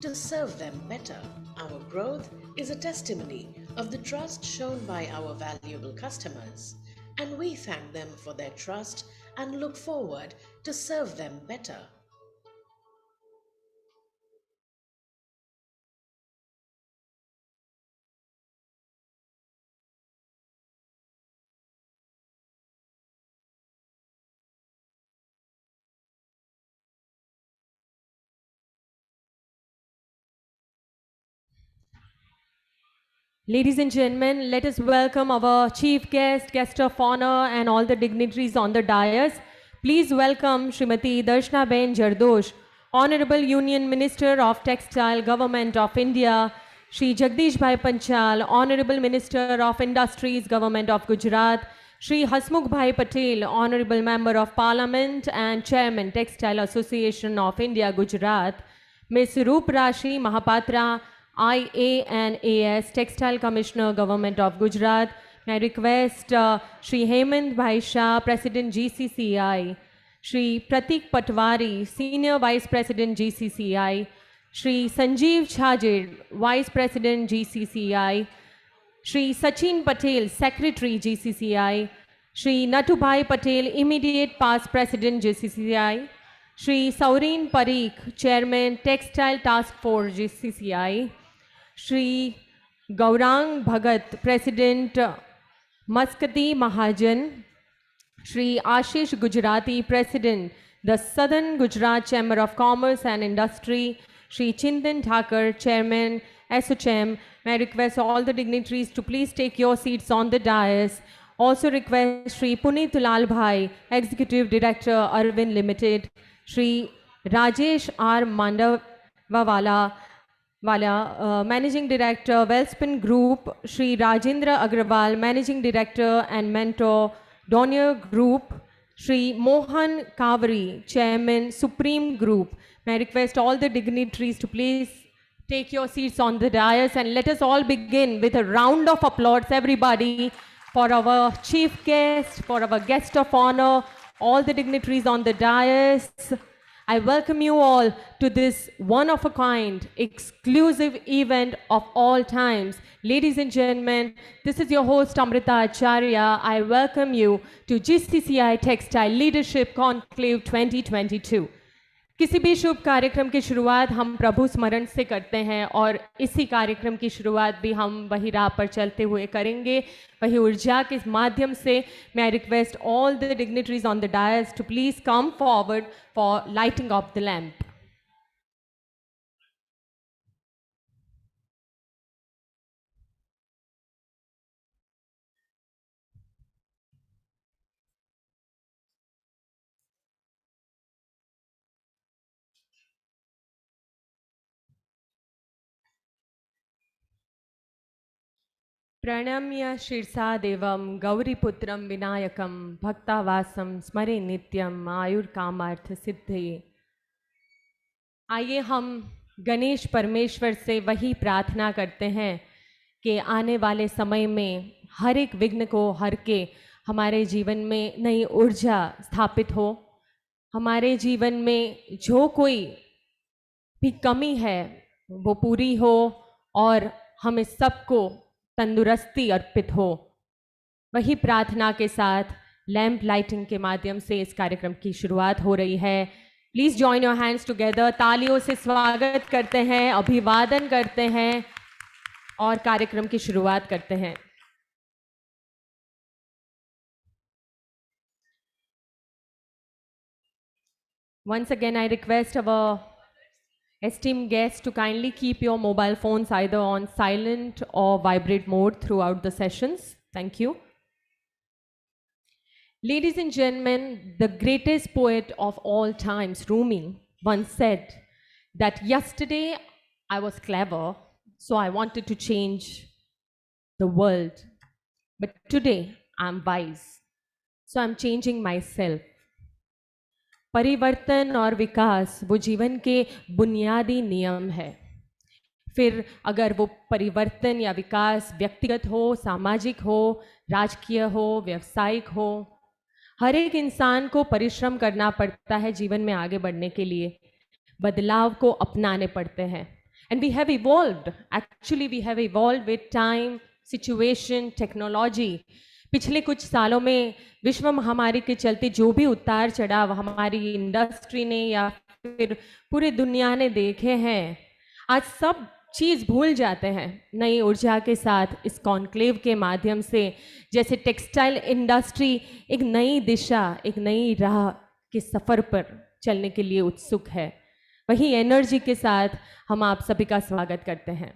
to serve them better. Our growth is a testimony of the trust shown by our valuable customers, and we thank them for their trust and look forward to serve them better. Ladies and gentlemen, let us welcome our chief guest, guest of honor, and all the dignitaries on the dais. Please welcome Srimati Darshna Ben Jardosh, Honorable Union Minister of Textile, Government of India, Shri Jagdish Bhai Panchal, Honorable Minister of Industries, Government of Gujarat, Shri Hasmukh Bhai Patel, Honorable Member of Parliament and Chairman, Textile Association of India, Gujarat, Ms. Roop Rashi Mahapatra, IANAS, Textile Commissioner, Government of Gujarat. May I request Shri Hemant Bhai Shah, President GCCI, Shri Pratik Patwari, Senior Vice President GCCI, Shri Sanjeev Chhajed, Vice President GCCI, Shri Sachin Patel, Secretary GCCI, Shri Natubhai Patel, Immediate Past President GCCI, Shri Saureen Parikh, Chairman Textile Task Force GCCI, Shri Gaurang Bhagat, President Maskati Mahajan, Shri Ashish Gujarati, President, the Southern Gujarat Chamber of Commerce and Industry, Shri Chintan Thakur, Chairman, SHM. May I request all the dignitaries to please take your seats on the dais. Also request Shri Puneet Lal Bhai, Executive Director, Arvind Limited, Shri Rajesh R. Mandavawala, Managing Director, Wellspin Group, Shri Rajendra Agrawal, Managing Director and Mentor, Donier Group, Shri Mohan Kaveri, Chairman, Supreme Group. May I request all the dignitaries to please take your seats on the dais and let us all begin with a round of applause, everybody, for our chief guest, for our guest of honor, all the dignitaries on the dais. I welcome you all to this one-of-a-kind, exclusive event of all times. Ladies and gentlemen, this is your host Amrita Acharya. I welcome you to GCCI Textile Leadership Conclave 2022. किसी भी शुभ कार्यक्रम की शुरुआत हम प्रभु स्मरण से करते हैं और इसी कार्यक्रम की शुरुआत भी हम वही राह पर चलते हुए करेंगे, वही ऊर्जा के माध्यम से. May I request all the dignitaries on the dais to please come forward for lighting of the lamp. प्रणम्य शीर्षा देवम गौरीपुत्रम विनायकम भक्तावासम स्मरे नित्यम आयुर्कामार्थ सिद्धे. आइए हम गणेश परमेश्वर से वही प्रार्थना करते हैं कि आने वाले समय में हर एक विघ्न को हर के हमारे जीवन में नई ऊर्जा स्थापित हो, हमारे जीवन में जो कोई भी कमी है वो पूरी हो और हमें सबको तंदुरुस्ती अर्पित हो. वही प्रार्थना के साथ लैंप लाइटिंग के माध्यम से इस कार्यक्रम की शुरुआत हो रही है. Please join your hands together. तालियों से स्वागत करते हैं, अभिवादन करते हैं और कार्यक्रम की शुरुआत करते हैं. Once again, I request our esteemed guests to kindly keep your mobile phones either on silent or vibrate mode throughout the sessions. Thank you. Ladies and gentlemen, the greatest poet of all times, Rumi, once said that yesterday I was clever, so I wanted to change the world. But today I'm wise, so I'm changing myself. परिवर्तन और विकास वो जीवन के बुनियादी नियम है. फिर अगर वो परिवर्तन या विकास व्यक्तिगत हो, सामाजिक हो, राजकीय हो, व्यावसायिक हो, हर एक इंसान को परिश्रम करना पड़ता है जीवन में आगे बढ़ने के लिए. बदलाव को अपनाने पड़ते हैं. And we have evolved. Actually, we have evolved with time, situation, technology. पिछले कुछ सालों में विश्व महामारी के चलते जो भी उतार चढ़ाव हमारी इंडस्ट्री ने या फिर पूरी दुनिया ने देखे हैं, आज सब चीज़ भूल जाते हैं नई ऊर्जा के साथ इस कॉन्क्लेव के माध्यम से। जैसे टेक्सटाइल इंडस्ट्री एक नई दिशा, एक नई राह के सफ़र पर चलने के लिए उत्सुक है, वही एनर्जी के साथ हम आप सभी का स्वागत करते हैं।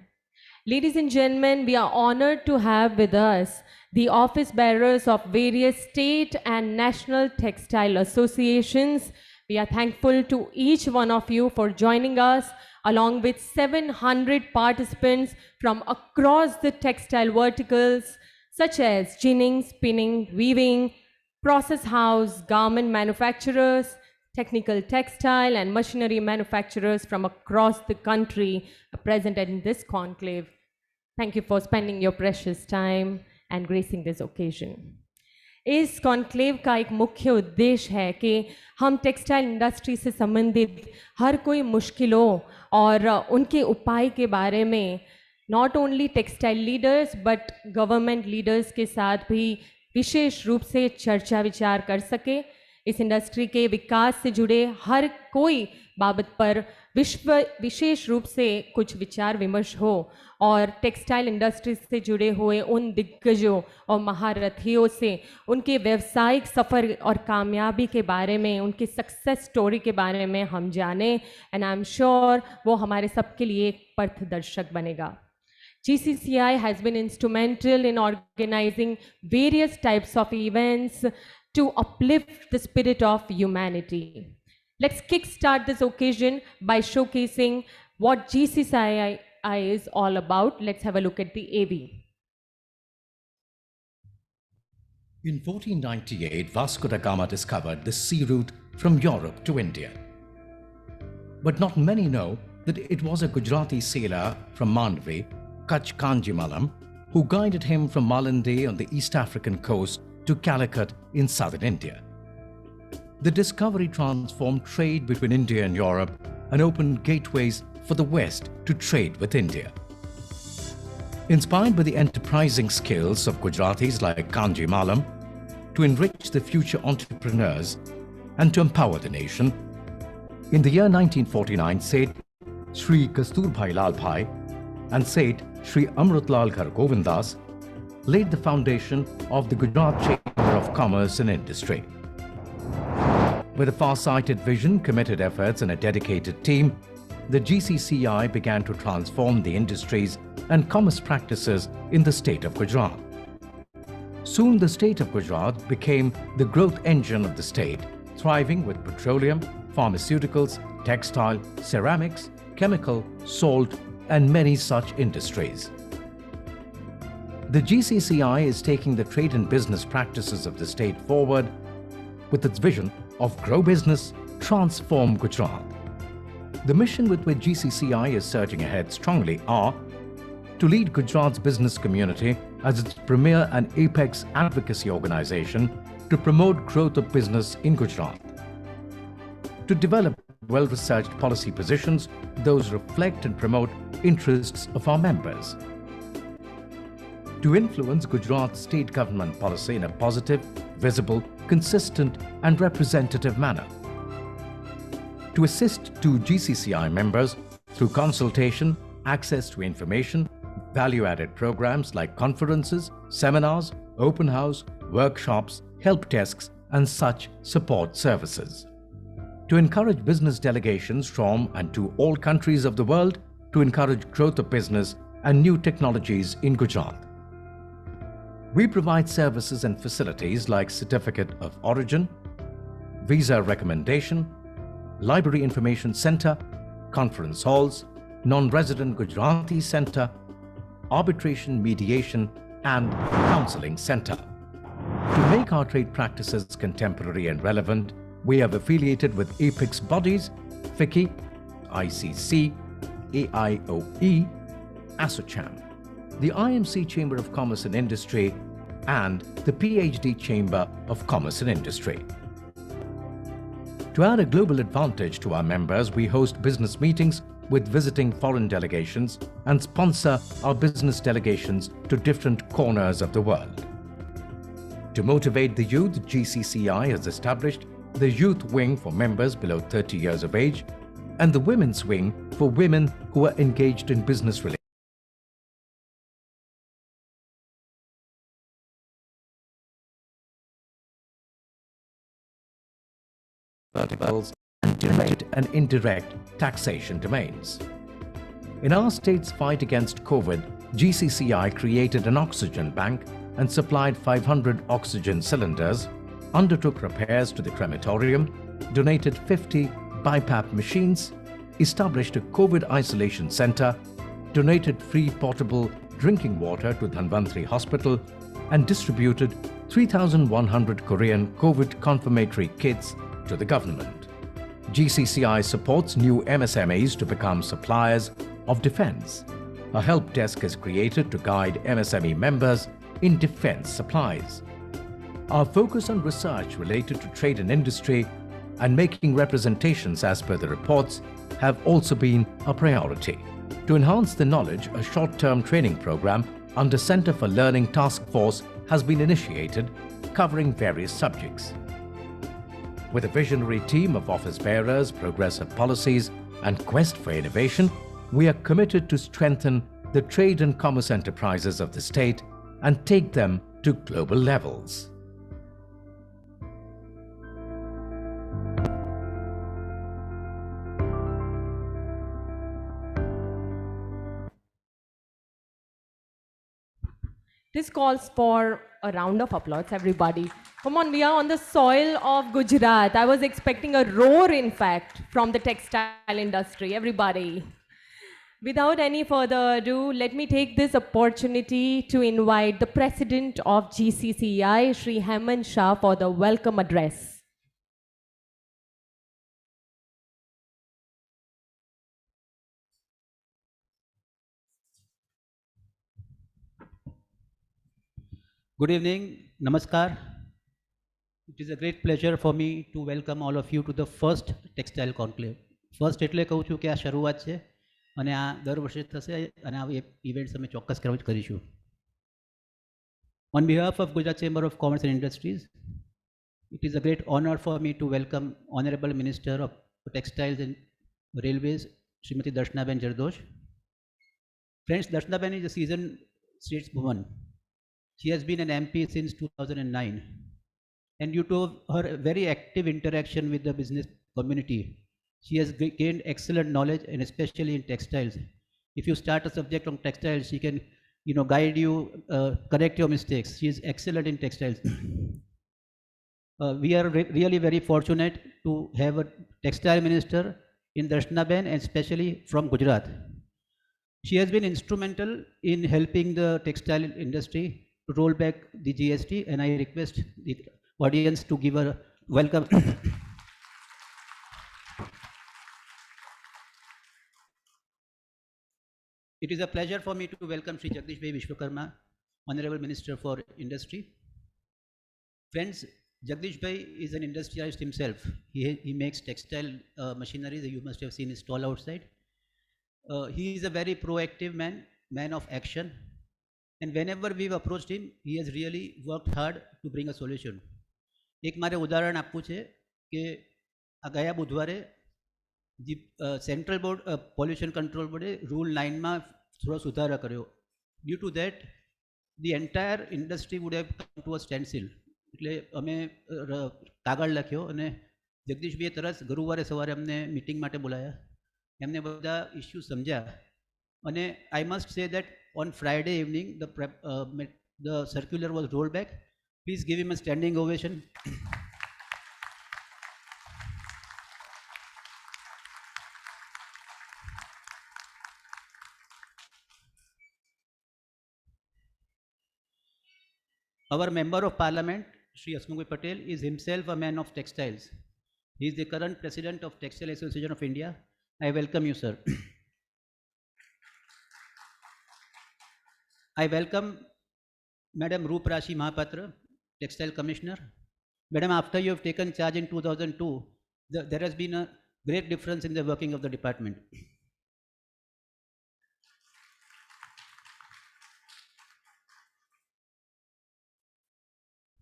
Ladies and gentlemen, we are honored to have with us the office bearers of various state and national textile associations. We are thankful to each one of you for joining us, along with 700 participants from across the textile verticals, such as ginning, spinning, weaving, process house, garment manufacturers, technical textile and machinery manufacturers from across the country are present in this conclave. Thank you for spending your precious time and gracing this occasion. इस conclave का एक मुख्य उद्देश्य है कि हम textile industry से संबंधित हर कोई मुश्किलों और उनके उपाय के बारे में not only textile leaders but government leaders के साथ भी विशेष रूप से चर्चा विचार कर सके। इस इंडस्ट्री के विकास से जुड़े हर कोई बाबत पर विशेष रूप से कुछ विचार विमर्श हो और टेक्सटाइल इंडस्ट्री से जुड़े हुए उन दिग्गजों और महारथियों से उनके व्यावसायिक सफ़र और कामयाबी के बारे में, उनकी सक्सेस स्टोरी के बारे में हम जाने। एंड आई एम श्योर वो हमारे सबके लिए एक पथदर्शक बनेगा। GCCI has been instrumental in organizing various types of events to uplift the spirit of humanity. Let's kickstart this occasion by showcasing what GCCI is all about. Let's have a look at the AV. In 1498, Vasco da Gama discovered the sea route from Europe to India. But not many know that it was a Gujarati sailor from Mandvi, Kutch Kanjimalam, who guided him from Malindi on the East African coast to Calicut in southern India. The discovery transformed trade between India and Europe and opened gateways for the West to trade with India. Inspired by the enterprising skills of Gujaratis like Kanji Malam to enrich the future entrepreneurs and to empower the nation, in the year 1949, Seth Sri Kasturbhai Lalbhai and Seth Sri Amrutlal Ghar Govindas laid the foundation of the Gujarat Chamber of Commerce and Industry. With a far-sighted vision, committed efforts and a dedicated team, the GCCI began to transform the industries and commerce practices in the state of Gujarat. Soon the state of Gujarat became the growth engine of the state, thriving with petroleum, pharmaceuticals, textile, ceramics, chemical, salt, and many such industries. The GCCI is taking the trade and business practices of the state forward with its vision of grow business, transform Gujarat. The mission with which GCCI is surging ahead strongly are to lead Gujarat's business community as its premier and apex advocacy organization to promote growth of business in Gujarat, to develop well-researched policy positions, those reflect and promote interests of our members, to influence Gujarat's state government policy in a positive, visible, consistent and representative manner, to assist to GCCI members through consultation, access to information, value-added programs like conferences, seminars, open house, workshops, help desks and such support services, to encourage business delegations from and to all countries of the world to encourage growth of business and new technologies in Gujarat. We provide services and facilities like Certificate of Origin, Visa Recommendation, Library Information Center, Conference Halls, Non-Resident Gujarati Center, Arbitration Mediation and Counseling Center. To make our trade practices contemporary and relevant, we have affiliated with apex bodies, FICCI, ICC, AIOE, ASSOCHAM, the IMC Chamber of Commerce and Industry, and the PhD Chamber of Commerce and Industry. To add a global advantage to our members, we host business meetings with visiting foreign delegations and sponsor our business delegations to different corners of the world. To motivate the youth, GCCI has established the Youth Wing for members below 30 years of age and the Women's Wing for women who are engaged in business relations. Verticals and direct and indirect taxation domains. In our state's fight against COVID, GCCI created an oxygen bank and supplied 500 oxygen cylinders, undertook repairs to the crematorium, donated 50 BiPAP machines, established a COVID isolation center, donated free portable drinking water to Dhanvantri Hospital, and distributed 3,100 Korean COVID confirmatory kits to the government. GCCI supports new MSMEs to become suppliers of defense. A help desk is created to guide MSME members in defense supplies. Our focus on research related to trade and industry and making representations as per the reports have also been a priority. To enhance the knowledge, a short-term training program under Center for Learning Task Force has been initiated, covering various subjects. With a visionary team of office bearers, progressive policies, and quest for innovation, we are committed to strengthen the trade and commerce enterprises of the state and take them to global levels. This calls for a round of applause, everybody. Come on, we are on the soil of Gujarat. I was expecting a roar, in fact, from the textile industry, everybody. Without any further ado, let me take this opportunity to invite the President of GCCI, Shri Hemant Shah, for the welcome address. Good evening, Namaskar. It is a great pleasure for me to welcome all of you to the first Textile Conclave. First એટલે કહું છું કે આ શરૂઆત છે અને આ દર વર્ષે થશે અને આ ઇવેન્ટ્સ અમે ચોક્કસ કરીશું. On behalf of Gujarat Chamber of Commerce and Industries, it is a great honor for me to welcome Honorable Minister of Textiles and Railways, Srimati Darshnaben Jardosh. Friends, Darshnaben is a seasoned stateswoman. She has been an MP since 2009, and due to her very active interaction with the business community, she has gained excellent knowledge, and especially in textiles. If you start a subject on textiles, she can, guide you, correct your mistakes. She is excellent in textiles. We are really very fortunate to have a textile minister in Darshnaben, and especially from Gujarat. She has been instrumental in helping the textile industry to roll back the GST, and I request the audience to give her welcome. It is a pleasure for me to welcome Sri Jagdish Bhai Vishwakarma, Honorable Minister for Industry. Friends, Jagdish Bhai is an industrialist himself. He makes textile machinery that you must have seen his stall outside. He is a very proactive man of action. And whenever we've approached him, he has really worked hard to bring a solution. એક મારે ઉદાહરણ આપવું છે કે આ ગયા બુધવારે central board pollution control બોર્ડે રૂલ 9માં થોડો સુધારા કર્યો. Due to that the entire industry would have come to a standstill. એટલે અમે કાગળ લખ્યો અને જગદીશભાઈએ તરત ગુરુવારે સવારે અમને મિટિંગ માટે બોલાયા. એમને બધા ઇસ્યુ સમજ્યા અને I must say that on Friday evening, the circular was rolled back. Please give him a standing ovation. Our Member of Parliament, Shri Hasmukh Patel, is himself a man of textiles. He is the current President of Textile Association of India. I welcome you, sir. I welcome Madam Roop Rashi Mahapatra, Textile Commissioner. Madam, after you have taken charge in 2002, there has been a great difference in the working of the department.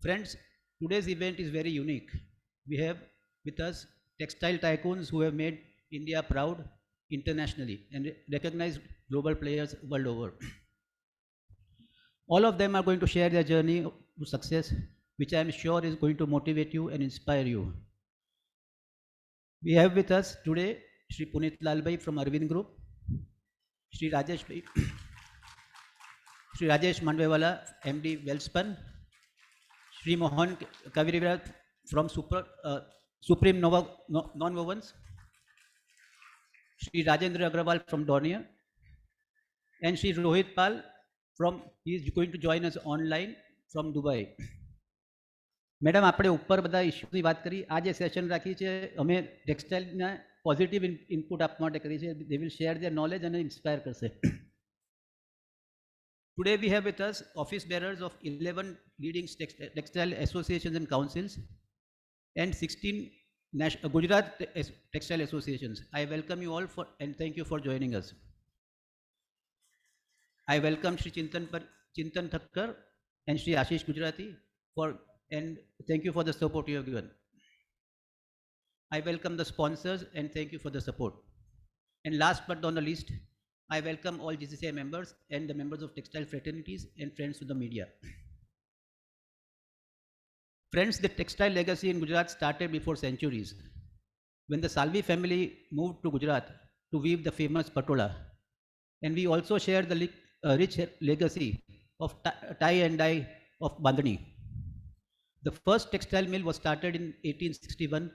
Friends, today's event is very unique. We have with us textile tycoons who have made India proud internationally and recognized global players world over. All of them are going to share their journey to success, which I am sure is going to motivate you and inspire you. We have with us today Shri Punit Lalbhai from Arvind Group, Shri Rajesh Bhai, Shri Rajesh Mandwewala, MD Wellspun, Shri Mohan Kavirivarat from Supreme Non-Wovens, Shri Rajendra Agrawal from Dornier, and Shri Rohit Pal he is going to join us online from Dubai. Madam આપણે ઉપર બધા ઇસ્યુની વાત કરી. આ જે session રાખી છે અમે ટેક્સટાઇલના positive input આપવા માટે કરી છે. They will share there knowledge અને ઇન્સ્પાયર કરશે. Today we have with us office bearers of 11 leading textile associations and councils and 16 Gujarat textile associations. I welcome you all and thank you for joining us. I welcome Shri Chintan Thakkar and Shri Ashish Gujarati and thank you for the support you have given. I welcome the sponsors and thank you for the support. And last but not the least, I welcome all GCCI members and the members of textile fraternities and friends to the media. Friends, the textile legacy in Gujarat started before centuries. When the Salvi family moved to Gujarat to weave the famous patola, and we also share the rich legacy of tie and dye of Bandhani. The first textile mill was started in 1861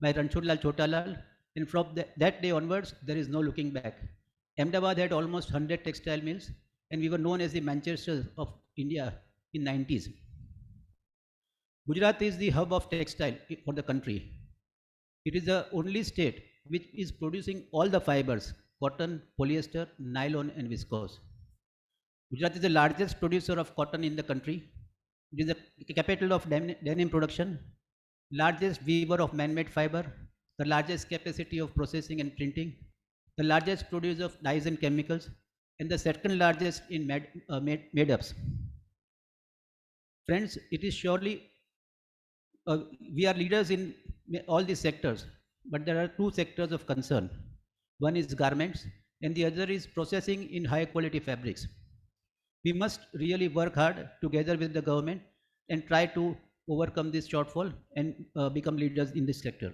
by Ranchhodlal Chotalal, and from that day onwards, there is no looking back. Ahmedabad had almost 100 textile mills, and we were known as the Manchester of India in 90s. Gujarat is the hub of textile for the country. It is the only state which is producing all the fibers: cotton, polyester, nylon, and viscose. Gujarat is the largest producer of cotton in the country. It is the capital of denim production, largest weaver of man-made fiber, the largest capacity of processing and printing, the largest producer of dyes and chemicals, and the second largest in made-ups. Friends, it is surely, we are leaders in all these sectors, but there are two sectors of concern. One is garments, and the other is processing in high-quality fabrics. We must really work hard together with the government and try to overcome this shortfall and become leaders in this sector.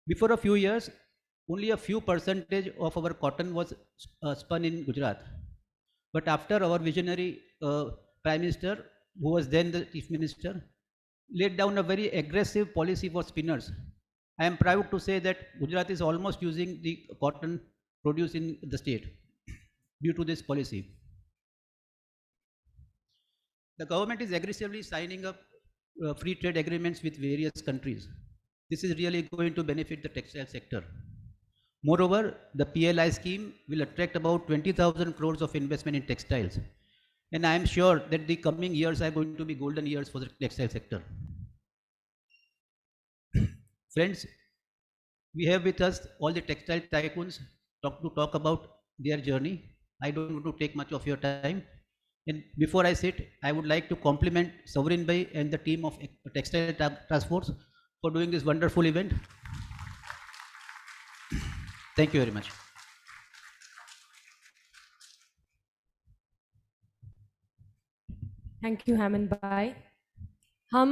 Before a few years, only a few percentage of our cotton was spun in Gujarat. But after our visionary Prime Minister, who was then the Chief Minister, laid down a very aggressive policy for spinners, I am proud to say that Gujarat is almost using the cotton produced in the state due to this policy. The government is aggressively signing up free trade agreements with various countries. This is really going to benefit the textile sector. Moreover, the PLI scheme will attract about 20,000 crores of investment in textiles. And I am sure that the coming years are going to be golden years for the textile sector. Friends, we have with us all the textile tycoons to talk about their journey. I don't want to take much of your time. And before I sit, I would like to compliment Sovereign Bhai and the team of Textile Task Force for doing this wonderful event. Thank you very much. Thank you Hemant भाई. हम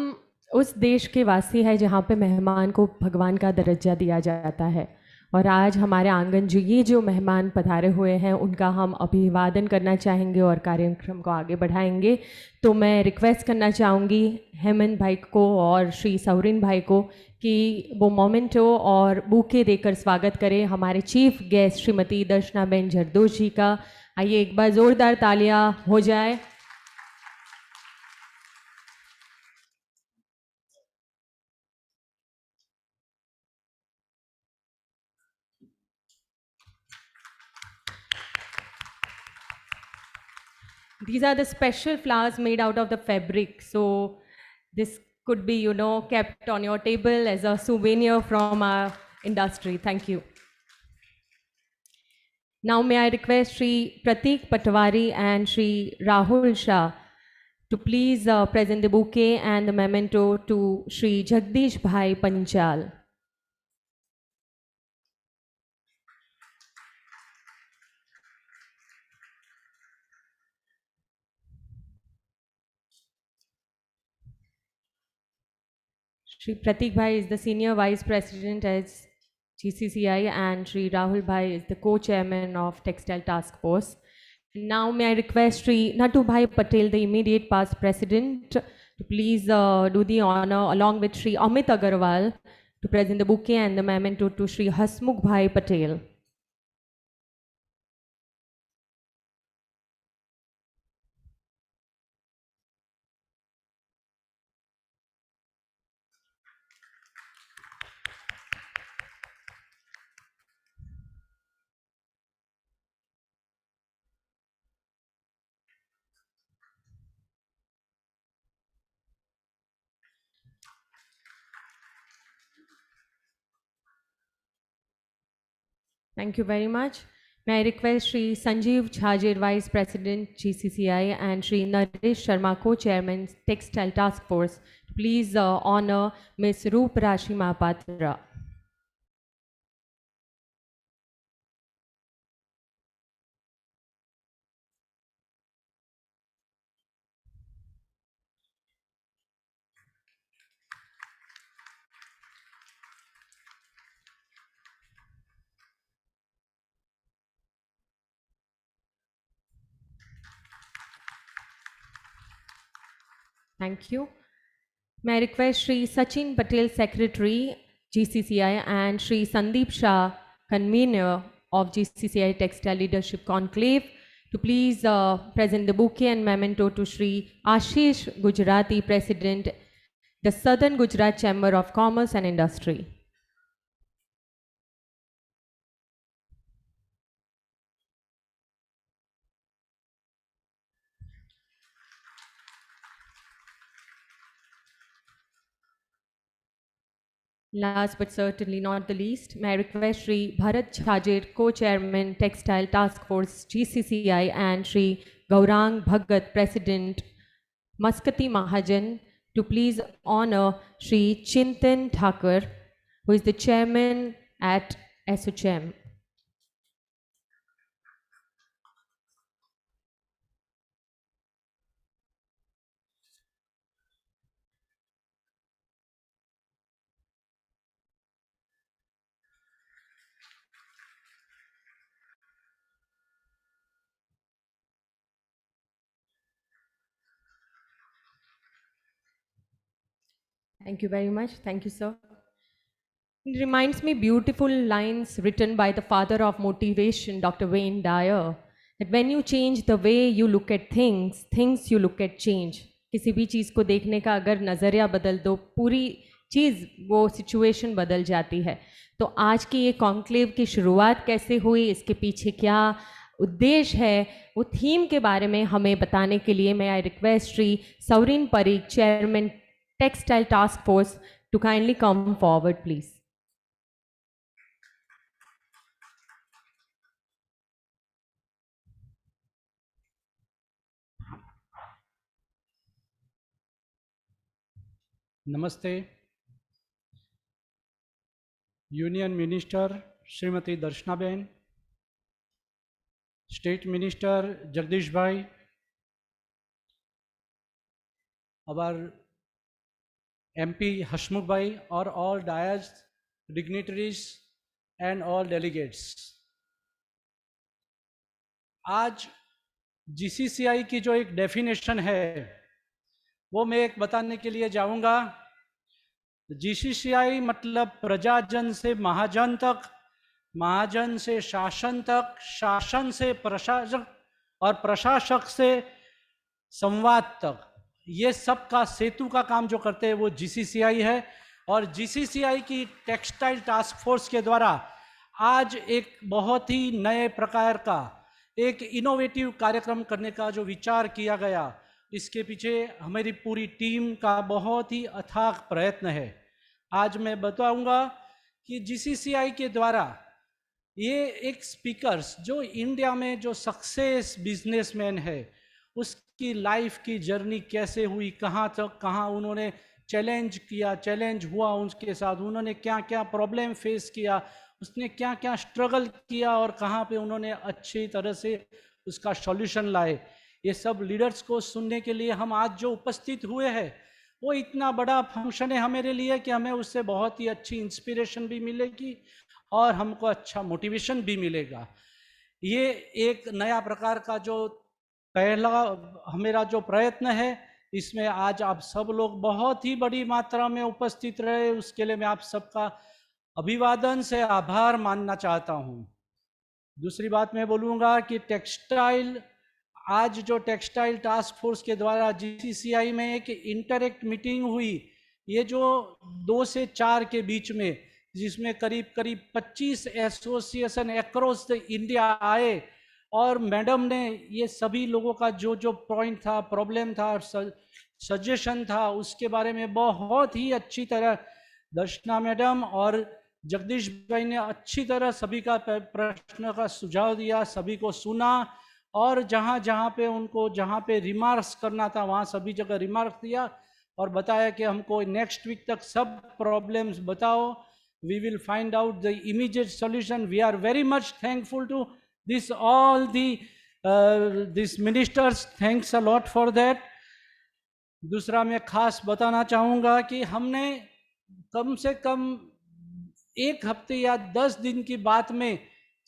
उस देश के वासी हैं जहाँ पे मेहमान को भगवान का दर्जा दिया जाता है, और आज हमारे आंगन ये जो मेहमान पधारे हुए हैं उनका हम अभिवादन करना चाहेंगे और कार्यक्रम को आगे बढ़ाएंगे. तो मैं रिक्वेस्ट करना चाहूँगी हेमंत भाई को और श्री सौरिन भाई को कि वो मोमेंटो और बुके देकर स्वागत करें हमारे चीफ गेस्ट श्रीमती दर्शनाबेन जरदोश जी का. आइए एक बार ज़ोरदार तालियां हो जाए. These are the special flowers made out of the fabric. So this could be, kept on your table as a souvenir from our industry. Thank you. Now may I request Shri Pratik Patwari and Shri Rahul Shah to please present the bouquet and the memento to Shri Jagdish Bhai Panchal. Shri Pratik Bhai is the Senior Vice President at GCCI and Shri Rahul Bhai is the Co-Chairman of Textile Task Force. Now may I request Shri Natu Bhai Patel, the immediate past President, to please do the honor along with Shri Amit Agarwal to present the bouquet and the memento to Shri Hasmukh Bhai Patel. Thank you very much. May I request Shri Sanjeev Jhajir, Vice President, GCCI, and Shri Naresh Sharma, Co-Chairman, Textile Task Force, to please honor Ms. Roop Rashi Mahapatra. Thank you. May I request Shri Sachin Patel, Secretary, GCCI, and Shri Sandeep Shah, Convener of GCCI Textile Leadership Conclave, to please present the bouquet and memento to Shri Ashish Gujarati, President, the Southern Gujarat Chamber of Commerce and Industry. Last but certainly not the least, may I request Shri Bharat Jhajir, Co-Chairman, Textile Task Force, GCCI, and Shri Gaurang Bhagat, President, Maskati Mahajan, to please honor Shri Chintan Thakur, who is the Chairman at SHM. Thank you very much. Thank you, sir. It reminds me beautiful lines written by the father of motivation, Dr. Wayne Dyer, that when you change the way you look at things, things you look at change. किसी भी चीज़ को देखने का अगर नज़रिया बदल दो, पूरी चीज़ वो सिचुएशन बदल जाती है. तो आज की ये कॉन्क्लेव की शुरुआत कैसे हुई, इसके पीछे क्या उद्देश्य है, वो थीम के बारे में हमें बताने के लिए मैं I request Shri Saurin Parikh, chairman textile task force, to kindly come forward, please. Namaste. Union minister Shrimati Darshanaben, state minister Jagdish bhai, our MP Hasmukh Bhai, or all dais, dignitaries and all delegates. आज GCCI की जो एक डेफिनेशन है वो मैं एक बताने के लिए जाऊंगा. GCCI मतलब प्रजाजन से महाजन तक, महाजन से शासन तक, शासन से प्रशासक और प्रशासक से संवाद तक, ये सब का सेतु का काम जो करते हैं वो GCCI है. और GCCI की टेक्सटाइल टास्क फोर्स के द्वारा आज एक बहुत ही नए प्रकार का एक इनोवेटिव कार्यक्रम करने का जो विचार किया गया, इसके पीछे हमारी पूरी टीम का बहुत ही अथाक प्रयत्न है. आज मैं बताऊंगा कि GCCI के द्वारा ये एक स्पीकर्स जो इंडिया में जो सक्सेस बिजनेसमैन है उसके की लाइफ की जर्नी कैसे हुई, कहाँ तक कहाँ उन्होंने चैलेंज किया, चैलेंज हुआ उनके साथ, उन्होंने क्या क्या प्रॉब्लम फेस किया, उसने क्या क्या स्ट्रगल किया और कहाँ पे उन्होंने अच्छी तरह से उसका सॉल्यूशन लाए। ये सब लीडर्स को सुनने के लिए हम आज जो उपस्थित हुए हैं, वो इतना बड़ा फंक्शन है हमारे लिए कि हमें उससे बहुत ही अच्छी इंस्पिरेशन भी मिलेगी और हमको अच्छा मोटिवेशन भी मिलेगा। ये एक नया प्रकार का जो पहला हमारा जो प्रयत्न है, इसमें आज आप सब लोग बहुत ही बड़ी मात्रा में उपस्थित रहे, उसके लिए मैं आप सबका अभिवादन से आभार मानना चाहता हूँ। दूसरी बात मैं बोलूँगा कि टेक्सटाइल, आज जो टेक्सटाइल टास्क फोर्स के द्वारा जीसीसीआई में एक इंटरेक्ट मीटिंग हुई, ये जो 2 से 4 के बीच में, जिसमें करीब करीब 25 एसोसिएशन अक्रॉस द इंडिया आए और मैडम ने ये सभी लोगों का जो जो पॉइंट था, प्रॉब्लम था, सजेशन था, उसके बारे में बहुत ही अच्छी तरह दर्शना मैडम और जगदीश भाई ने अच्छी तरह सभी का प्रश्न का सुझाव दिया, सभी को सुना और जहाँ जहाँ पे उनको जहाँ पे रिमार्क्स करना था वहाँ सभी जगह रिमार्क्स दिया और बताया कि हमको नेक्स्ट वीक तक सब प्रॉब्लम्स बताओ, we will find out the immediate solution. We are very much thankful to this all the these ministers. Thanks a lot for that. दूसरा मैं खास बताना चाहूँगा कि हमने कम से कम 1 हफ्ते या 10 दिन की बात में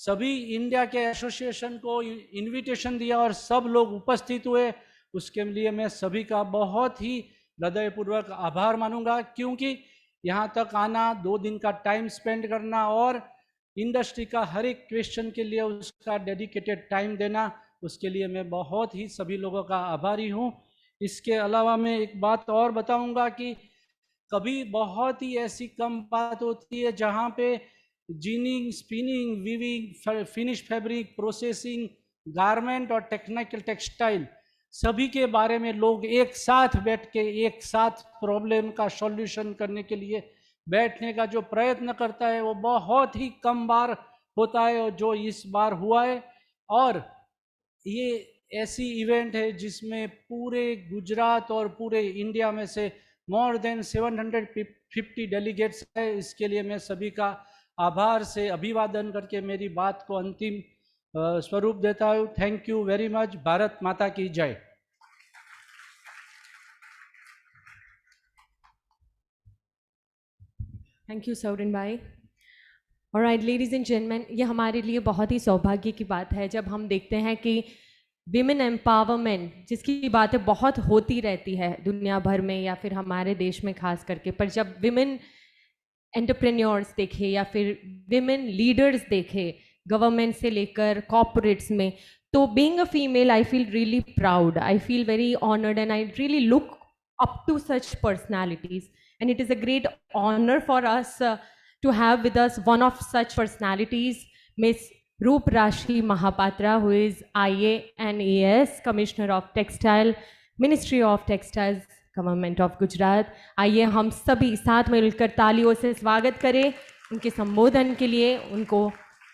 सभी इंडिया के एसोसिएशन को इनविटेशन दिया और सब लोग उपस्थित हुए। उसके लिए मैं सभी का बहुत ही हृदयपूर्वक आभार मानूंगा, क्योंकि यहाँ तक आना, 2 दिन का टाइम स्पेंड करना और इंडस्ट्री का हर एक क्वेश्चन के लिए उसका डेडिकेटेड टाइम देना, उसके लिए मैं बहुत ही सभी लोगों का आभारी हूँ। इसके अलावा मैं एक बात और बताऊंगा कि कभी बहुत ही ऐसी कम बात होती है जहाँ पे ginning, spinning, weaving, finish fabric, processing, garment और टेक्निकल टेक्सटाइल, सभी के बारे में लोग एक साथ बैठ के एक साथ प्रॉब्लम का सॉल्यूशन करने के लिए बैठने का जो प्रयत्न करता है वो बहुत ही कम बार होता है, और जो इस बार हुआ है। और ये ऐसी इवेंट है जिसमें पूरे गुजरात और पूरे इंडिया में से मोर देन 750 डेलीगेट्स है। इसके लिए मैं सभी का आभार से अभिवादन करके मेरी बात को अंतिम स्वरूप देता हूँ। Thank you very much. Bharat माता की जय। थैंक यू सौरिन भाई। ऑलराइट लेडीज एंड जेंटलमैन, ये हमारे लिए बहुत ही सौभाग्य की बात है जब हम देखते हैं कि विमेन एम्पावरमेंट, जिसकी बातें बहुत होती रहती है दुनिया भर में या फिर हमारे देश में खास करके, पर जब विमेन एंटरप्रेन्योर्स देखे या फिर विमेन लीडर्स देखे गवर्नमेंट से लेकर कॉर्पोरेट्स में, तो being a female I feel really proud, I feel very honoured and I really look up to such personalities, and it is a great honor for us to have with us one of such personalities, Miss Roop Rashi Mahapatra, who is IA and AS Commissioner of Textile, Ministry of Textiles, Government of Gujarat. आइए हम सभी साथ मिलकर तालियों से स्वागत करें उनके संबोधन के लिए। उनको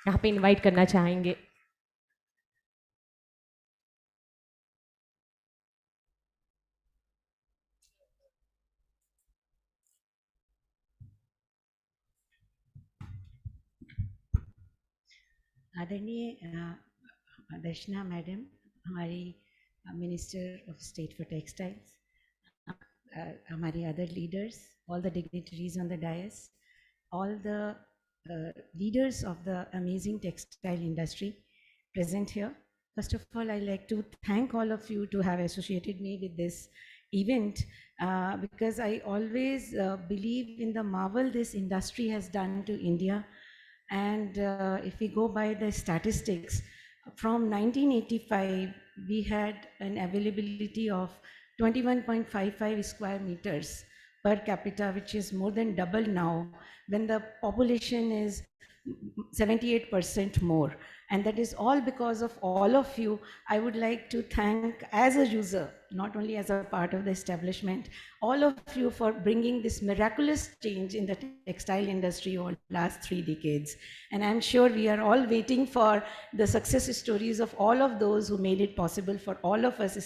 यहाँ पे इनवाइट करना चाहेंगे। आदरणीय दर्शना मैडम, हमारी minister of state for textiles, हमारी other leaders, all the dignitaries on the dais, all the leaders of the amazing textile industry present here. First of all, I'd like to thank all of you to have associated me with this event because I always believe in the marvel this industry has done to India. And if we go by the statistics, from 1985, we had an availability of 21.55 square meters per capita, which is more than double now, when the population is 78% more. And that is all because of all of you. I would like to thank, as a user, not only as a part of the establishment, all of you for bringing this miraculous change in the textile industry over the last 3 decades. And I'm sure we are all waiting for the success stories of all of those who made it possible for all of us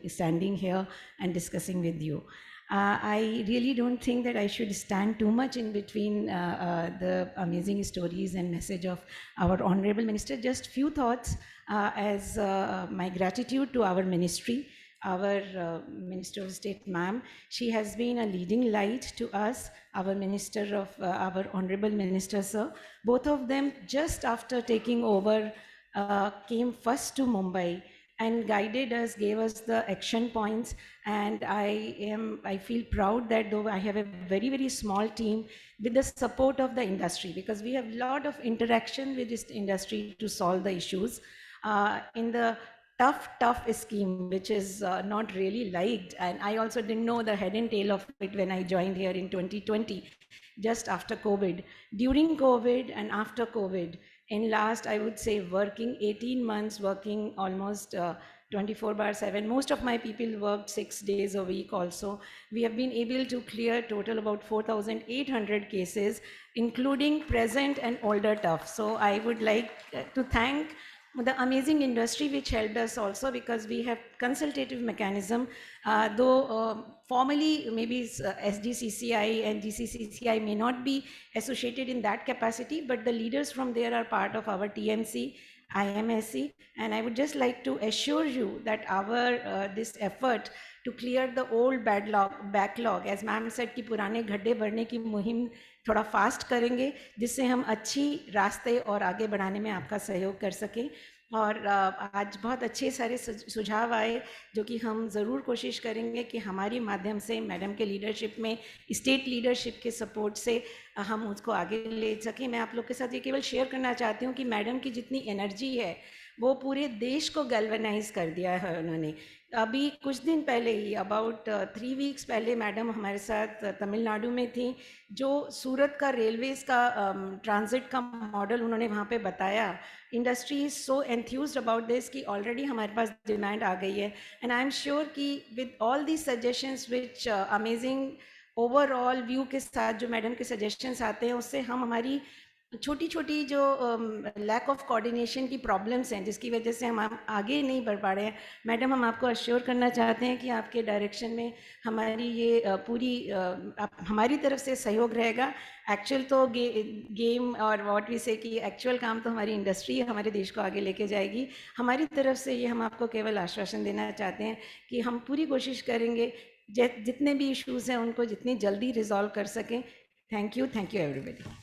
standing here and discussing with you. I really don't think that I should stand too much in between the amazing stories and message of our Honorable Minister. Just few thoughts as my gratitude to our ministry, our Minister of State, ma'am. She has been a leading light to us, our our Honorable Minister, sir. Both of them, just after taking over, came first to Mumbai and guided us, gave us the action points. And I feel proud that though I have a very, very small team, with the support of the industry, because we have a lot of interaction with this industry to solve the issues. In the tough scheme, which is not really liked. And I also didn't know the head and tail of it when I joined here in 2020, just after COVID. During COVID and after COVID, in last, I would say, working 18 months, working almost 24/7. Most of my people worked 6 days a week also. We have been able to clear total about 4,800 cases, including present and older tough. So I would like to thank the amazing industry which helped us also, because we have consultative mechanism, though formally maybe SGCCI and GCCI may not be associated in that capacity, but the leaders from there are part of our TMC, IMSC, and I would just like to assure you that our this effort to clear the old backlog, as ma'am said कि पुराने गड्ढे भरने की मुहिम थोड़ा fast करेंगे, जिससे हम अच्छी रास्ते और आगे बढ़ाने में आपका सहयोग कर सकें। और आज बहुत अच्छे सारे सुझाव आए, जो कि हम ज़रूर कोशिश करेंगे कि हमारी माध्यम से, मैडम के लीडरशिप में, स्टेट लीडरशिप के सपोर्ट से हम उसको आगे ले सकें। मैं आप लोग के साथ ये केवल शेयर करना चाहती हूँ कि मैडम की जितनी एनर्जी है, वो पूरे देश को गैल्वेनाइज कर दिया है उन्होंने। अभी कुछ दिन पहले ही, अबाउट 3 वीक्स पहले, मैडम हमारे साथ तमिलनाडु में थी। जो सूरत का रेलवेज़ का ट्रांजिट का मॉडल उन्होंने वहाँ पे बताया, industry is so enthused about this कि ऑलरेडी हमारे पास डिमांड आ गई है। एंड आई एम श्योर कि with all the suggestions which amazing overall view के साथ जो मैडम के सजेशंस आते हैं, उससे हम हमारी छोटी छोटी जो लैक ऑफ कोऑर्डिनेशन की प्रॉब्लम्स हैं, जिसकी वजह से हम आगे नहीं बढ़ पा रहे हैं, मैडम हम आपको अश्योर करना चाहते हैं कि आपके डायरेक्शन में हमारी ये पूरी हमारी तरफ से सहयोग रहेगा। एक्चुअल तो गेम और व्हाट वी से कि एक्चुअल काम तो हमारी इंडस्ट्री हमारे देश को आगे लेके जाएगी। हमारी तरफ से ये हम आपको केवल आश्वासन देना चाहते हैं कि हम पूरी कोशिश करेंगे जितने भी इश्यूज़ हैं उनको जितनी जल्दी रिजॉल्व कर सकें। Thank you everybody.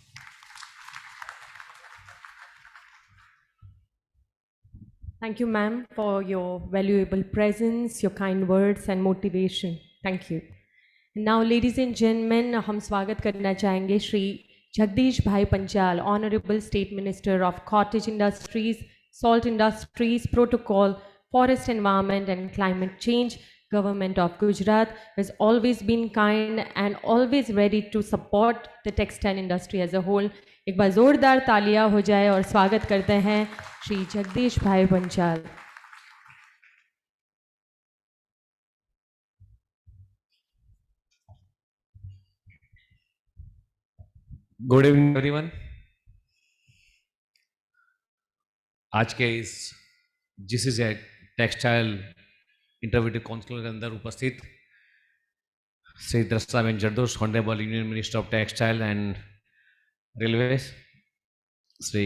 Thank you, ma'am, for your valuable presence, your kind words and motivation. Thank you. Now, ladies and gentlemen, हम स्वागत करना चाहेंगे श्री जगदीश भाई Panchal, Honorable State Minister of Cottage Industries, Salt Industries, Protocol, Forest Environment and Climate Change, Government of Gujarat, has always been kind and always ready to support the textile industry as a whole. एक बार जोरदार तालियां हो जाए और स्वागत करते हैं श्री जगदीश भाई पंचाल। Good evening everyone. आज के इस जीसीसीआई टेक्सटाइल इंटरव्यू काउंसिल के अंदर उपस्थित Shri Darshanaben Jardosh, honourable union minister of textile and railways, Shri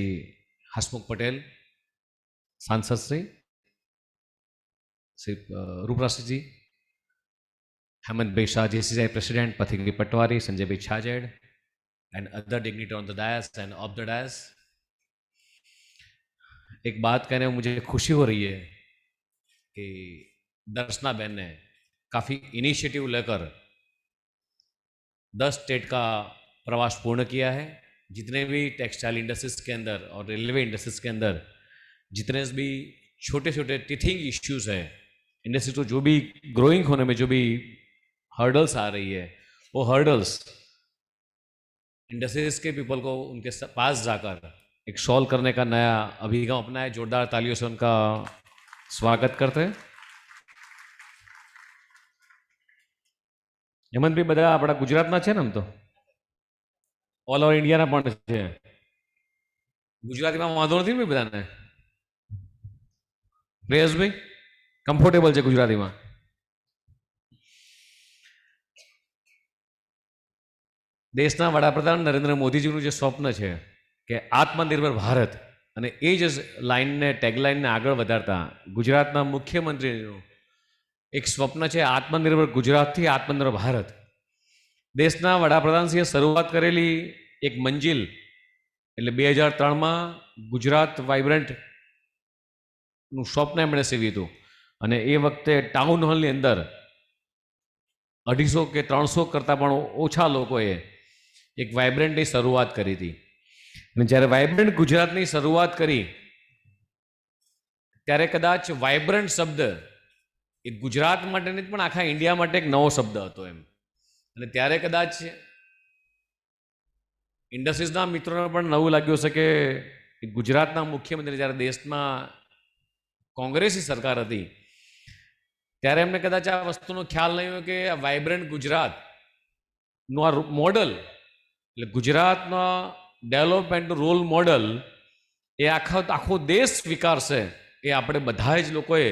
Hasmukh Patel सांसद श्री रूपराष्ट्र जी, हेमंत भाई शाह जीसीसीआई प्रेसिडेंट, पथिक पटवारी, संजय भाई Chhajed and other dignitary on the dais and off the dais। एक बात कहने में मुझे खुशी हो रही है कि दर्शना बहन ने काफ़ी इनिशिएटिव लेकर 10 स्टेट का प्रवास पूर्ण किया है। जितने भी टेक्सटाइल इंडस्ट्रीज के अंदर और रेलवे इंडस्ट्रीज के अंदर जितने भी छोटे छोटे टीथिंग इश्यूज हैं, इंडस्ट्री को जो भी ग्रोइंग होने में जो भी हर्डल्स आ रही है, वो हर्डल्स इंडस्ट्रीज के पीपल को उनके पास जाकर एक सॉल्व करने का नया अभिगम अपनाया। जोरदार तालियों से उनका स्वागत करते हैं। હેમંતભાઈ બધા આપણા ગુજરાતના છે ને? આમ તો ઓલ ઓવર ઇન્ડિયાના પણ છે. ગુજરાતીમાં વાંધો નથી ને ભાઈ બધાને? પ્રેયસભાઈ કમ્ફર્ટેબલ છે ગુજરાતીમાં? દેશના વડાપ્રધાન નરેન્દ્ર મોદીજીનું જે સ્વપ્ન છે કે આત્મનિર્ભર ભારત, અને એ જ લાઇનને ટેગલાઇનને આગળ વધારતા ગુજરાતના મુખ્યમંત્રીનું એક સ્વપ્ન છે આત્મનિર્ભર ગુજરાતથી આત્મનિર્ભર ભારત. દેશના વડાપ્રધાનશ્રીએ શરૂઆત કરેલી એક મંજિલ એટલે 2003માં ગુજરાત વાઇબ્રન્ટનું સ્વપ્ન એમણે સેવ્યું હતું. અને એ વખતે ટાઉન હોલની અંદર 250 કે 300 કરતાં પણ ઓછા લોકોએ એક વાઇબ્રન્ટની શરૂઆત કરી હતી. અને જ્યારે વાઇબ્રન્ટ ગુજરાતની શરૂઆત કરી ત્યારે કદાચ વાઇબ્રન્ટ શબ્દ એ ગુજરાત માટે નહીં પણ આખા ઇન્ડિયા માટે એક નવો શબ્દ હતો એમ. અને ત્યારે કદાચ ઇન્ડસ્ટ્રીઝના મિત્રોને પણ નવું લાગ્યું હશે કે ગુજરાતના મુખ્યમંત્રી જ્યારે દેશમાં કોંગ્રેસી સરકાર હતી ત્યારે એમને કદાચ આ વસ્તુનો ખ્યાલ નહીં હોય કે આ વાઇબ્રન્ટ ગુજરાતનું આ મોડલ એટલે ગુજરાતના ડેવલપમેન્ટનું રોલ મોડલ એ આખો દેશ સ્વીકારશે. એ આપણે બધા જ લોકોએ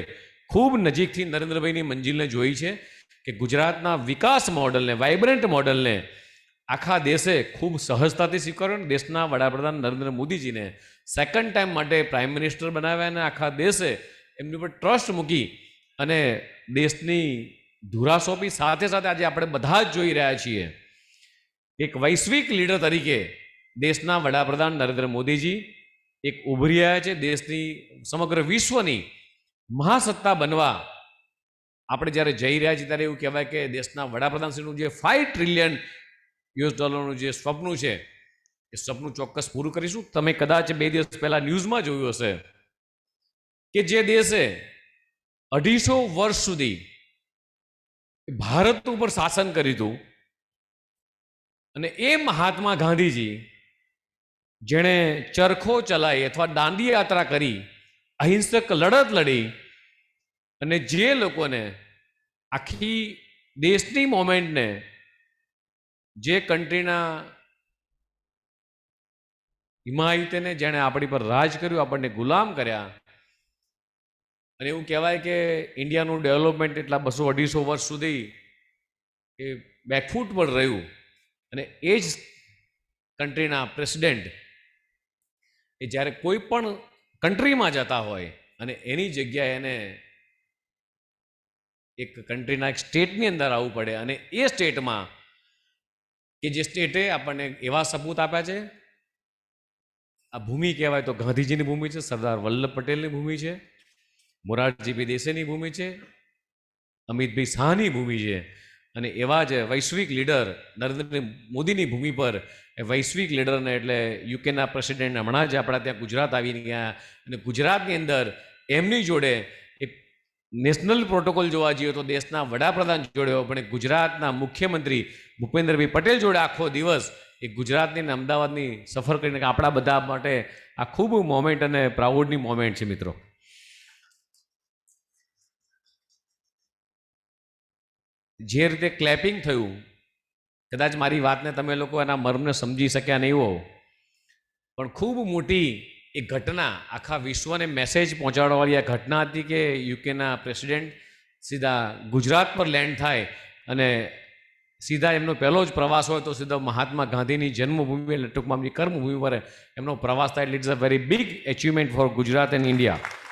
ખૂબ નજીકથી નરેન્દ્રભાઈની મંજિલને જોઈ છે કે ગુજરાતના વિકાસ મોડલને, વાઇબ્રન્ટ મોડલને આખા દેશે ખૂબ સહજતાથી સ્વીકાર્યો. દેશના વડાપ્રધાન નરેન્દ્ર મોદીજીને સેકન્ડ ટાઈમ માટે પ્રાઇમ મિનિસ્ટર બનાવ્યા અને આખા દેશે એમની પર ટ્રસ્ટ મૂકી અને દેશની ધુરા સોંપી. સાથે સાથે આજે આપણે બધા જ જોઈ રહ્યા છીએ એક વૈશ્વિક લીડર તરીકે દેશના વડાપ્રધાન નરેન્દ્ર મોદીજી એક ઉભરી આવ્યા છે. દેશની સમગ્ર વિશ્વની મહાસત્તા બનવા આપણે જ્યારે જઈ રહ્યા છીએ ત્યારે એવું કહેવાય કે દેશના વડાપ્રધાનશ્રીનું જે $5 ટ્રિલિયન જે સ્વપ્ન છે એ સપનું ચોક્કસ પૂરું કરીશું. તમે કદાચ 2 દિવસ પહેલા ન્યૂઝમાં જોયું હશે કે જે દેશે 250 વર્ષ સુધી ભારત ઉપર શાસન કર્યું હતું અને એ મહાત્મા ગાંધીજી જેણે ચરખો ચલાવી અથવા દાંડી યાત્રા કરી, અહિંસક લડત લડી અને જે લોકોને આખી દેશની મોમેન્ટને, જે કન્ટ્રીના હિમાયતીને જેણે આપણી પર રાજ કર્યું, આપણને ગુલામ કર્યા, અને એવું કહેવાય કે ઇન્ડિયાનું ડેવલપમેન્ટ એટલા 200-250 વર્ષ સુધી એ બેકફૂટ પર રહ્યું. અને એ જ કન્ટ્રીના પ્રેસિડેન્ટ એ જ્યારે કોઈ પણ કન્ટ્રીમાં જતા હોય અને એની જગ્યાએ એને એક કન્ટ્રીના એક સ્ટેટની અંદર આવવું પડે અને એ સ્ટેટમાં કે જે સ્ટેટે આપણને એવા સપૂત આપ્યા છે, આ ભૂમિ કહેવાય તો ગાંધીજીની ભૂમિ છે, સરદાર વલ્લભ પટેલની ભૂમિ છે, મોરારજીભાઈ દેસાઈની ભૂમિ છે, અમિતભાઈ શાહની ભૂમિ છે. અને એવા જ વૈશ્વિક લીડર નરેન્દ્ર મોદીની ભૂમિ પર એ વૈશ્વિક લીડરને એટલે યુકેના પ્રેસિડેન્ટ હમણાં જ આપણા ત્યાં ગુજરાત આવીને ગયા અને ગુજરાતની અંદર એમની જોડે એક નેશનલ પ્રોટોકોલ જોવા જઈએ તો દેશના વડાપ્રધાન જોડે પણ ગુજરાતના મુખ્યમંત્રી ભૂપેન્દ્રભાઈ પટેલ જોડે આખો દિવસ એ ગુજરાતની અને અમદાવાદની સફર કરીને આપણા બધા માટે આ ખૂબ મોમેન્ટ અને પ્રાઉડની મોમેન્ટ છે મિત્રો. જે રીતે ક્લેપિંગ થયું, કદાચ મારી વાતને તમે લોકો એના મર્મને સમજી શક્યા નહીં હો, પણ ખૂબ મોટી એક ઘટના, આખા વિશ્વને મેસેજ પહોંચાડવાવાળી આ ઘટના હતી કે યુકેના પ્રેસિડેન્ટ સીધા ગુજરાત પર લેન્ડ થાય અને સીધા એમનો પહેલો જ પ્રવાસ હોય તો સીધા મહાત્મા ગાંધીની જન્મભૂમિ એટલે ટૂંકમાં એમની કર્મભૂમિ પર એમનો પ્રવાસ થાય. એટલે it's a very big achievement for Gujarat and India.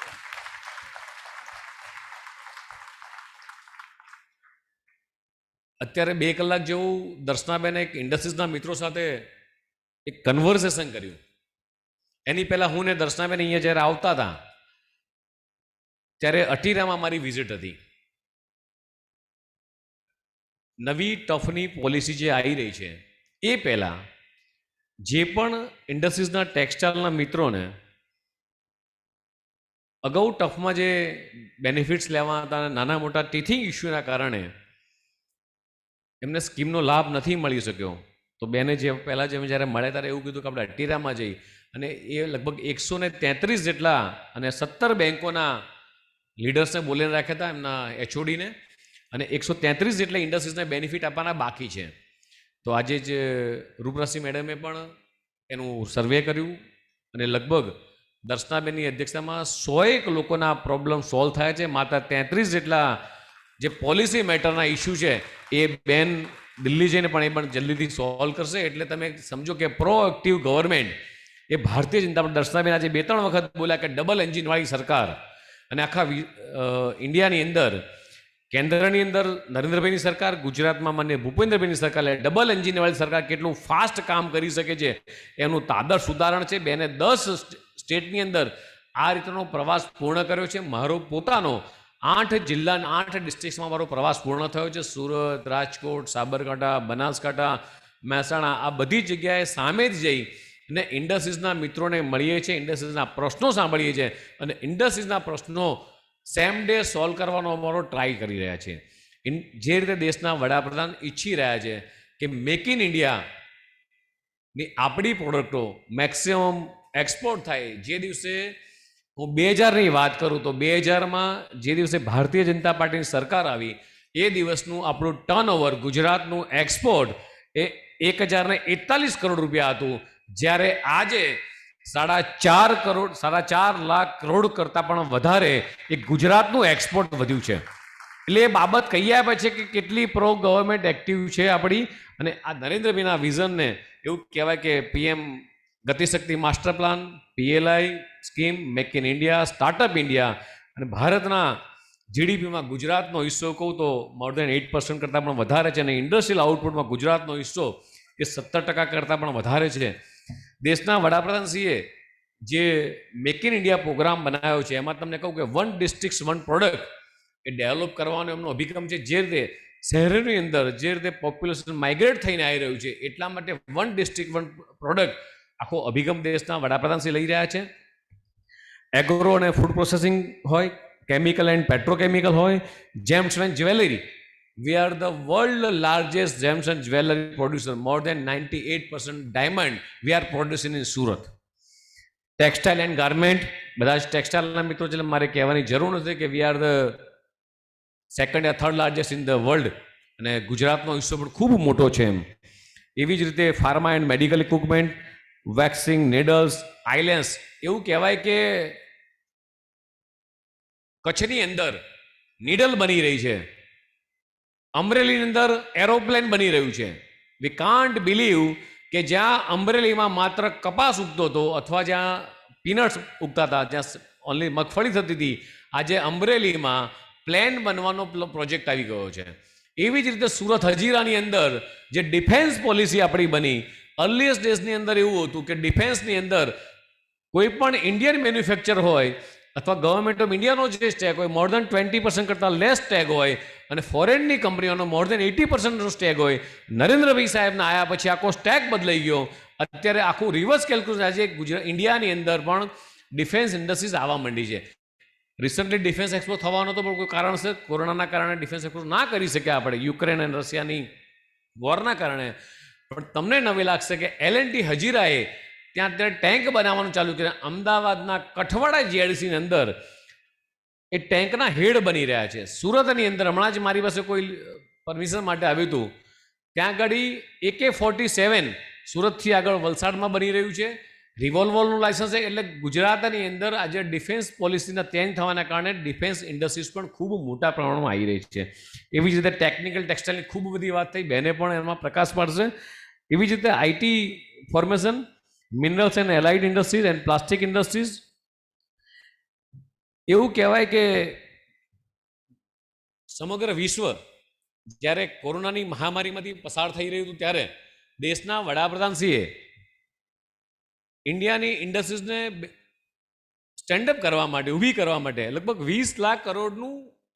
અત્યારે 2 કલાક જેવું દર્શનાબેને એક ઇન્ડસ્ટ્રીઝના મિત્રો સાથે એક કન્વર્સેશન કર્યું. એની પહેલાં હું ને દર્શનાબેન અહીંયા જ્યારે આવતા હતા ત્યારે અટીરામાં મારી વિઝિટ હતી. નવી ટફની પોલિસી જે આવી રહી છે એ પહેલાં જે પણ ઇન્ડસ્ટ્રીઝના ટેક્સટાઇલના મિત્રોને અગાઉ ટફમાં જે બેનિફિટ્સ લેવા હતા નાના મોટા ટીથિંગ ઇસ્યુના કારણે એમને સ્કીમનો લાભ નથી મળી શક્યો. તો બેને જે પહેલાં જે જ્યારે મળ્યા ત્યારે એવું કીધું કે આપણે અટીરામાં જઈ અને એ લગભગ 133 જેટલા અને 17 બેંકોના લીડર્સને બોલીને રાખ્યા હતા, એમના એચઓડીને, અને 133 જેટલા ઇન્ડસ્ટ્રીઝને બેનિફિટ આપવાના બાકી છે. તો આજે જ રૂપરાજસિંહ મેડમે પણ એનું સર્વે કર્યું અને લગભગ દર્શનાબેનની અધ્યક્ષતામાં 100 લોકોના પ્રોબ્લેમ સોલ્વ થયા છે. માત્ર 33 જેટલા જે પોલિસી મેટરના ઇસ્યુ છે એ બેન દિલ્હી જઈને પણ એ પણ જલ્દીથી સોલ્વ કરશે. એટલે તમે સમજો કે પ્રોએક્ટિવ ગવર્મેન્ટ એ ભારતીય જનતા પાર્ટી. દર્શનાબેન આજે 2-3 વખત બોલ્યા કે ડબલ એન્જિનવાળી સરકાર, અને આખા ઇન્ડિયાની અંદર કેન્દ્રની અંદર નરેન્દ્રભાઈની સરકાર, ગુજરાતમાં માન્ય ભૂપેન્દ્રભાઈની સરકાર, ડબલ એન્જિનવાળી સરકાર કેટલું ફાસ્ટ કામ કરી શકે છે એનું તાદર્શ ઉદાહરણ છે. બેને 10 સ્ટેટની અંદર આ રીતનો પ્રવાસ પૂર્ણ કર્યો છે. મારો પોતાનો 8 જિલ્લાના 8 ડિસ્ટ્રિક્ટ્સમાં મારો પ્રવાસ પૂર્ણ થયો છે. સુરત, રાજકોટ, સાબરકાંઠા, બનાસકાંઠા, મહેસાણા, આ બધી જગ્યાએ સામે જ જઈ ને ઇન્ડસ્ટ્રીઝના મિત્રોને મળીએ છીએ, ઇન્ડસ્ટ્રીઝના પ્રશ્નો સાંભળીએ છીએ અને ઇન્ડસ્ટ્રીઝના પ્રશ્નો સેમ ડે સોલ્વ કરવાનો અમારો ટ્રાય કરી રહ્યા છે. જે રીતે દેશના વડાપ્રધાન ઈચ્છી રહ્યા છે કે મેક ઇન ઇન્ડિયાની આપણી પ્રોડક્ટો મેક્સિમમ એક્સપોર્ટ થાય. જે દિવસે હું 2000ની વાત કરું તો 2000માં જે દિવસે ભારતીય જનતા પાર્ટીની સરકાર આવી એ દિવસનું આપણું ટર્નઓવર, ગુજરાતનું એક્સપોર્ટ એ 1041 કરોડ રૂપિયા હતું, જ્યારે આજે 4.5 લાખ કરોડ કરતાં પણ વધારે એ ગુજરાતનું એક્સપોર્ટ વધ્યું છે. એટલે એ બાબત કહી આપે છે કે કેટલી પ્રો ગવર્મેન્ટ એક્ટિવ છે આપણી. અને આ નરેન્દ્રભાઈના વિઝનને એવું કહેવાય કે PM Gati Shakti master plan, PLI scheme, make in India, startup India, અને ભારતના જીડીપીમાં ગુજરાતનો હિસ્સો કહું તો મોર દેન 8% કરતાં પણ વધારે છે. અને ઇન્ડસ્ટ્રીયલ આઉટપુટમાં ગુજરાતનો હિસ્સો એ 17% કરતાં પણ વધારે છે. દેશના વડાપ્રધાનશ્રીએ જે મેક ઇન ઇન્ડિયા પ્રોગ્રામ બનાવ્યો છે એમાં તમને કહું કે 1 ડિસ્ટ્રિક્ટ 1 પ્રોડક્ટ એ ડેવલપ કરવાનો એમનો અભિગમ છે. જે રીતે શહેરોની અંદર જે રીતે પોપ્યુલેશન માઇગ્રેટ થઈને આવી રહ્યું છે એટલા માટે 1 ડિસ્ટ્રિક્ટ 1 પ્રોડક્ટ આખો અભિગમ દેશના વડાપ્રધાનશ્રી લઈ રહ્યા છે. એગ્રો અને ફૂડ પ્રોસેસિંગ હોય, કેમિકલ એન્ડ પેટ્રોકેમિકલ હોય, gems and jewellery. We are the world largest gems and jewelry producer. More than 98% diamond we are producing in Surat. Textile and garment, બધા જ ટેક્સટાઇલના મિત્રો છે, મારે કહેવાની જરૂર નથી કે we are the second or third largest in the world. અને ગુજરાતનો હિસ્સો પણ ખૂબ મોટો છે એમ. એવી જ રીતે pharma and medical equipment, vaccines, needles, eye lens. એવું કહેવાય કે કચ્છની અંદર નીડલ બની રહી છે, અમરેલીની અંદર એરોપ્લેન બની રહ્યું છે. વી કાન્ટ બિલીવ કે જ્યાં અમરેલીમાં માત્ર કપાસ ઉગતો હતો અથવા જ્યાં પીનટ્સ ઉગતા હતા, જ્યાં ઓનલી મગફળી થતી હતી, આજે અમરેલીમાં પ્લેન બનવાનો પ્રોજેક્ટ આવી ગયો છે. એવી જ રીતે સુરત હજીરાની અંદર જે ડિફેન્સ પોલિસી આપણી બની, અર્લીએસ્ટ ડેઝની અંદર એવું હતું કે ડિફેન્સની અંદર કોઈ પણ ઇન્ડિયન મેન્યુફેક્ચર હોય અથવા ગવર્મેન્ટ ઓફ ઇન્ડિયાનો જે સ્ટેક હોય મોર દેન 20% કરતાં લેસ સ્ટેક હોય અને ફોરેનની કંપનીઓનો મોર દેન 80%નો સ્ટેક હોય. નરેન્દ્રભાઈ સાહેબના આવ્યા પછી આખો સ્ટેક બદલાઈ ગયો. અત્યારે આખું રિવર્સ કેલ્ક્યુલેશન આજે ઇન્ડિયાની અંદર પણ ડિફેન્સ ઇન્ડસ્ટ્રીઝ આવવા માંડી છે. રિસન્ટલી ડિફેન્સ એક્સપો થવાનો હતો પણ કોઈ કારણસર કોરોનાના કારણે ડિફેન્સ એક્સપો ના કરી શક્યા આપણે, યુક્રેન અને રશિયાની વોરના કારણે. પણ તમને નવી લાગશે કે L&T હજીરાએ ત્યાં અત્યારે ટેન્ક બનાવવાનું ચાલુ કર્યું. અમદાવાદના કઠવાડા GIDCની અંદર એ ટેન્કના હેડ બની રહ્યા છે. સુરતની અંદર હમણાં જ મારી પાસે કોઈ પરમિશન માટે આવ્યું હતું, ત્યાં આગળ AK-47 સુરતથી આગળ વલસાડમાં બની રહ્યું છે. રિવોલ્વરનું લાયસન્સ છે. એટલે ગુજરાતની અંદર આજે ડિફેન્સ પોલિસીના ચેન્જ થવાના કારણે ડિફેન્સ ઇન્ડસ્ટ્રીઝ પણ ખૂબ મોટા પ્રમાણમાં આવી રહી છે. એવી જ રીતે ટેકનિકલ ટેક્સટાઇલની ખૂબ બધી વાત થઈ, બેને પણ એમાં પ્રકાશ પાડશે. એવી જ રીતે IT formation, minerals and allied industries and plastic industries. એવું કહેવાય કે સમગ્ર વિશ્વ જ્યારે કોરોનાની મહામારીમાંથી પસાર થઈ રહ્યું હતું ત્યારે દેશના વડાપ્રધાનશ્રીએ ઇન્ડિયાની ઇન્ડસ્ટ્રીઝને સ્ટેન્ડઅપ કરવા માટે, ઊભી કરવા માટે લગભગ 20 લાખ કરોડનું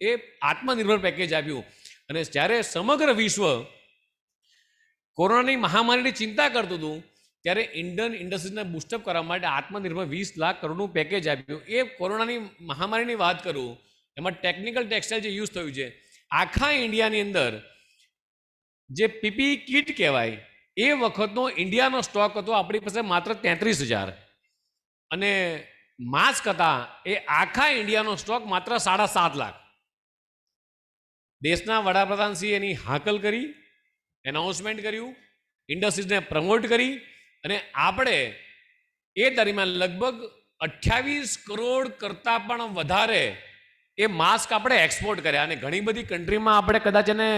એ આત્મનિર્ભર પેકેજ આપ્યું. અને જ્યારે સમગ્ર વિશ્વ કોરોનાની મહામારીની ચિંતા કરતું હતું ત્યારે ઇન્ડિયન ઇન્ડસ્ટ્રીઝને બૂસ્ટઅપ કરવા માટે આત્મનિર્ભર 20 લાખ કરોડનું પેકેજ આપ્યું. એ કોરોનાની મહામારીની વાત કરું, એમાં ટેકનિકલ ટેક્સટાઇલ જે યુઝ થયું છે આખા ઇન્ડિયાની અંદર, જે PPE કિટ કહેવાય એ વખતનો ઇન્ડિયાનો સ્ટોક હતો આપણી પાસે માત્ર 33,000. અને માસ્ક હતા એ આખા ઇન્ડિયાનો સ્ટોક માત્ર 7.5 લાખ. દેશના વડાપ્રધાનશ્રીએ એની હાકલ કરી, એનાઉન્સમેન્ટ કર્યું, ઇન્ડસ્ટ્રીઝને પ્રમોટ કરી, અને આપણે એ દરમિયાન લગભગ 28 કરોડ કરતાં પણ વધારે એ માસ્ક આપણે એક્સપોર્ટ કર્યા. અને ઘણી બધી કન્ટ્રીમાં આપણે કદાચ એને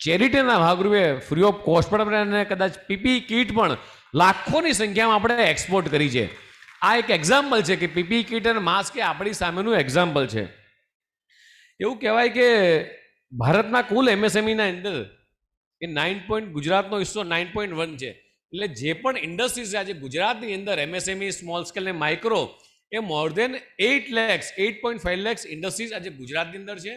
ચેરિટીના ભાગરૂપે ફ્રી ઓફ કોસ્ટ પણ આપણે કદાચ પીપી કીટ પણ લાખોની સંખ્યામાં આપણે એક્સપોર્ટ કરી છે. આ એક એક્ઝામ્પલ છે કે પીપી કીટ અને માસ્ક એ આપણી સામેનું એક્ઝામ્પલ છે. એવું કહેવાય કે ભારતના કુલ એમએસએમઈના અંદર એ ગુજરાતનો હિસ્સો 9.1 છે. એટલે જે પણ ઇન્ડસ્ટ્રીઝ આજે ગુજરાતની અંદર એમએસએમઈ, સ્મોલ સ્કેલ અને માઇક્રો, એ મોર દેન 8.5 lakhs ઇન્ડસ્ટ્રીઝ આજે ગુજરાતની અંદર છે.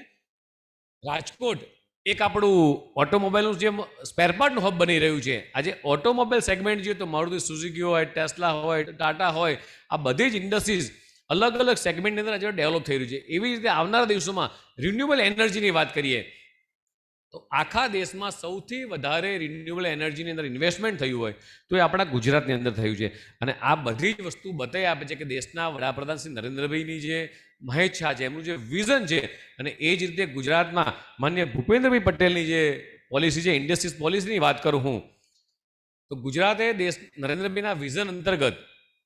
રાજકોટ એક આપણું ઓટોમોબાઈલનું જે સ્પેરપાર્ટનું હબ બની રહ્યું છે. આજે ઓટોમોબાઈલ સેગમેન્ટ જોઈએ તો મારુતિ સુઝુકી હોય, ટેસ્લા હોય, ટાટા હોય, આ બધી જ ઇન્ડસ્ટ્રીઝ અલગ અલગ સેગમેન્ટની અંદર આજે ડેવલપ થઈ રહ્યું છે. એવી રીતે આવનારા દિવસોમાં રિન્યુએબલ એનર્જીની વાત કરીએ તો આખા દેશમાં સૌથી વધારે રિન્યુએબલ એનર્જીની અંદર ઇન્વેસ્ટમેન્ટ થયું હોય તો એ આપણા ગુજરાતની અંદર થયું છે. અને આ બધી જ વસ્તુ બતાવી આપે છે કે દેશના વડાપ્રધાન શ્રી નરેન્દ્રભાઈની જે મહેચ્છા છે, એમનું જે વિઝન છે, અને એ જ રીતે ગુજરાતમાં માન્ય ભૂપેન્દ્રભાઈ પટેલની જે પોલિસી છે, ઇન્ડસ્ટ્રીઝ પોલિસીની વાત કરું હું, તો ગુજરાતે નરેન્દ્રભાઈના વિઝન અંતર્ગત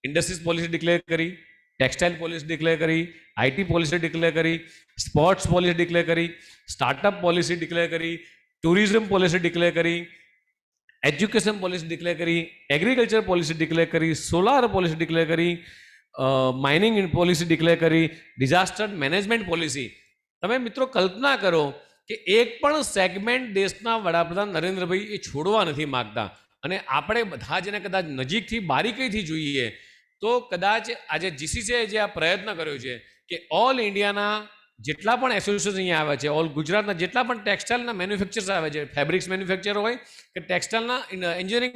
ઇન્ડસ્ટ્રીઝ પોલિસી ડિક્લેર કરી, ટેક્સટાઇલ પોલિસી ડિક્લેર કરી, આઈટી પોલિસી ડિક્લેર કરી, સ્પોર્ટ્સ પોલિસી ડિક્લેર કરી, સ્ટાર્ટઅપ પોલિસી ડિક્લેર કરી, ટુરિઝમ પોલિસી ડિક્લેર કરી, એજ્યુકેશન પોલિસી ડિક્લેર કરી, એગ્રીકલ્ચર પોલિસી ડિક્લેર કરી, સોલાર પોલિસી ડિક્લેર કરી, માઇનિંગ પોલિસી ડિક્લેર કરી, ડિઝાસ્ટર મેનેજમેન્ટ પોલિસી. તમે મિત્રો કલ્પના કરો કે એક પણ સેગમેન્ટ દેશના વડાપ્રધાન નરેન્દ્રભાઈ એ છોડવા નથી માગતા. અને આપણે બધા જેને કદાચ નજીકથી બારીકીથી જોઈએ તો કદાચ આજે જીસીસીઆઈ જે આ પ્રયત્ન કર્યો છે કે ઓલ ઇન્ડિયાના જેટલા પણ એસોસિએશન અહીંયા આવે છે, ઓલ ગુજરાતના જેટલા પણ ટેક્સટાઇલના મેન્યુફેક્ચર્સ આવે છે, ફેબ્રિક્સ મેન્યુફેક્ચર હોય કે ટેક્સટાઇલના એન્જિનિયરિંગ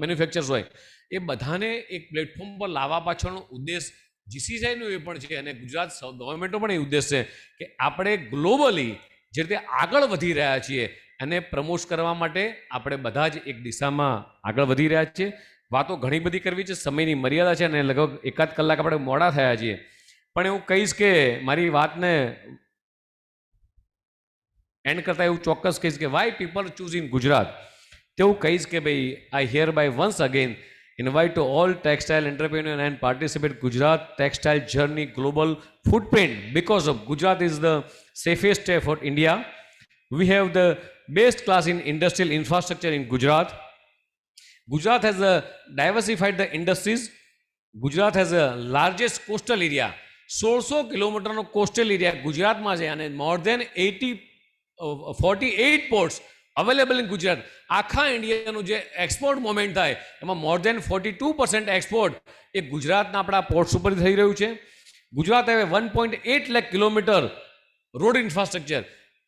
મેન્યુફેક્ચર્સ હોય, એ બધાને એક પ્લેટફોર્મ પર લાવવા પાછળનો ઉદ્દેશ જીસીસીઆઈનો એ પણ છે અને ગુજરાત ગવર્મેન્ટનો પણ એ ઉદ્દેશ છે કે આપણે ગ્લોબલી જે રીતે આગળ વધી રહ્યા છીએ એને પ્રમોટ કરવા માટે આપણે બધા જ એક દિશામાં આગળ વધી રહ્યા છીએ. વાતો ઘણી બધી કરવી છે, સમયની મર્યાદા છે અને લગભગ 1 કલાક આપણે મોડા થયા છીએ. પણ એવું કહીશ કે મારી વાતને એન્ડ કરતા એવું ચોક્કસ કહીશ કે why people choose in Gujarat. તેવું કહીશ કે ભાઈ I hereby once again invite to all textile entrepreneurs and participate Gujarat textile journey global footprint because of Gujarat is the safest state for India. We have the best class in industrial infrastructure in Gujarat. Gujarat has diversified the industries. Gujarat has the largest coastal area. 1600 કિલોમીટરનો coastal area ગુજરાતમાં છે અને મોર દેન 48 ports available in Gujarat. આખા ઇન્ડિયાનું જે export moment થાય એમાં મોર દેન 42% export એ ગુજરાતના આપણા પોર્ટ્સ ઉપર થઈ રહ્યું છે. ગુજરાત હવે 1.8 લાખ કિલોમીટર રોડ ઇન્ફ્રાસ્ટ્રક્ચર,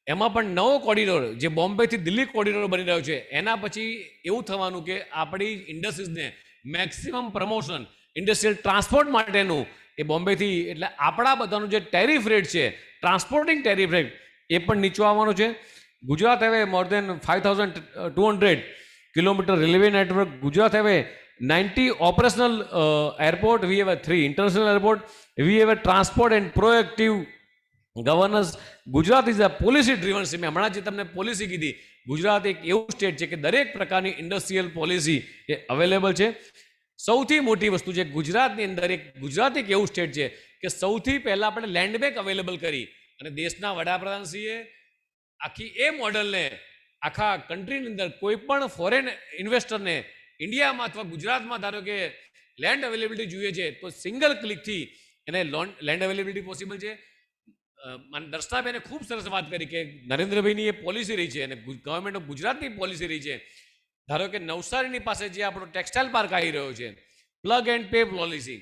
એમાં પણ નવો કોરિડોર જે બોમ્બેથી દિલ્હી કોરિડોર બની રહ્યો છે. એના પછી એવું થવાનું કે આપણી ઇન્ડસ્ટ્રીઝને મેક્સિમમ પ્રમોશન ઇન્ડસ્ટ્રીયલ ટ્રાન્સપોર્ટ માટેનું એ બોમ્બેથી, એટલે આપણા બધાનું જે ટેરિફ રેટ છે, ટ્રાન્સપોર્ટિંગ ટેરિફ રેટ, એ પણ નીચો આવવાનો છે. ગુજરાત હવે મોર દેન 5200 કિલોમીટર રેલવે નેટવર્ક. ગુજરાત હવે 90 operational airport. We have 3 international airport. We have transport and proactive governance. Gujarat is a policy driven state. મેં હમણાં જે તમને પોલિસી કીધી, ગુજરાત એક એવું સ્ટેટ છે કે દરેક પ્રકારની ઇન્ડસ્ટ્રીયલ પોલિસી એ અવેલેબલ છે. સૌથી મોટી વસ્તુ છે ગુજરાતની અંદર, ગુજરાત એક એવું સ્ટેટ છે કે સૌથી પહેલાં આપણે લેન્ડ બેંક અવેલેબલ કરી અને દેશના વડાપ્રધાનશ્રીએ આખી એ મોડલને આખા કન્ટ્રીની અંદર કોઈ પણ ફોરેન ઇન્વેસ્ટરને ઇન્ડિયામાં અથવા ગુજરાતમાં ધારો કે લેન્ડ અવેલેબિલિટી જોઈએ છે તો સિંગલ ક્લિકથી એને લેન્ડ અવેલેબિલિટી પોસિબલ છે. દર્શનાબેને ખૂબ સરસ વાત કરી કે નરેન્દ્રભાઈની એ પોલિસી રહી છે અને ગવર્મેન્ટ ઓફ ગુજરાતની પોલિસી રહી છે. ધારો કે નવસારીની પાસે જે આપણો ટેક્સટાઇલ પાર્ક આવી રહ્યો છે, પ્લગ એન્ડ પે પોલિસી.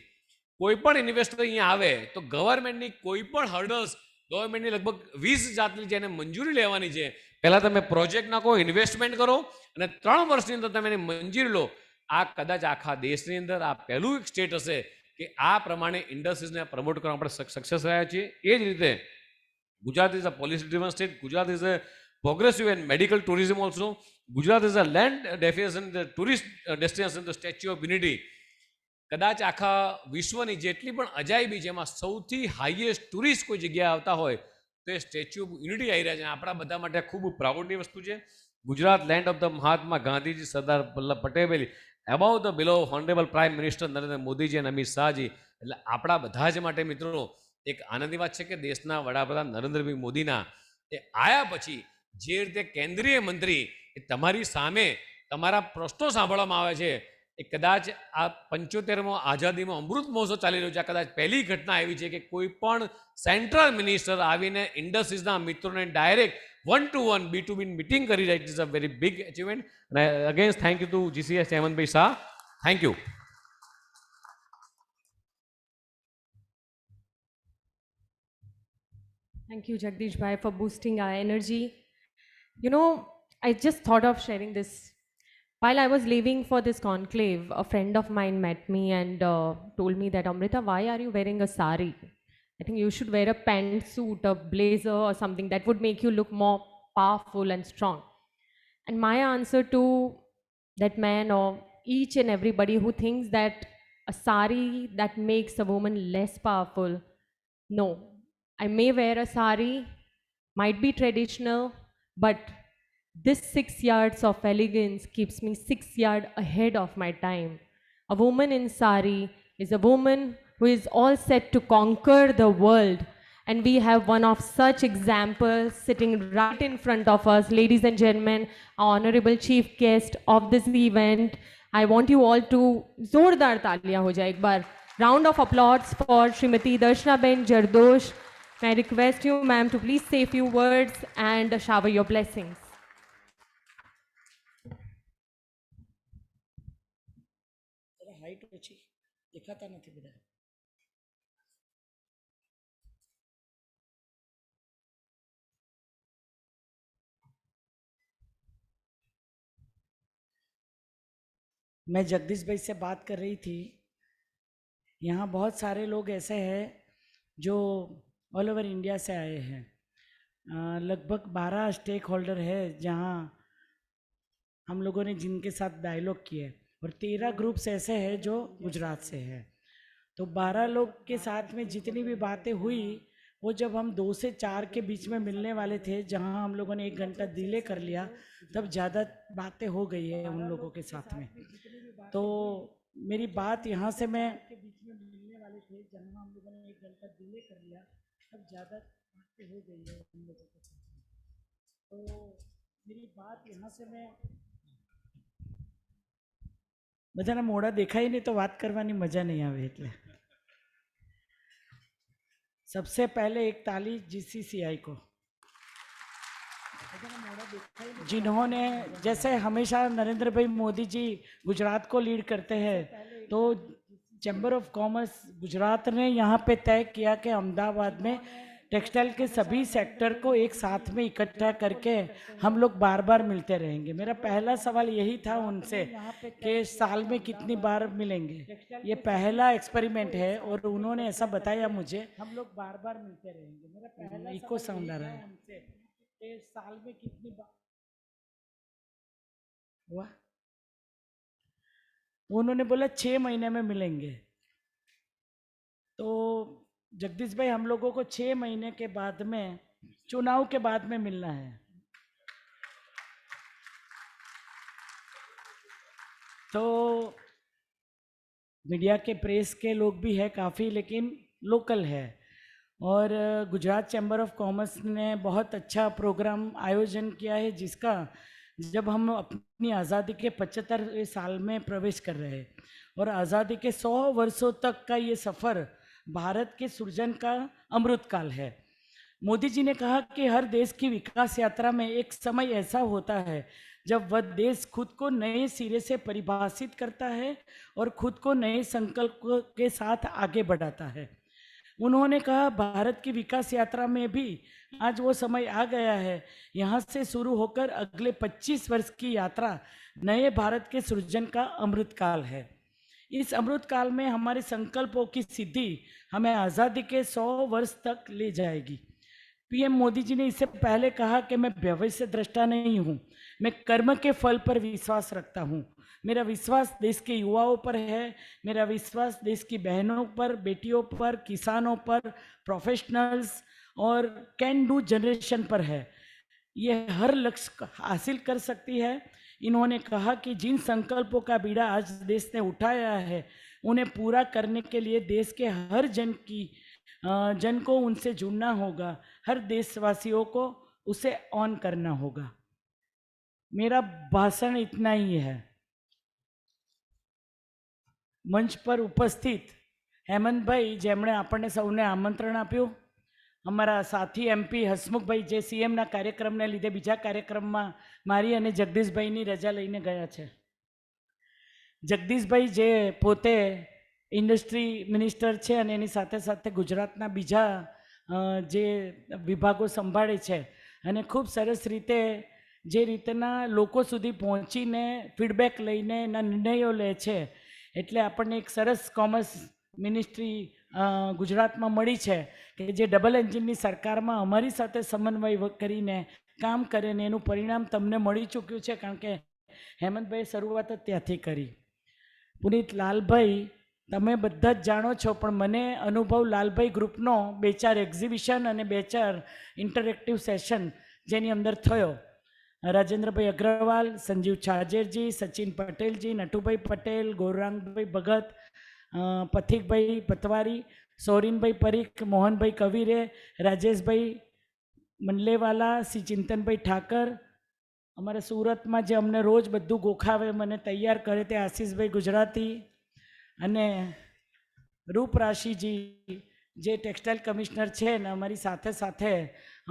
કોઈ પણ ઇન્વેસ્ટર અહીંયા આવે તો ગવર્મેન્ટની કોઈ પણ હર્ડલ્સ, ગવર્મેન્ટની લગભગ 20 જાતની જેને મંજૂરી લેવાની છે. પહેલાં તમે પ્રોજેક્ટ નાખો, ઇન્વેસ્ટમેન્ટ કરો અને 3 વર્ષની અંદર તમે એની મંજૂરી લો. આ કદાચ આખા દેશની અંદર આ પહેલું એક સ્ટેટ હશે કે આ પ્રમાણે ઇન્ડસ્ટ્રીઝને પ્રમોટ કરવા આપણે સક્સેસ રહ્યા છીએ. એ જ રીતે Gujarat is a policy driven state. Gujarat is a progressive and medical tourism also. Gujarat is a land destination, the tourist destination, the statue of unity. કદાચ આખા વિશ્વની જેટલી પણ અજાયબી છે એમાં સૌથી હાઈએસ્ટ ટુરિસ્ટ કોઈ જગ્યાએ આવતા હોય તો એ સ્ટેચ્યુ ઓફ યુનિટી આવી રહ્યા છે. આપણા બધા માટે ખૂબ પ્રાઉડની વસ્તુ છે. Gujarat land of the Mahatma Gandhiji, Sardar Vallabh Patel, above the beloved honourable prime minister Narendra Modiji અને અમિત શાહજી. એટલે આપણા બધા જ માટે મિત્રો એક આનંદની વાત છે કે દેશના વડાપ્રધાન નરેન્દ્રભાઈ મોદીના એ આયા પછી જે રીતે કેન્દ્રીય મંત્રી એ તમારી સામે તમારા પ્રશ્નો સાંભળવામાં આવે છે, એ કદાચ આ 75મો આઝાદીમાં અમૃત મહોત્સવ ચાલી રહ્યો છે, આ કદાચ પહેલી ઘટના એવી છે કે કોઈ પણ સેન્ટ્રલ મિનિસ્ટર આવીને ઇન્ડસ્ટ્રીઝના મિત્રોને ડાયરેક્ટ 1-to-1 B2B મીટિંગ કરી રહ્યા. It is a very big achievement. અને again thank you to GCCI Hemantbhai Shah. Thank you. Thank you, Jagdish Bhai, for boosting our energy. You know, I just thought of sharing this. While I was leaving for this conclave, a friend of mine met me and told me that, Amrita, why are you wearing a sari? I think you should wear a pantsuit, a blazer or something that would make you look more powerful and strong. And my answer to that man or each and everybody who thinks that a sari that makes a woman less powerful, no. I may wear a sari, might be traditional, but this 6 yards of elegance keeps me 6 yards ahead of my time. A woman in sari is a woman who is all set to conquer the world. And we have one of such examples sitting right in front of us. Ladies and gentlemen, our honorable chief guest of this event. I want you all to zordar taaliyan ho jaye ek baar. Round of applause for Srimati Darshnaben Jardosh. May I request you, ma'am, to please say a few words and shower your blessings. Height ઓછી દેખાતા નથી બધા. मैं जगदीश भाई से बात कर रही थी. यहाँ बहुत सारे लोग ऐसे हैं जो ऑल ओवर इंडिया से आए हैं. लगभग 12 स्टेक होल्डर है जहाँ हम लोगों ने जिनके साथ डायलॉग किए, और 13 ग्रुप्स ऐसे हैं जो गुजरात से हैं. तो 12 लोग के साथ में जितनी भी बातें हुई वो जब हम 2 से 4 के बीच में मिलने वाले थे, जहां हम लोगों ने 1 घंटा डिले कर लिया, तब ज़्यादा बातें हो गई है उन लोगों के साथ में. तो मेरी बात यहाँ से मैं बीच में मिलने वाले थे, जहां हम लोगों ने 1 घंटा डिले कर लिया, तब ज़्यादा बातें हो गई है उन लोगों के साथ में. तो मेरी बात यहाँ से मैं બધાના મોઢા દેખાય નહીં તો વાત કરવાની મજા નહીં આવે. એટલે सबसे पहले एक ताली GCCI को, जिन्होंने, जैसे हमेशा नरेंद्र भाई मोदी जी गुजरात को लीड करते हैं, तो चैम्बर ऑफ कॉमर्स गुजरात ने यहाँ पे तय किया कि अहमदाबाद में टेक्सटाइल के सभी सेक्टर को एक साथ में इकट्ठा करके हम लोग बार बार मिलते रहेंगे. मेरा पहला सवाल यही था उनसे कि साल में कितनी बार मिलेंगे. ये पहला एक्सपेरिमेंट है और उन्होंने ऐसा बताया मुझे, हम लोग बार बार मिलते रहेंगे. मेरा पहला इको साउंड आ रहा है उनसे कि साल में कितनी बार हुआ. उन्होंने बोला 6 महीने में मिलेंगे. तो जगदीश भाई, हम लोगों को 6 महीने के बाद में, चुनाव के बाद में मिलना है. तो मीडिया के प्रेस के लोग भी है काफ़ी, लेकिन लोकल है. और गुजरात चैम्बर ऑफ कॉमर्स ने बहुत अच्छा प्रोग्राम आयोजन किया है, जिसका जब हम अपनी आज़ादी के 75वें साल में प्रवेश कर रहे हैं, और आज़ादी के 100 वर्षों तक का ये सफ़र भारत के सृजन का अमृत काल है. मोदी जी ने कहा कि हर देश की विकास यात्रा में एक समय ऐसा होता है जब वह देश खुद को नए सिरे से परिभाषित करता है और खुद को नए संकल्प के साथ आगे बढ़ाता है. उन्होंने कहा, भारत की विकास यात्रा में भी आज वो समय आ गया है. यहाँ से शुरू होकर अगले 25 वर्ष की यात्रा नए भारत के सृजन का अमृत काल है. इस अमृत काल में हमारे संकल्पों की सिद्धि हमें आज़ादी के 100 वर्ष तक ले जाएगी. पीएम मोदी जी ने इससे पहले कहा कि मैं भविष्य दृष्टा नहीं हूँ, मैं कर्म के फल पर विश्वास रखता हूँ। मेरा विश्वास देश के युवाओं पर है, मेरा विश्वास देश की बहनों पर, बेटियों पर, किसानों पर, प्रोफेशनल्स और कैन डू जनरेशन पर है। ये हर लक्ष्य हासिल कर सकती है। इन्होंने कहा कि जिन संकल्पों का बीड़ा आज देश ने उठाया है उन्हें पूरा करने के लिए देश के हर जन को उनसे जुड़ना होगा, हर देशवासियों को उसे ऑन करना होगा। मेरा भाषण इतना ही है। मंच पर उपस्थित हेमंत भाई जेमणे आपने सौने आमंत्रण आप्યું, અમારા સાથી એમપી હસમુખભાઈ જે સીએમના કાર્યક્રમને લીધે બીજા કાર્યક્રમમાં મારી અને જગદીશભાઈની રજા લઈને ગયા છે. જગદીશભાઈ જે પોતે ઇન્ડસ્ટ્રી મિનિસ્ટર છે અને એની સાથે સાથે ગુજરાતના બીજા જે વિભાગો સંભાળે છે અને ખૂબ સરસ રીતે જે રીતના લોકો સુધી પહોંચીને ફીડબેક લઈને એના નિર્ણયો લે છે, એટલે આપણને એક સરસ કોમર્સ મિનિસ્ટ્રી ગુજરાતમાં મળી છે કે જે ડબલ એન્જિનની સરકારમાં અમારી સાથે સમન્વય કરીને કામ કરે ને એનું પરિણામ તમને મળી ચૂક્યું છે, કારણ કે હેમંતભાઈએ શરૂઆત જ ત્યાંથી કરી. પુનિત લાલભાઈ તમે બધા જ જાણો છો, પણ મને અનુભવ લાલભાઈ ગ્રુપનો 2-4 એક્ઝિબિશન અને 2-4 ઇન્ટરેક્ટિવ સેશન જેની અંદર થયો. રાજેન્દ્રભાઈ અગ્રવાલ, સંજીવ છાજેરજી, સચિન પટેલજી, નટુભાઈ પટેલ, ગૌરાંગભાઈ ભગત, પથિકભાઈ પતવારી, સોરીનભાઈ પરીખ, મોહનભાઈ કવિરે, રાજેશભાઈ મંડલેવાલા, શ્રી ચિંતનભાઈ ઠાકર, અમારા સુરતમાં જે અમને રોજ બધું ગોખાવે મને તૈયાર કરે તે આશીષભાઈ ગુજરાતી, અને રૂપરાશીજી જે ટેક્સટાઇલ કમિશનર છે ને અમારી સાથે સાથે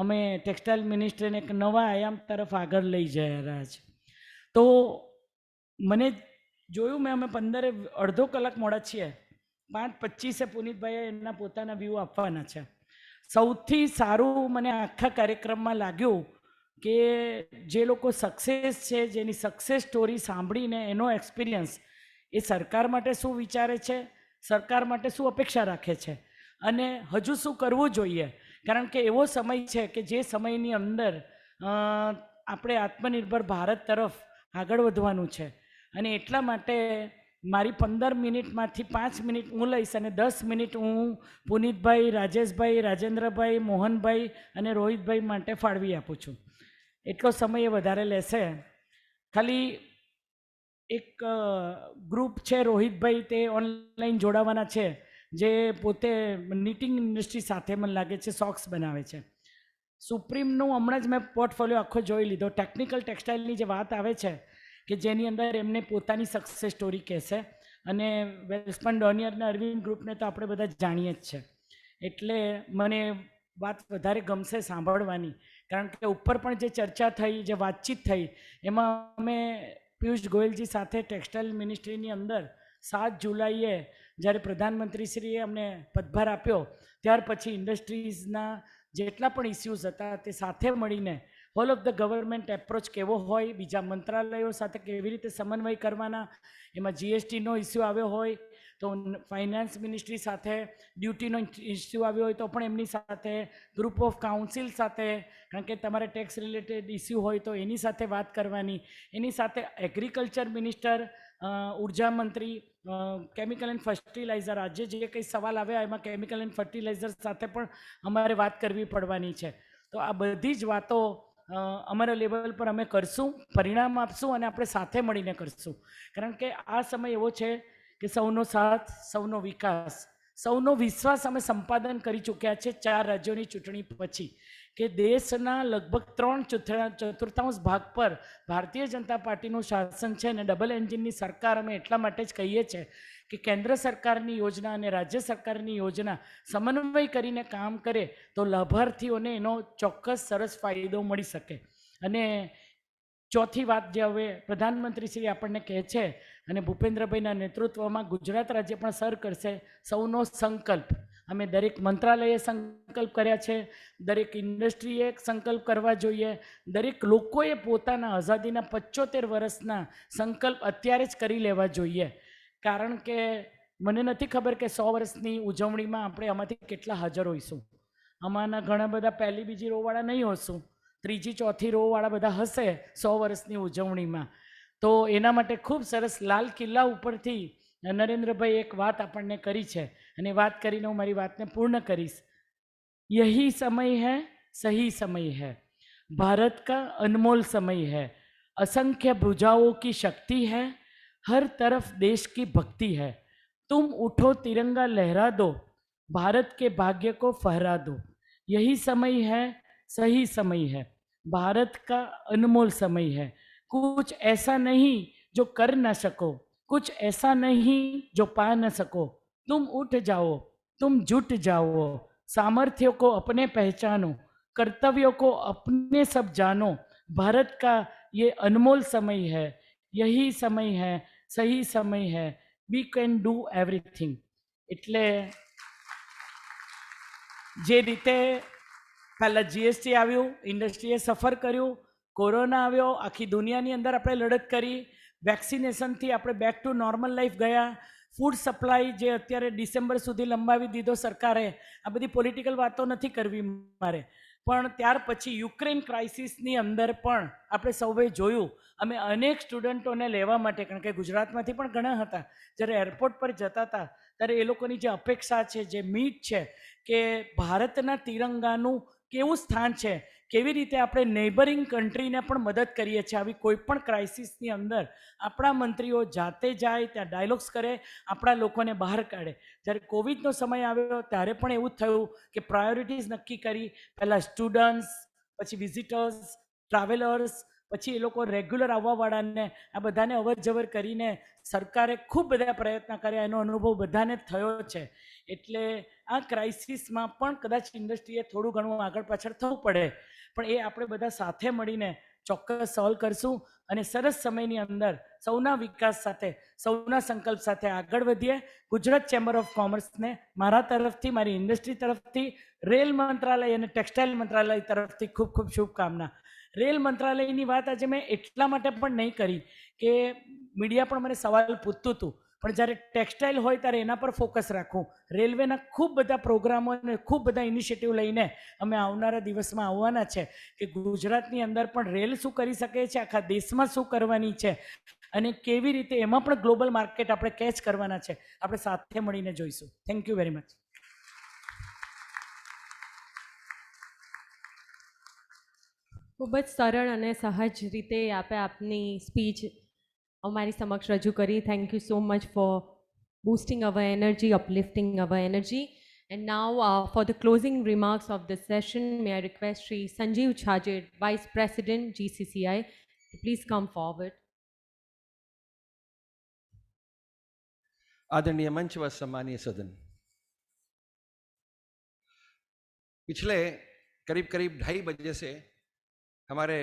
અમે ટેક્સટાઇલ મિનિસ્ટ્રીને એક નવા આયામ તરફ આગળ લઈ જઈ રહ્યા છે. તો મને જોયું મેં અમે 15 અડધો કલાક મોડા છીએ, 5:25 પુનિતભાઈએ એમના પોતાના વ્યૂ આપવાના છે. સૌથી સારું મને આખા કાર્યક્રમમાં લાગ્યું કે જે લોકો સક્સેસ છે, જેની સક્સેસ સ્ટોરી સાંભળીને એનો એક્સપિરિયન્સ એ સરકાર માટે શું વિચારે છે, સરકાર માટે શું અપેક્ષા રાખે છે અને હજુ શું કરવું જોઈએ. કારણ કે એવો સમય છે કે જે સમયની અંદર આપણે આત્મનિર્ભર ભારત તરફ આગળ વધવાનું છે, અને એટલા માટે મારી 15 મિનિટમાંથી 5 મિનિટ હું લઈશ અને 10 મિનિટ હું પુનિતભાઈ, રાજેશભાઈ, રાજેન્દ્રભાઈ, મોહનભાઈ અને રોહિતભાઈ માટે ફાળવી આપું છું. એટલો સમય વધારે લેશે. ખાલી એક ગ્રુપ છે રોહિતભાઈ, તે ઓનલાઈન જોડાવાના છે, જે પોતે નીટિંગ ઇન્ડસ્ટ્રી સાથે મને લાગે છે સોક્સ બનાવે છે. સુપ્રીમનું હમણાં જ મેં પોર્ટફોલિયો આખો જોઈ લીધો. ટેકનિકલ ટેક્સટાઇલની જે વાત આવે છે કે જેની અંદર એમને પોતાની સક્સેસ સ્ટોરી કહેશે, અને વેલ્સપન ડોનિયર અને અરવિંદ ગ્રુપને તો આપણે બધા જાણીએ જ છે, એટલે મને વાત વધારે ગમશે સાંભળવાની. કારણ કે ઉપર પણ જે ચર્ચા થઈ, જે વાતચીત થઈ, એમાં અમે પિયુષ ગોયલજી સાથે ટેક્સટાઇલ મિનિસ્ટ્રીની અંદર 7 જુલાઈએ જ્યારે પ્રધાનમંત્રીશ્રીએ અમને પદભાર આપ્યો ત્યાર પછી ઇન્ડસ્ટ્રીઝના જેટલા પણ ઇસ્યુઝ હતા તે સાથે મળીને whole of the government approach કેવો હોય, બીજા મંત્રાલયો સાથે કેવી રીતે સમન્વય કરવાના, એમાં જીએસટીનો ઇસ્યુ આવ્યો હોય તો ફાઇનાન્સ મિનિસ્ટ્રી સાથે, ડ્યુટીનો ઇસ્યુ આવ્યો હોય તો પણ એમની સાથે, ગ્રુપ ઓફ કાઉન્સિલ સાથે, કારણ કે તમારે ટેક્સ રિલેટેડ ઇસ્યુ હોય તો એની સાથે વાત કરવાની, એની સાથે એગ્રીકલ્ચર મિનિસ્ટર, ઉર્જા મંત્રી, કેમિકલ એન્ડ ફર્ટિલાઇઝર, આજે જે કંઈ સવાલ આવ્યા એમાં કેમિકલ એન્ડ ફર્ટિલાઇઝર સાથે પણ અમારે વાત કરવી પડવાની છે. તો આ બધી જ વાતો અમારા લેવલ પર અમે કરશું, પરિણામ આપશું અને આપણે સાથે મળીને કરશું. કારણ કે આ સમય એવો છે કે સૌનો સાથ, સૌનો વિકાસ, સૌનો વિશ્વાસ અમે સંપાદન કરી ચૂક્યા છે 4 રાજ્યોની ચૂંટણી પછી, કે દેશના લગભગ 3/4 ભાગ પર ભારતીય જનતા પાર્ટીનું શાસન છે અને ડબલ એન્જિનની સરકાર અમે એટલા માટે જ કહીએ છીએ કે કેન્દ્ર સરકારની યોજના અને રાજ્ય સરકારની યોજના સમન્વય કરીને કામ કરે તો લાભાર્થીઓને એનો ચોક્કસ સરસ ફાયદો મળી શકે. અને ચોથી વાત જે હવે પ્રધાનમંત્રી શ્રી આપણને કહે છે અને ભૂપેન્દ્રભાઈના નેતૃત્વમાં ગુજરાત રાજ્ય પણ સર કરશે, સૌનો સંકલ્પ. અમે દરેક મંત્રાલયે સંકલ્પ કર્યા છે, દરેક ઇન્ડસ્ટ્રીએ સંકલ્પ કરવા જોઈએ, દરેક લોકોએ પોતાના આઝાદીના 75 વર્ષના સંકલ્પ અત્યારે જ કરી લેવા જોઈએ. કારણ કે મને નથી ખબર કે 100 વર્ષની ઉજવણીમાં આપણે આમાંથી કેટલા હાજર હોઈશું. આમાંના ઘણા બધા પહેલી બીજી રોવાળા નહીં હશું, ત્રીજી ચોથી રોવાળા બધા હશે 100 વર્ષની ઉજવણીમાં. તો એના માટે ખૂબ સરસ લાલ કિલ્લા ઉપરથી નરેન્દ્રભાઈ એક વાત આપણને કરી છે, અને વાત કરીને હું મારી વાતને પૂર્ણ કરીશ. यही समय है, सही समय है, भारत का अनमोल समय है, असंख्य भुजाओं की शक्ति है, हर तरफ देश की भक्ति है, तुम उठो तिरंगा लहरा दो, भारत के भाग्य को फहरा दो. यही समय है, सही समय है, भारत का अनमोल समय है. कुछ ऐसा नहीं जो कर न सको, कुछ ऐसा नहीं जो पा न सको, तुम उठ जाओ, तुम जुट जाओ, सामर्थ्य को अपने पहचानो, कर्तव्यों को अपने सब जानो, भारत का ये अनमोल समय है, यही समय है, सही समय है, वी कैन डू एवरीथिंग. એટલે જે રીતે પહેલાં જીએસટી આવ્યું, ઇન્ડસ્ટ્રીએ સફર કર્યું, કોરોના આવ્યો, આખી દુનિયાની અંદર આપણે લડત કરી, વેક્સિનેશનથી આપણે બેક ટુ નોર્મલ લાઈફ ગયા, ફૂડ સપ્લાય જે અત્યારે ડિસેમ્બર સુધી લંબાવી દીધો સરકારે, આ બધી પોલિટિકલ વાતો નથી કરવી મારે, પણ ત્યાર પછી યુક્રેન ક્રાઇસિસની અંદર પણ આપણે સૌએ જોયું, અમે અનેક સ્ટુડન્ટોને લેવા માટે, કારણ કે ગુજરાતમાંથી પણ ઘણા હતા, જ્યારે એરપોર્ટ પર જતા હતા ત્યારે એ લોકોની જે અપેક્ષા છે, જે મીટ છે કે ભારતના તિરંગાનું કેવું સ્થાન છે, કેવી રીતે આપણે નેબરિંગ કન્ટ્રીને પણ મદદ કરીએ છીએ, આવી કોઈ પણ ક્રાઇસિસની અંદર આપણા મંત્રીઓ જાતે જાય, ત્યાં ડાયલોગ્સ કરે, આપણા લોકોને બહાર કાઢે. જ્યારે કોવિડનો સમય આવ્યો ત્યારે પણ એવું જ થયું કે પ્રાયોરિટીઝ નક્કી કરી, પહેલાં સ્ટુડન્ટ્સ, પછી વિઝિટર્સ, ટ્રાવેલર્સ, પછી એ લોકો રેગ્યુલર આવવાવાળાને, આ બધાને અવર જવર કરીને સરકારે ખૂબ બધા પ્રયત્ન કર્યા, એનો અનુભવ બધાને થયો છે. એટલે આ ક્રાઇસિસમાં પણ કદાચ ઇન્ડસ્ટ્રીએ થોડું ઘણું આગળ પાછળ થવું પડે, પણ એ આપણે બધા સાથે મળીને ચોક્કસ સોલ્વ કરશું, અને સરસ સમયની અંદર સૌના વિકાસ સાથે, સૌના સંકલ્પ સાથે આગળ વધીએ. ગુજરાત ચેમ્બર ઓફ કોમર્સને મારા તરફથી, મારી ઇન્ડસ્ટ્રી તરફથી, રેલ મંત્રાલય અને ટેક્સટાઇલ મંત્રાલય તરફથી ખૂબ ખૂબ શુભકામના. રેલ મંત્રાલયની વાત આજે મેં એટલા માટે પણ નહીં કરી કે મીડિયા પણ મને સવાલ પૂછતું હતું, પણ જ્યારે ટેક્સટાઇલ હોય ત્યારે એના પર ફોકસ રાખું. રેલવેના ખૂબ બધા પ્રોગ્રામો અને ખૂબ બધા ઇનિશિયેટિવ લઈને અમે આવનારા દિવસમાં આવવાના છે કે ગુજરાતની અંદર પણ રેલ શું કરી શકે છે, આખા દેશમાં શું કરવાની છે, અને કેવી રીતે એમાં પણ ગ્લોબલ માર્કેટ આપણે કેચ કરવાના છે, આપણે સાથે મળીને જોઈશું. Thank you very much. ખૂબ જ સરળ અને સહજ રીતે આપે આપની સ્પીચ અમારી સમક્ષ રજૂ કરી. Thank you so much for boosting our energy, uplifting our energy. And now for the closing remarks of this session, may I request Shri Sanjeev Chhajed, Vice President, GCCI, to please come forward. आदरणीय मंच व सम्मानीय सदन, पिछले करीब 2:30 बजे से हमारे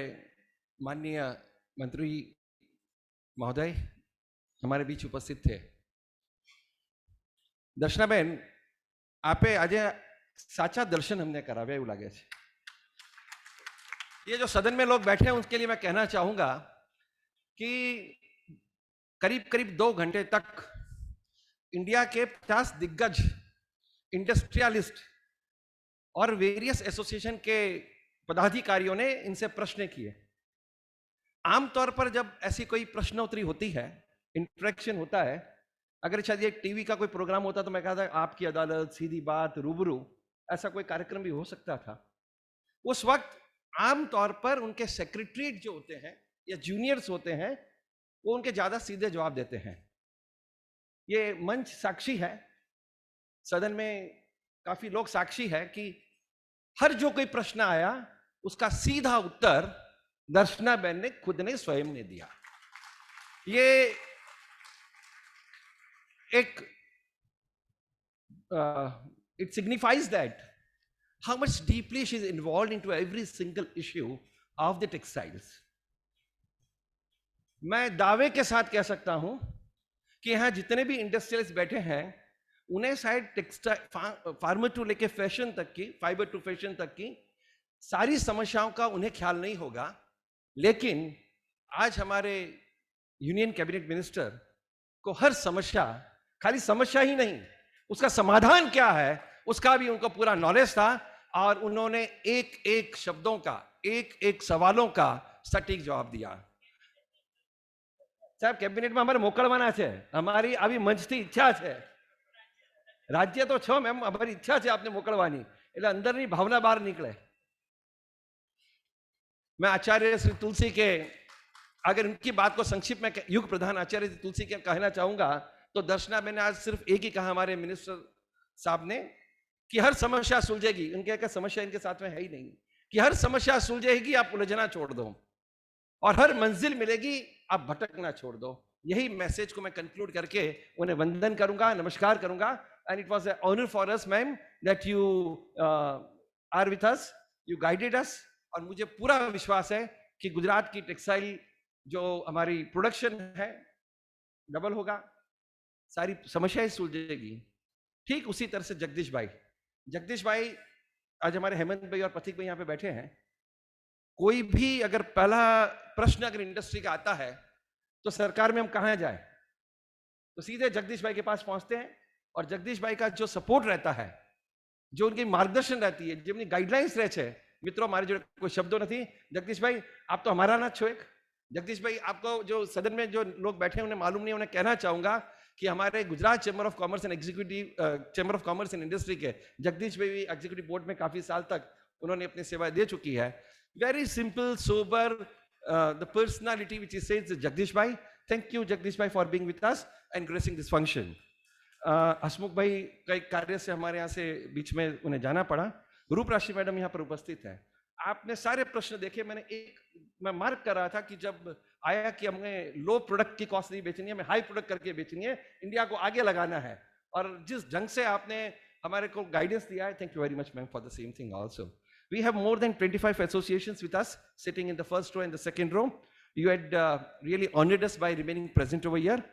माननीय मंत्री महोदय हमारे बीच उपस्थित थे. दर्शनाबेन, आपे आज साचा दर्शन हमने करावे એવું લાગે છે. ये जो सदन में लोग बैठे हैं उसके लिए मैं कहना चाहूंगा कि करीब 2 घंटे तक इंडिया के 50 दिग्गज इंडस्ट्रियलिस्ट और वेरियस एसोसिएशन के पदाधिकारियों ने इनसे प्रश्न किए. आमतौर पर जब ऐसी कोई प्रश्नोत्तरी होती है, इंटरेक्शन होता है, अगर शायद ये टीवी का कोई प्रोग्राम होता तो मैं कहता आपकी अदालत, सीधी बात, रूबरू, ऐसा कोई कार्यक्रम भी हो सकता था. उस वक्त आमतौर पर उनके सेक्रेटरीट जो होते हैं या जूनियर्स होते हैं वो उनके ज्यादा सीधे जवाब देते हैं. ये मंच साक्षी है, सदन में काफी लोग साक्षी है कि हर जो कोई प्रश्न आया उसका सीधा उत्तर दर्शनाबेन ने खुद ने स्वयं ने दिया. ये एक it signifies that how much deeply she is involved into every single issue of the textiles. मैं दावे के साथ कह सकता हूं कि यहां जितने भी इंडस्ट्रियलिस्ट बैठे हैं उन्हें शायद टेक्सटाइल फार्मर टू लेके फैशन तक की, फाइबर टू फैशन तक की सारी समस्याओं का उन्हें ख्याल नहीं होगा, लेकिन आज हमारे यूनियन कैबिनेट मिनिस्टर को हर समस्या, खाली समस्या ही नहीं, उसका समाधान क्या है उसका भी उनको पूरा नॉलेज था, और उन्होंने एक एक शब्दों का, एक एक सवालों का सटीक जवाब दिया। साहब कैबिनेट में हमारे मोकलवाना है, हमारी अभी मंचती इच्छा है, राज्य तो छो मैम, हमारी इच्छा है आपने मोकलवानी, એટલે અંદરની ભાવના બહાર निकले। मैं आचार्य श्री तुलसी के, अगर उनकी बात को संक्षिप्त में युग प्रधान आचार्य श्री तुलसी के कहना चाहूंगा तो दर्शना मैंने आज सिर्फ एक ही कहा हमारे मिनिस्टर साहब ने कि हर समस्या सुलझेगी। उनके क्या समस्या इनके साथ में है ही नहीं, कि हर समस्या सुलझेगी, आप उलझना छोड़ दो, और हर मंजिल मिलेगी, आप भटकना छोड़ दो। यही मैसेज को मैं कंक्लूड करके उन्हें वंदन करूंगा, नमस्कार करूंगा। And it was an honor for us ma'am that you are with us, you guided us। और मुझे पूरा विश्वास है कि गुजरात की टेक्सटाइल जो हमारी प्रोडक्शन है डबल होगा, सारी समस्याएं सुलझेगी। ठीक उसी तरह से जगदीश भाई आज हमारे हेमंत भाई और प्रतीक भाई यहाँ पे बैठे हैं। कोई भी अगर पहला प्रश्न अगर इंडस्ट्री का आता है तो सरकार में हम कहाँ जाए, तो सीधे जगदीश भाई के पास पहुंचते हैं। और जगदीश भाई का जो सपोर्ट रहता है, जो उनकी मार्गदर्शन रहती है, जो उनकी गाइडलाइंस रहे मित्रों, हमारे जो कोई शब्दों नहीं, जगदीश भाई आप तो हमारा ना छो एक। जगदीश भाई आपको जो सदन में जो लोग बैठे हैं उन्हें मालूम नहीं, उन्हें कहना चाहूंगा कि हमारे Gujarat chamber of commerce and chamber of commerce and industry के जगदीश भाई भी एग्जीक्यूटिव बोर्ड में काफी साल तक उन्होंने अपनी सेवाएं दे चुकी है। Very simple sober the personality which is sage Jagdish bhai. Thank you Jagdish bhai for being with us and gracing this function. Hasmukh bhai कई कार्य से हमारे यहाँ से बीच में उन्हें जाना पड़ा। रूपराशि मैडम यहाँ पर उपस्थित है। आपने सारे प्रश्न देखे, मैं मार्क कर रहा था कि जब आया कि हमें लो प्रोडक्ट की कॉस्ट नहीं बेचनी है, हमें हाई प्रोडक्ट करके बेचनी है, इंडिया को आगे लगाना है। और जिस ढंग से आपने हमारे को गाइडेंस दिया है, thank you very much ma'am for the same thing also. We have more than 25 associations with us sitting in the first row and the second row. You had really honoured us by remaining present over here.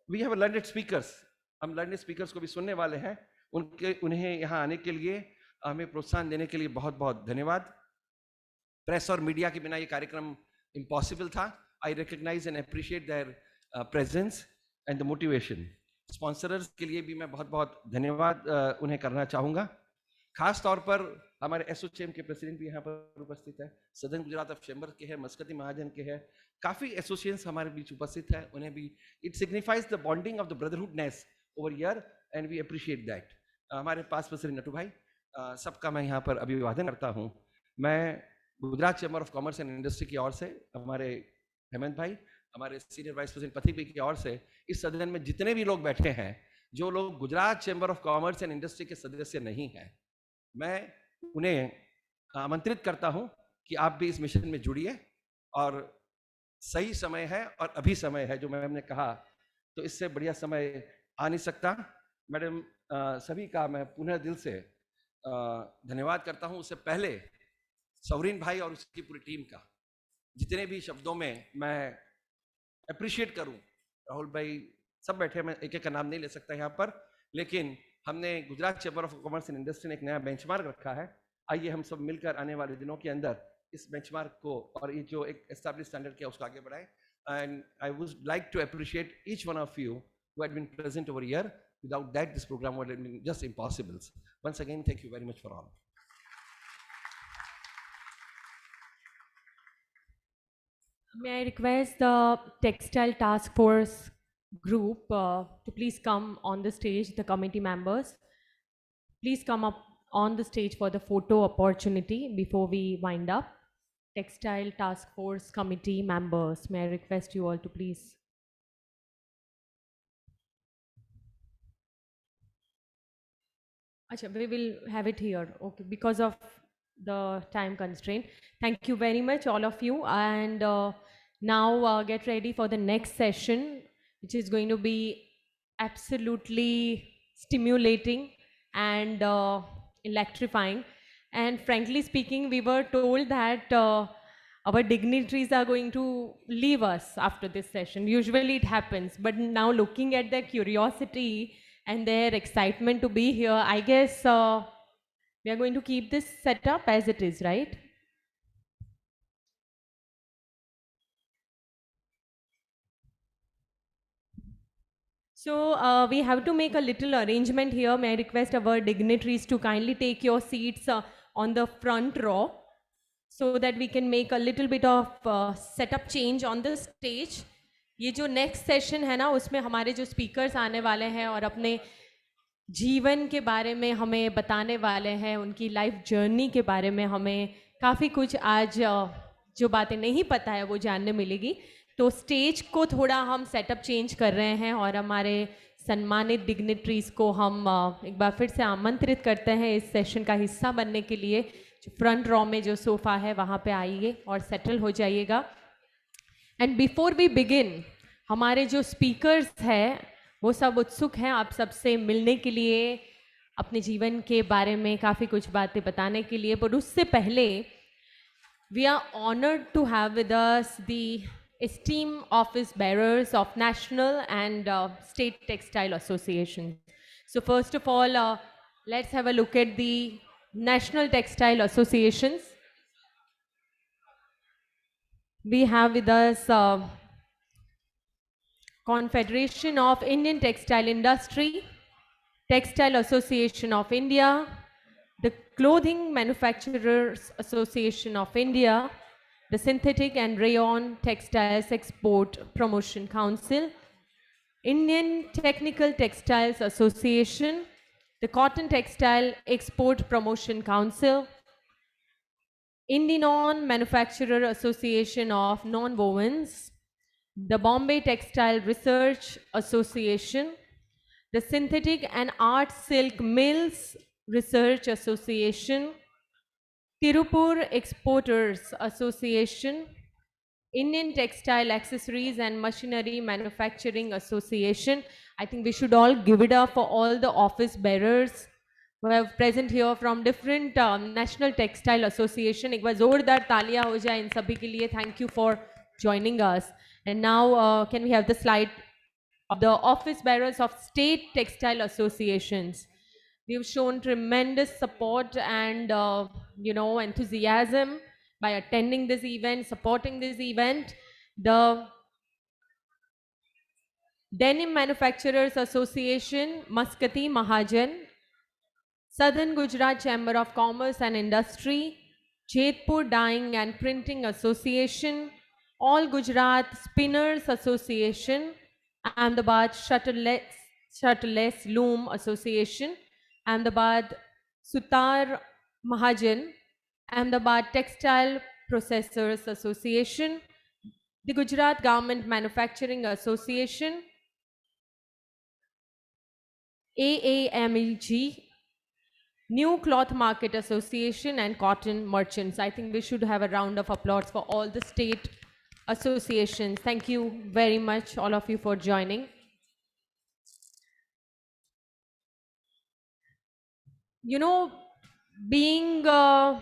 We have learned speakers, हम learned speakers को भी सुनने वाले हैं। उन्हें यहाँ आने के लिए, हमें प्रोत्साहन देने के लिए बहुत बहुत धन्यवाद। प्रेस और मीडिया के बिना ये कार्यक्रम इम्पॉसिबल था। I recognize and appreciate their presence and the motivation. Sponsors के लिए भी मैं बहुत बहुत धन्यवाद उन्हें करना चाहूँगा। खास तौर पर हमारे एसोचैम के प्रेसिडेंट भी यहाँ पर उपस्थित है, सदन गुजरात ऑफ चैम्बर के हैं, मस्कती महाजन के हैं, काफ़ी एसोसिएशंस हमारे बीच उपस्थित है। उन्हें भी it signifies the bonding of the brotherhoodness over year and we appreciate that. हमारे पास प्रेसिडेंट नटू भाई, सबका मैं यहाँ पर अभिवादन करता हूँ। मैं Gujarat chamber of commerce and industry की ओर से, हमारे हेमंत भाई, हमारे सीनियर वाइस प्रेसिडेंट प्रतीक भाई की ओर से, इस सदन में जितने भी लोग बैठे हैं जो लोग Gujarat chamber of commerce and industry के सदस्य नहीं हैं, मैं उन्हें आमंत्रित करता हूं कि आप भी इस मिशन में जुड़िए। और सही समय है और अभी समय है, जो मैम ने कहा, तो इससे बढ़िया समय आ नहीं सकता। मैडम सभी का मैं पुनः दिल से धन्यवाद करता हूं। उससे पहले सौरीन भाई और उसकी पूरी टीम का जितने भी शब्दों में मैं अप्रिशिएट करूं, राहुल भाई सब बैठे, मैं एक एक का नाम नहीं ले सकता यहाँ पर, लेकिन हमने Gujarat chamber of commerce and industry ने एक नया बेंचमार्क रखा है। आइए हम सब मिलकर आने वाले दिनों के अंदर इस बेंचमार्क को और ये जो एक एस्टैब्लिश स्टैंडर्ड किया उसको आगे बढ़ाएं। And I would like to appreciate each one of you who had been present over here. Without that, this program would have been just impossible. Once again, thank you very much for all. May I request the Textile Task Force group to please come on the stage, the committee members. Please come up on the stage for the photo opportunity before we wind up. Textile Task Force committee members, may I request you all to please. Achha, we will have it here, okay, because of the time constraint. Thank you very much, all of you. And now get ready for the next session, which is going to be absolutely stimulating and electrifying. And frankly speaking, we were told that our dignitaries are going to leave us after this session. Usually it happens, but now looking at their curiosity and their excitement to be here, I guess we are going to keep this setup as it is, right? So we have to make a little arrangement here. May I request our dignitaries to kindly take your seats on the front row so that we can make a little bit of setup change on the stage. ये जो next session है ना, उसमें हमारे जो speakers आने वाले हैं और अपने जीवन के बारे में हमें बताने वाले हैं, उनकी लाइफ जर्नी के बारे में हमें काफ़ी कुछ आज जो बातें नहीं पता है वो जानने मिलेगी. तो स्टेज को थोड़ा हम सेटअप चेंज कर रहे हैं और हमारे सम्मानित डिग्निटरीज को हम एक बार फिर से आमंत्रित करते हैं इस सेशन का हिस्सा बनने के लिए. जो फ्रंट रॉ में जो सोफ़ा है वहाँ पे आइए और सेटल हो जाइएगा. एंड बिफोर वी बिगिन, हमारे जो स्पीकर्स हैं वो सब उत्सुक हैं आप सबसे मिलने के लिए, अपने जीवन के बारे में काफ़ी कुछ बातें बताने के लिए. पर उससे पहले we are honored to have with us the esteemed office bearers of national and state textile associations. So first of all, let's have a look at the national textile associations. We have with us Confederation of Indian Textile Industry, Textile Association of India, the Clothing Manufacturers Association of India, the Synthetic and Rayon Textiles Export Promotion Council, Indian Technical Textiles Association, the Cotton Textile Export Promotion Council, Indian Manufacturer Association of Non-Wovens, the Bombay Textile Research Association, the Synthetic and Art Silk Mills Research Association, Tirupur Exporters Association, Indian Textile Accessories and Machinery Manufacturing Association. I think we should all give it up for all the office bearers who have present here from different National Textile Association. एक बार जोरदार तालियां हो जाए इन सभी के लिए. Thank you for joining us. And now can we have the slide of the office bearers of state textile associations. We've shown tremendous support and enthusiasm by attending this event, supporting this event. The Denim Manufacturers Association, Maskati Mahajan, Southern Gujarat Chamber of Commerce and Industry, Jodhpur Dyeing and Printing Association, All Gujarat Spinners Association, Ahmedabad Shutterless Loom Association, Ahmedabad Sutar Mahajan, Ahmedabad Textile Processors Association, the Gujarat Garment Manufacturing Association, AAMEG, New Cloth Market Association, and Cotton Merchants. I think we should have a round of applause for all the state associations. Thank you very much, all of you, for joining. You know, being a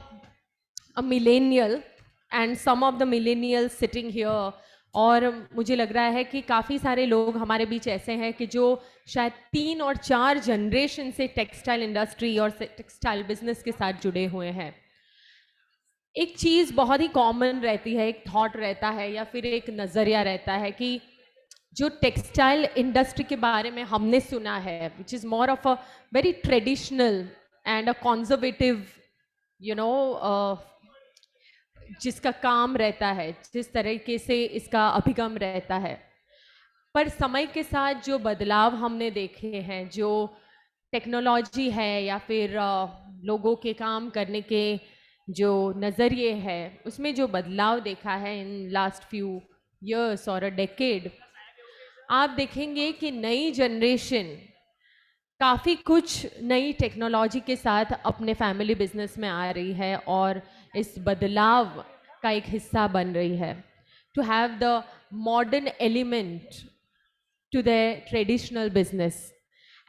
millennial and some of the millennials sitting here, और मुझे लग रहा है कि काफ़ी सारे लोग हमारे बीच ऐसे हैं कि जो शायद 3 और 4 जनरेशन से टेक्सटाइल इंडस्ट्री और टेक्सटाइल बिजनेस के साथ जुड़े हुए हैं. एक चीज़ बहुत ही कॉमन रहती है, एक थॉट रहता है या फिर एक नज़रिया रहता है कि जो टेक्सटाइल इंडस्ट्री के बारे में हमने सुना है, which is more of a very traditional and a conservative जिसका काम रहता है, जिस तरीके से इसका अभिगम रहता है. पर समय के साथ जो बदलाव हमने देखे हैं, जो टेक्नोलॉजी है या फिर लोगों के काम करने के जो नज़रिए है, उसमें जो बदलाव देखा है इन लास्ट फ्यू ईयर्स और अ डेकेड, आप देखेंगे कि नई जनरेशन काफ़ी कुछ नई टेक्नोलॉजी के साथ अपने फैमिली बिजनेस में आ रही है और इस बदलाव का एक हिस्सा बन रही है. To have the modern element to their traditional business.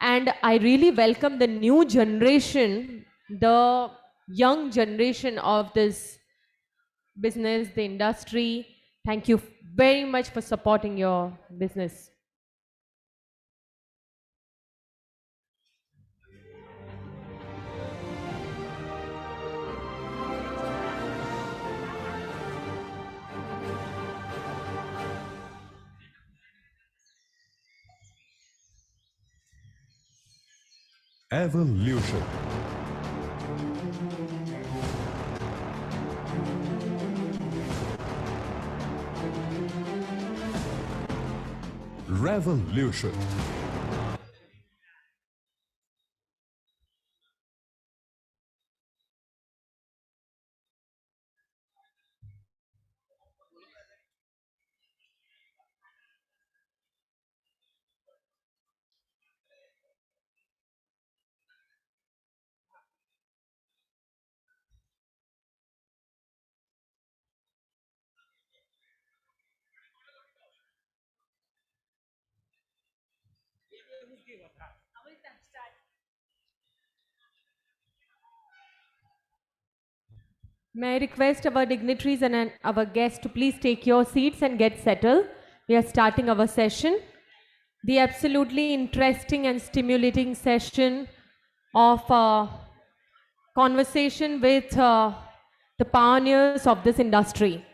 And I really welcome the new generation, the young generation of this business, the industry. Thank you very much for supporting your business. Evolution. Revolution. May I request our dignitaries and our guests to please take your seats and get settled. We are starting our session. The absolutely interesting and stimulating session of conversation with the pioneers of this industry.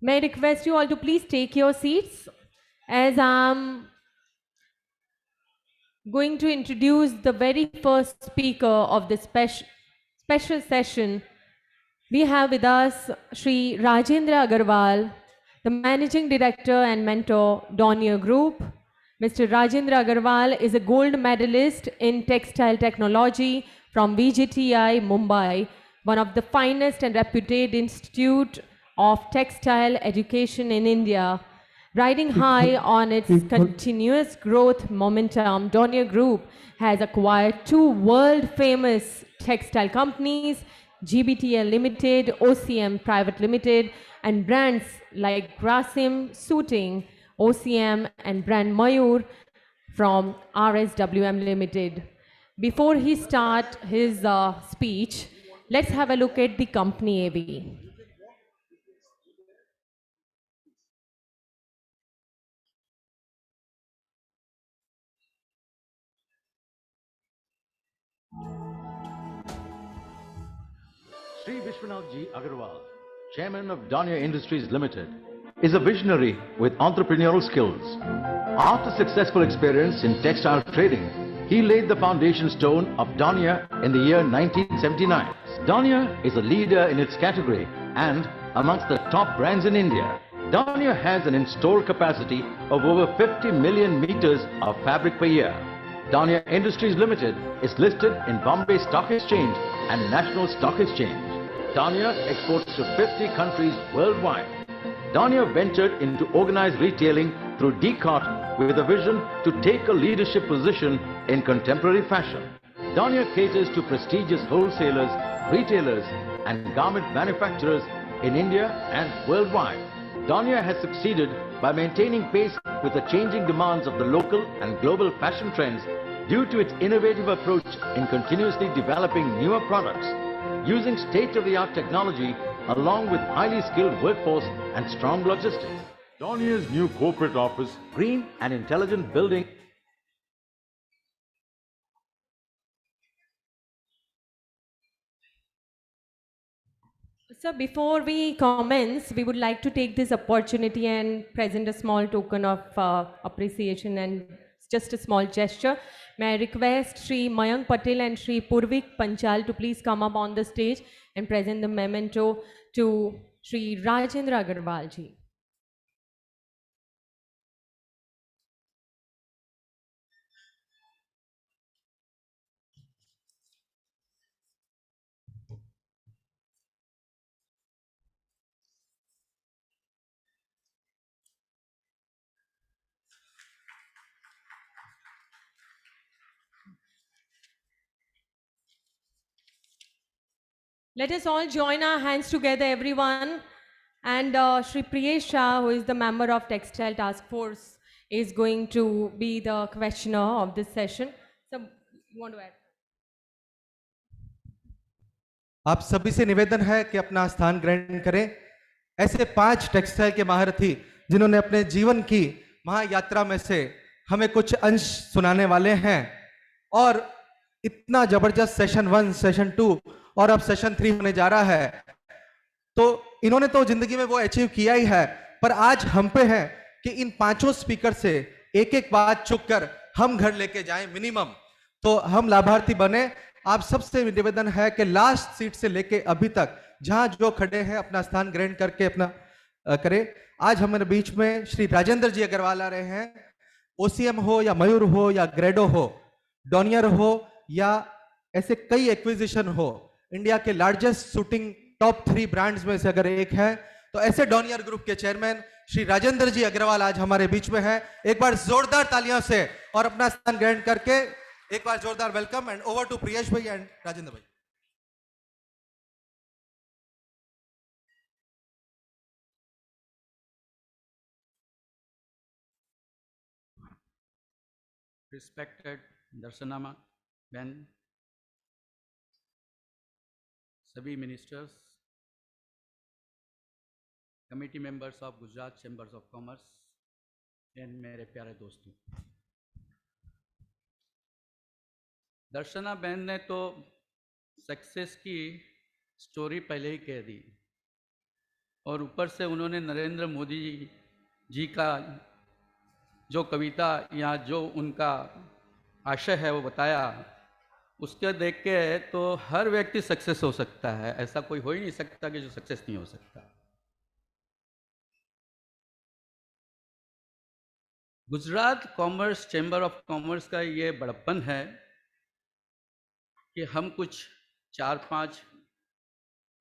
May I request you all to please take your seats as I'm going to introduce the very first speaker of this special session. We have with us Shri Rajendra Agarwal, the Managing Director and Mentor, Dornier Group. Mr. Rajendra Agarwal is a gold medalist in textile technology from VGTI, Mumbai, one of the finest and reputed institute of textile education in India. Riding high on its continuous growth momentum, Dornier Group has acquired two world-famous textile companies, GBTL Limited, OCM Private Limited, and brands like Grasim Suiting, OCM, and brand Mayur from RSWM Limited. Before he starts his speech, let's have a look at the company AV. Sri Vishwanath Ji Agarwal, Chairman of Dornier Industries Limited, is a visionary with entrepreneurial skills. After successful experience in textile trading, he laid the foundation stone of Dornier in the year 1979. Dornier is a leader in its category and amongst the top brands in India. Dornier has an installed capacity of over 50 million meters of fabric per year. Dornier Industries Limited is listed in Bombay Stock Exchange and National Stock Exchange. Dornier exports to 50 countries worldwide. Dornier ventured into organized retailing through DCOT with a vision to take a leadership position in contemporary fashion. Dornier caters to prestigious wholesalers, retailers and garment manufacturers in India and worldwide. Dornier has succeeded by maintaining pace with the changing demands of the local and global fashion trends due to its innovative approach in continuously developing newer products, using state-of-the-art technology along with highly skilled workforce and strong logistics. Dornier's new corporate office, green and intelligent building. So before we commence, we would like to take this opportunity and present a small token of appreciation and just a small gesture. May I request Shri Mayank Patel and Shri Purvik Panchal to please come up on the stage and present the memento to Shri Rajendra Agarwal ji. Let us all join our hands together, everyone. And Shri Priyesh Shah, who is the member of Textile Task Force, is going to be the questioner of this session. So, you want to add? आप सभी से निवेदन है कि अपना स्थान ग्रहण करें। ऐसे 5 टेक्सटाइल के महारथी जिन्होंने अपने जीवन की महायात्रा में से हमें कुछ अंश सुनाने वाले हैं और इतना जबरदस्त सेशन 1, सेशन 2 और अब सेशन 3 होने जा रहा है, तो इन्होंने तो जिंदगी में वो अचीव किया ही है, पर आज हम पे है कि इन 5 स्पीकर से एक एक बात चुक कर हम घर लेके जाएं मिनिमम। तो हम लाभार्थी बने। आप सबसे निवेदन है कि लास्ट सीट से लेके अभी तक जहां जो खड़े हैं अपना स्थान ग्रहण करके अपना करें। आज हमारे बीच में श्री राजेंद्र जी अग्रवाल आ रहे हैं। ओसीएम हो या मयूर हो या ग्रेडो हो, डॉनियर हो या ऐसे कई एक्विजिशन हो, इंडिया के लार्जेस्ट शूटिंग टॉप 3 ब्रांड्स में से अगर एक है तो ऐसे डॉनियर ग्रुप के चेयरमैन श्री राजेंद्र जी अग्रवाल आज हमारे बीच में है। एक बार जोरदार तालियों से और अपना स्थान ग्रहण करके एक बार जोरदार welcome. And over to Priyesh भाई एंड राजेंद्र भाई। Respected Darshana Ben, सभी ministers, committee members of Gujarat chambers of commerce and मेरे प्यारे दोस्तों, दर्शना बहन ने तो सक्सेस की स्टोरी पहले ही कह दी और ऊपर से उन्होंने नरेंद्र मोदी जी का जो कविता या जो उनका आशय है वो बताया। उसके देख के तो हर व्यक्ति सक्सेस हो सकता है, ऐसा कोई हो ही नहीं सकता कि जो सक्सेस नहीं हो सकता। Gujarat commerce chamber of commerce का ये बड़प्पन है कि हम कुछ 4-5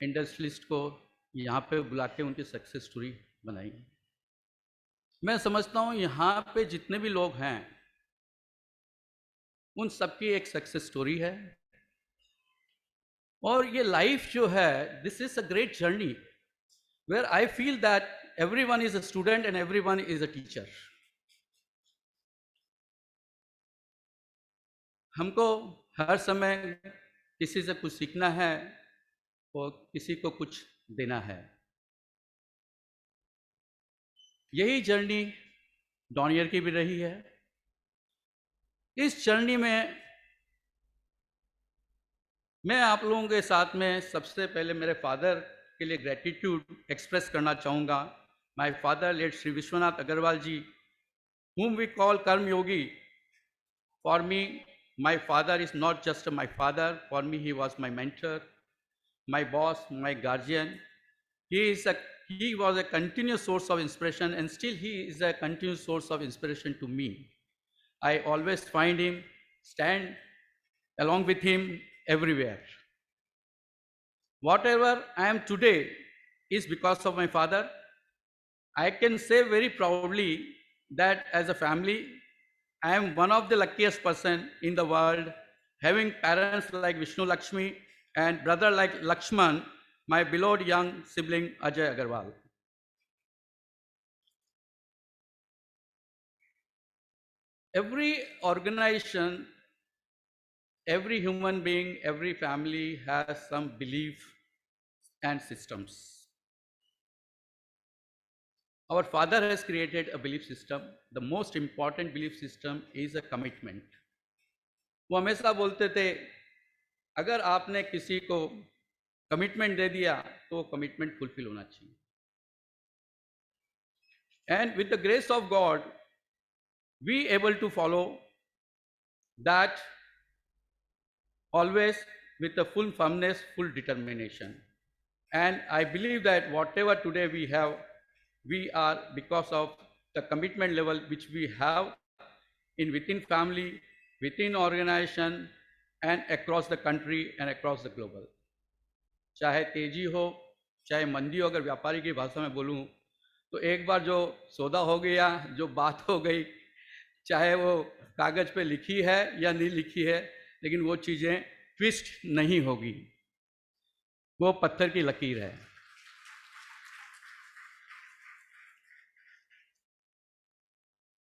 इंडस्ट्रियलिस्ट को यहाँ पे बुला के उनकी सक्सेस स्टोरी बनाई। मैं समझता हूँ यहाँ पे जितने भी लोग हैं उन सबकी एक सक्सेस स्टोरी है और ये लाइफ जो है, this is a great journey where I feel that everyone is a student and everyone is a teacher. हमको हर समय किसी से कुछ सीखना है और किसी को कुछ देना है। यही जर्नी डॉनियर की भी रही है। इस जर्नी में मैं आप लोगों के साथ में सबसे पहले मेरे फादर के लिए ग्रेटिट्यूड एक्सप्रेस करना चाहूँगा। My father late Shri Vishwanath Agarwal ji, whom we call कर्म योगी। For me, my father is not just my father. For me, he was my mentor, my boss, my guardian. He was a continuous source of inspiration, and still he is a continuous source of inspiration to me. I always find him, stand along with him everywhere. Whatever I am today is because of my father. I can say very proudly that as a family, I am one of the luckiest person in the world, having parents like Vishnu Lakshmi and brother like Lakshman, my beloved young sibling Ajay Agarwal. Every organization, every human being, every family has some belief and systems. Our father has created a belief system. The most important belief system is a commitment. वो हमेशा बोलते थे, अगर आपने किसी को commitment दे दिया तो कमिटमेंट फुलफिल होना चाहिए। And with the grace of God, we able to follow that always with a full firmness, full determination. And I believe that whatever today we have, we are because of the commitment level which we have in within family, within organization, and across the country and across the global. चाहे तेजी हो, चाहे मंदी हो, अगर व्यापारी की भाषा में बोलूं तो एक बार जो सौदा हो गया, जो बात हो गई, चाहे वो कागज पे लिखी है या नहीं लिखी है, लेकिन वो चीज़ें ट्विस्ट नहीं होगी, वो पत्थर की लकीर है।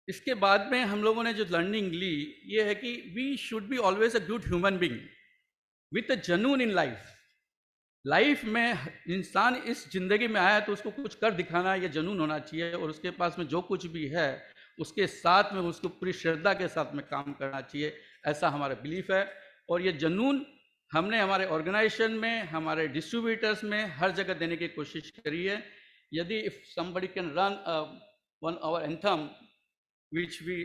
इसके बाद में हम लोगों ने जो लर्निंग ली ये है कि we should be always a good human being with a जनून इन लाइफ। लाइफ में इंसान इस जिंदगी में आया तो उसको कुछ कर दिखाना, ये जनून होना चाहिए और उसके पास में जो कुछ भी है उसके साथ में उसको पूरी श्रद्धा के साथ में काम करना चाहिए, ऐसा हमारा बिलीफ है। और ये जनून हमने हमारे ऑर्गेनाइजेशन में, हमारे डिस्ट्रीब्यूटर्स में हर जगह देने की कोशिश करी है। यदि if somebody can run one hour anthem which we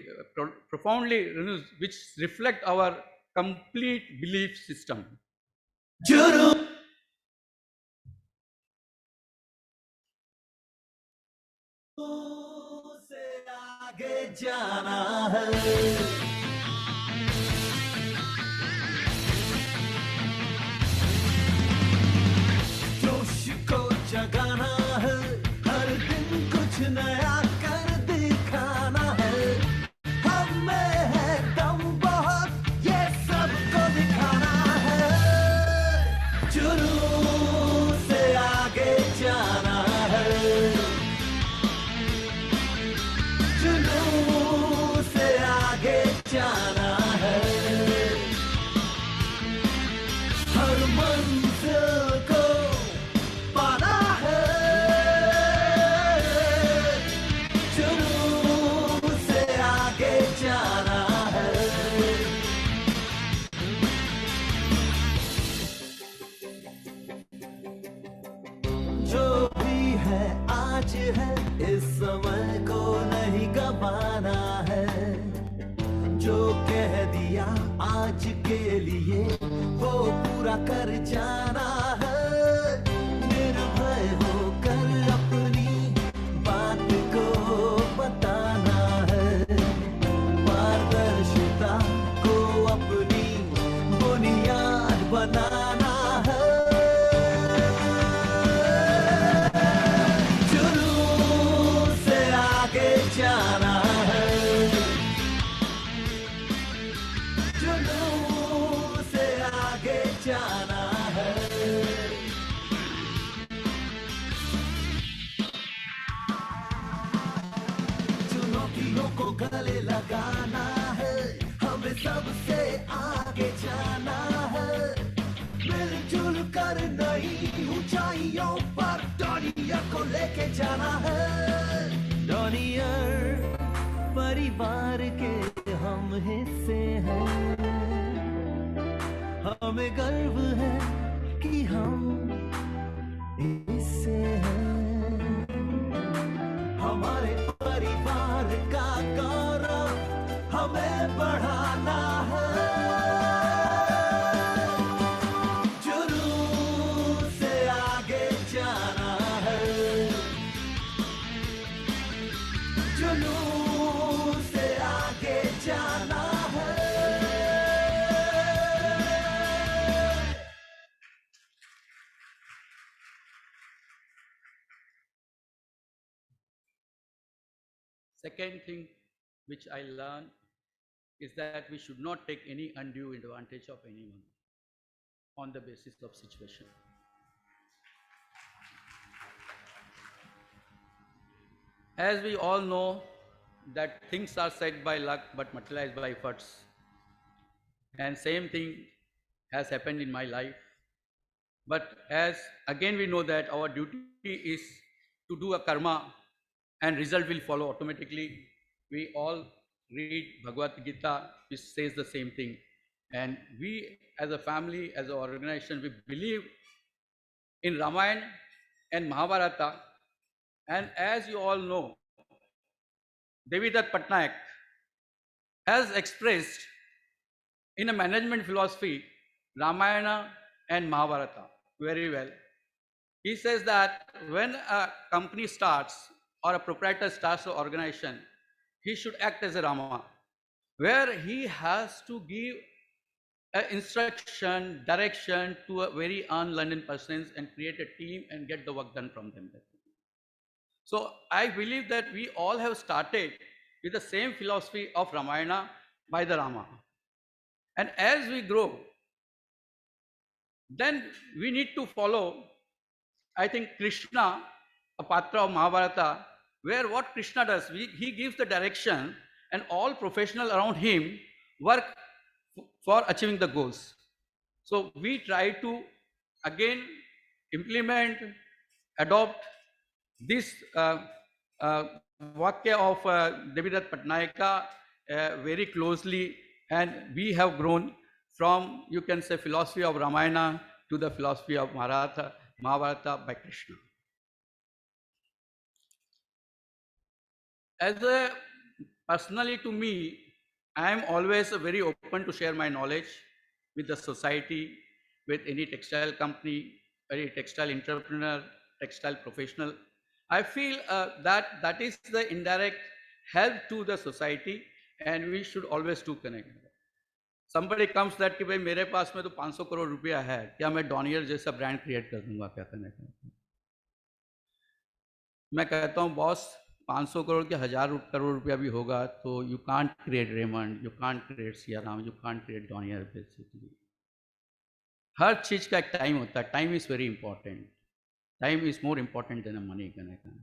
profoundly which reflect our complete belief system. जोश को जगाना है, हर दिन कुछ नया कर दिखाना है। हमें है दम बहुत, ये सबको दिखाना है। जुनून से आगे जाना है, जुनून से आगे जाना है। हर मंजिल को पाना है, जुनून से आगे जाना है। जो भी है आज है, इस समय को नहीं गवाना है। जो कह दिया आज के लिए वो पूरा कर जाना है। निर्भय होकर अपनी बात को बताना है। पारदर्शिता को अपनी बुनियाद बनाना है। जुनून से आगे जाना है, जुनून से आगे जाना है। चुनौतियों को गले लगाना है, हमें सबसे आगे जाना है। मिलजुल कर नई ऊंचाइयों पर डॉनियर को लेके जाना है। डॉनियर परिवार के हम हिस्से हैं। हमें गर्व है कि हम इससे हैं। हमारे परिवार का गौरव हमें बढ़ाना है। जुनून से आगे जाना है, जुनून से आगे जाना है। Second thing which I learned is that we should not take any undue advantage of anyone on the basis of situation. As we all know that things are said by luck but materialized by efforts. And same thing has happened in my life. But as again we know that our duty is to do a karma and result will follow automatically. We all read Bhagavad Gita, which says the same thing. And we as a family, as an organization, we believe in Ramayana and Mahabharata. And as you all know, Devidat Patnaik has expressed in a management philosophy Ramayana and Mahabharata very well. He says that when a company starts or a proprietor starts an organization, he should act as a Rama, where he has to give instruction, direction to a very unlearned persons and create a team and get the work done from them. So I believe that we all have started with the same philosophy of Ramayana by the Rama. And as we grow, then we need to follow, I think, Krishna, a patra of Mahabharata, where what Krishna does, he gives the direction and all professionals around him work for achieving the goals. So we try to again implement, adopt this Vakya of Devidat Patnaika very closely, and we have grown from, you can say, philosophy of Ramayana to the philosophy of Mahabharata by Krishna. As a personally to me, I am always very open to share my knowledge with the society, with any textile company, any textile entrepreneur, textile professional. I feel that is the indirect help to the society, and we should always do connect. Somebody comes that कि भाई मेरे पास में तो 500 करोड़ रुपया है, क्या मैं Dornier जैसा ब्रांड क्रिएट कर दूंगा क्या करने का? मैं कहता हूँ बॉस 500 करोड़ के 1000 करोड़ रुपया भी होगा तो you can't create Raymond, you can't create Siyaram, you can't create Donear basically. हर चीज का एक टाइम होता है. Time is very important. Time is more important than money. करने का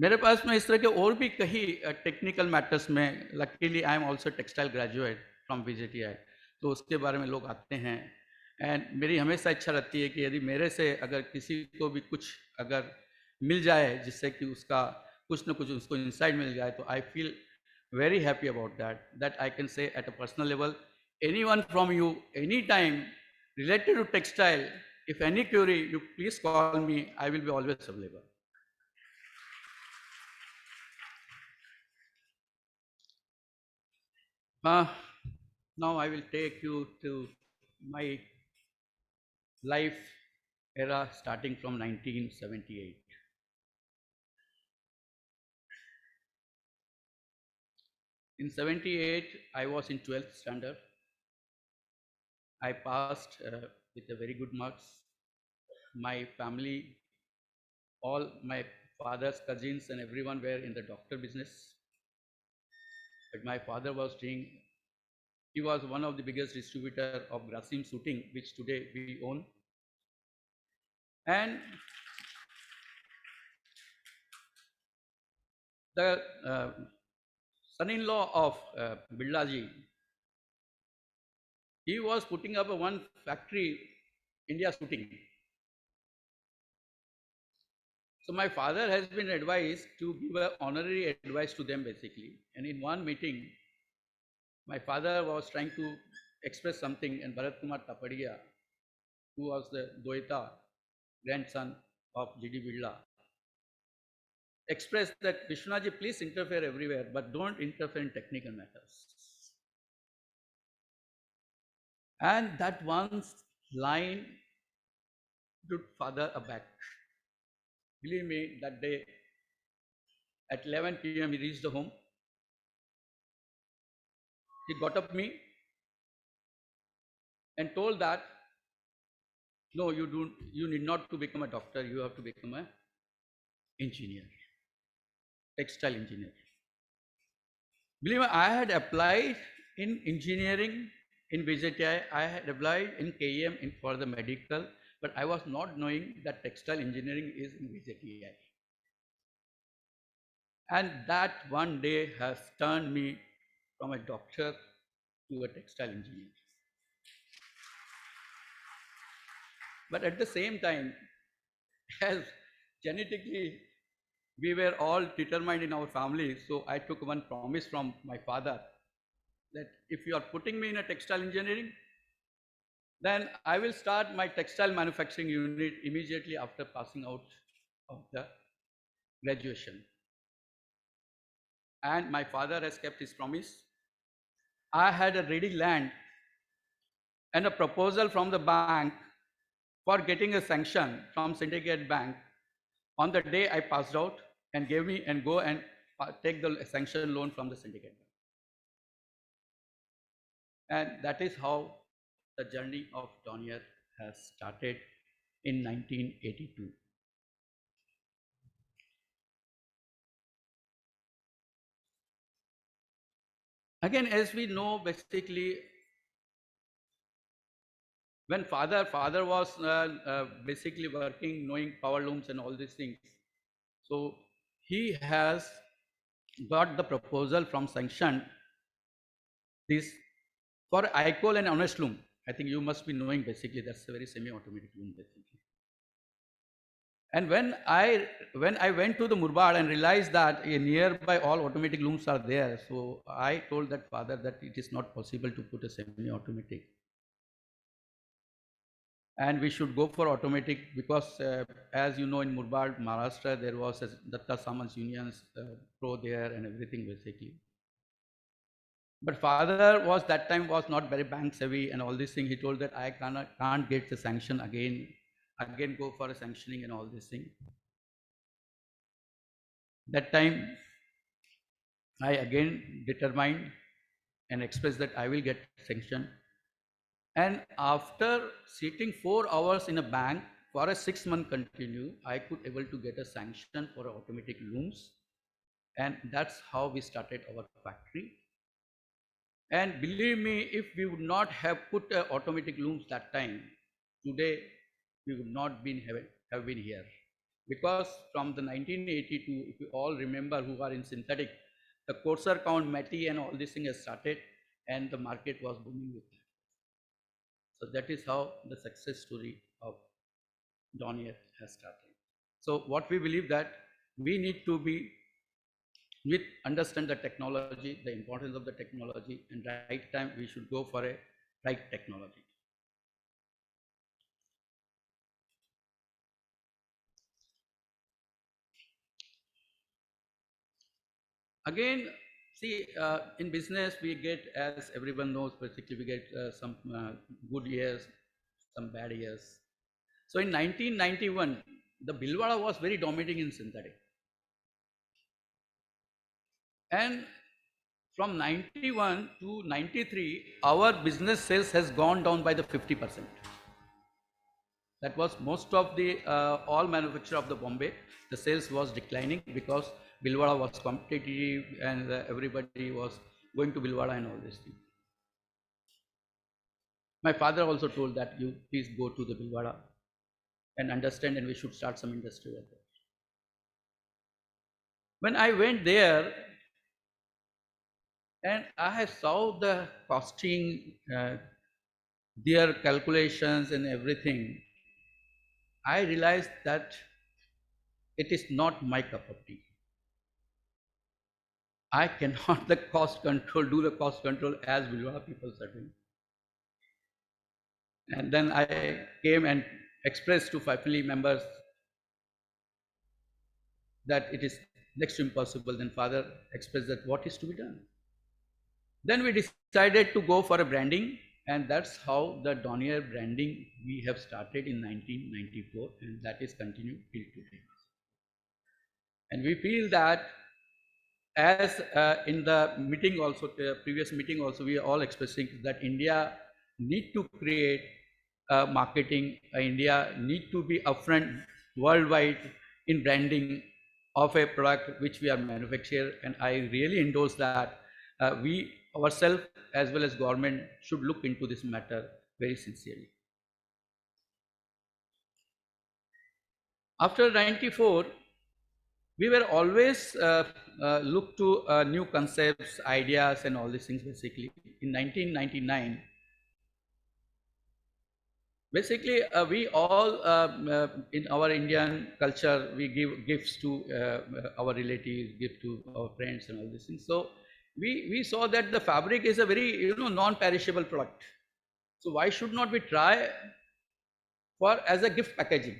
मेरे पास में इस तरह के और भी कई टेक्निकल मैटर्स में, luckily I am also textile graduate from VJTI, तो उसके बारे में लोग आते हैं. एंड मेरी हमेशा इच्छा रहती है कि यदि मेरे से अगर किसी को भी कुछ अगर मिल जाए जिससे कि उसका कुछ न कुछ उसको इंसाइट मिल जाए, तो I feel very happy about that, that I can say at a personal level, anyone from you, anytime related to textile, if any query, you please call me, I will be always available. Now I will take you to my life era starting from 1978. In 78, I was in 12th standard. I passed with a very good marks. My family, all my father's cousins and everyone were in the doctor business. But my father was doing, he was one of the biggest distributor of Grasim suiting, which today we own. And the son-in-law of Birlaji, he was putting up one factory, India Suiting. So my father has been advised to give an honorary advice to them basically. And in one meeting, my father was trying to express something, and Bharat Kumar Tapadia, who was the Doita grandson of G.D. Birla, expressed that Vishwanathji, please interfere everywhere, but don't interfere in technical matters. And that one line took father aback. Believe me, that day at 11 p.m. he reached the home. He got up me and told that, no, you need not to become a doctor, you have to become an engineer, textile engineer. Believe me, I had applied in engineering in VJTI, I had applied in KEM for the medical, but I was not knowing that textile engineering is in VJTI. And that one day has turned me from a doctor to a textile engineer. But at the same time, as genetically we were all determined in our family, so I took one promise from my father that if you are putting me in a textile engineering, then I will start my textile manufacturing unit immediately after passing out of the graduation. And my father has kept his promise. I had a ready land and a proposal from the bank for getting a sanction from Syndicate Bank on the day I passed out, and gave me and go and take the sanction loan from the Syndicate Bank. And that is how the journey of Donier has started in 1982. Again, as we know, basically, when father was basically working, knowing power looms and all these things, so he has got the proposal from sanction this for ICOL and honest loom. I think you must be knowing basically that's a very semi-automatic loom basically. And when I went to the Murbad and realized that nearby all automatic looms are there, so I told that father that it is not possible to put a semi-automatic. And we should go for automatic because as you know, in Murbad, Maharashtra, there was a Datta Samans Unions Pro there and everything basically. But father was that time was not very bank savvy and all these things. He told that I can't get the sanction again go for a sanctioning and all these things. That time I again determined and expressed that I will get sanction. And after sitting 4 hours in a bank for a 6-month continue, I could able to get a sanction for automatic looms. And that's how we started our factory. And believe me, if we would not have put automatic looms that time, today we would not have been here. Because from the 1982, if you all remember who are in synthetic, the coarser count, Matty and all these things has started and the market was booming with that. So that is how the success story of Donier has started. So what we believe that we need to be understand the technology, the importance of the technology, and right time we should go for a right technology. Again, see, in business we get, as everyone knows, basically we get some good years, some bad years. So in 1991, the Bhilwara was very dominating in synthetic. And from 91 to 93, our business sales has gone down by the 50%. That was most of the all manufacturer of the Bombay, the sales was declining because Bhilwara was competitive and everybody was going to Bhilwara and all this thing. My father also told that you please go to the Bhilwara and understand, and we should start some industry over there. When I went there and I saw the costing, their calculations and everything, I realized that it is not my cup of tea. I cannot do the cost control as Bhilwara people are doing. And then I came and expressed to family members that it is next to impossible. Then father expressed that what is to be done. Then we decided to go for a branding, and that's how the Donier branding we have started in 1994, and that is continued till today. And we feel that as in the meeting also, the previous meeting also, we are all expressing that India need to create marketing, India need to be upfront worldwide in branding of a product which we are manufacturing, and I really endorse that we ourselves as well as government should look into this matter very sincerely. After 94, we were always look to new concepts, ideas and all these things basically. In 1999, basically we all in our Indian culture, we give gifts to our relatives, give to our friends and all these things. So we saw that the fabric is a very non-perishable product. So why should not we try for as a gift packaging?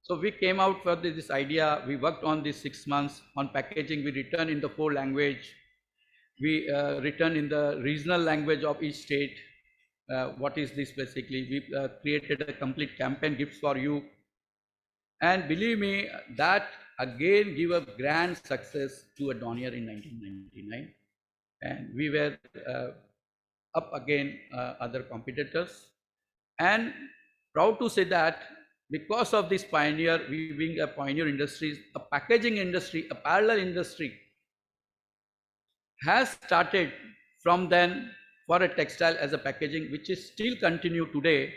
So we came out for this idea. We worked on this 6 months on packaging. We written in the 4 language. We written in the regional language of each state. What is this basically? We created a complete campaign, gifts for you. And believe me, that again give a grand success to a Donier in 1999. And we were up again other competitors. And proud to say that because of this pioneer, we being a pioneer industries, a packaging industry, a parallel industry has started from then for a textile as a packaging, which is still continue today.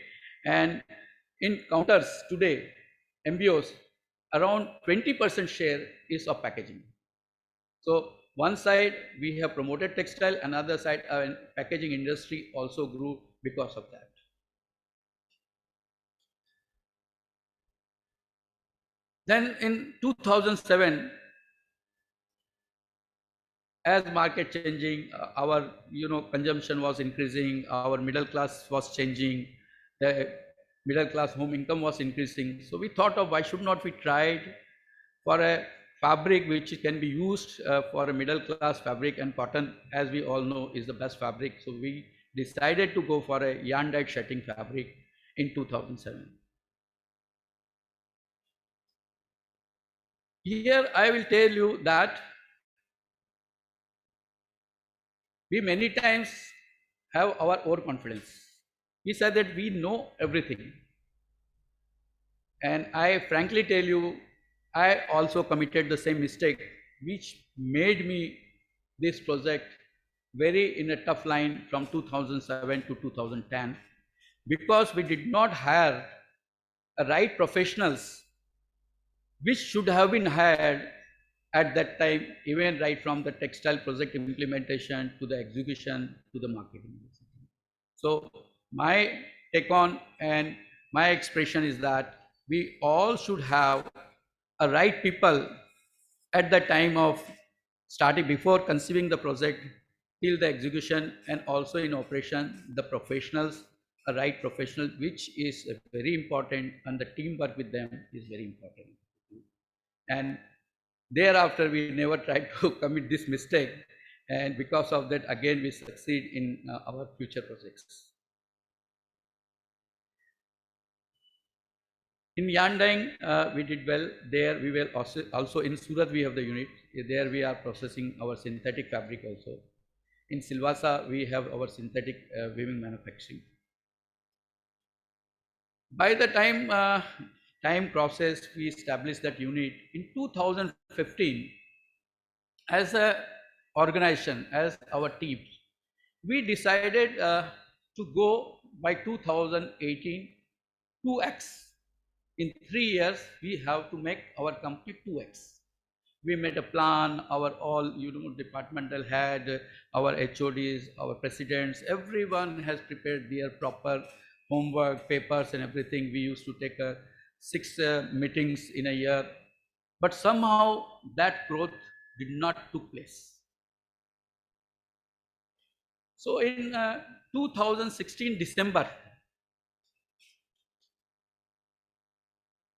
And in counters today, MBOs, around 20% share is of packaging. So one side we have promoted textile, another side packaging industry also grew because of that. Then in 2007, as market changing, our consumption was increasing, our middle class was changing, the middle class home income was increasing. So we thought of why should not we try for a fabric which can be used for a middle class fabric, and cotton, as we all know, is the best fabric. So we decided to go for a yarn dyed shedding fabric in 2007. Here I will tell you that we many times have our overconfidence. We said that we know everything. And I frankly tell you, I also committed the same mistake, which made me this project very in a tough line from 2007 to 2010, because we did not hire a right professionals which should have been hired at that time, even right from the textile project implementation to the execution to the marketing. So my take on and my expression is that we all should have a right people at the time of starting, before conceiving the project till the execution, and also in operation, the professionals, a right professional, which is very important, and the teamwork with them is very important. And thereafter, we never tried to commit this mistake, and because of that, again, we succeed in our future projects. In yarn dyeing, we did well. There we were also in Surat, we have the unit. There we are processing our synthetic fabric also. In Silvassa, we have our synthetic weaving manufacturing. By the time process, we established that unit in 2015 as a organization, as our team. We decided to go by 2018 2x. In 3 years, we have to make our company 2x. We made a plan, our all departmental head, our HODs, our presidents, everyone has prepared their proper homework, papers and everything. We used to take 6 meetings in a year, but somehow that growth did not took place. So in 2016 December,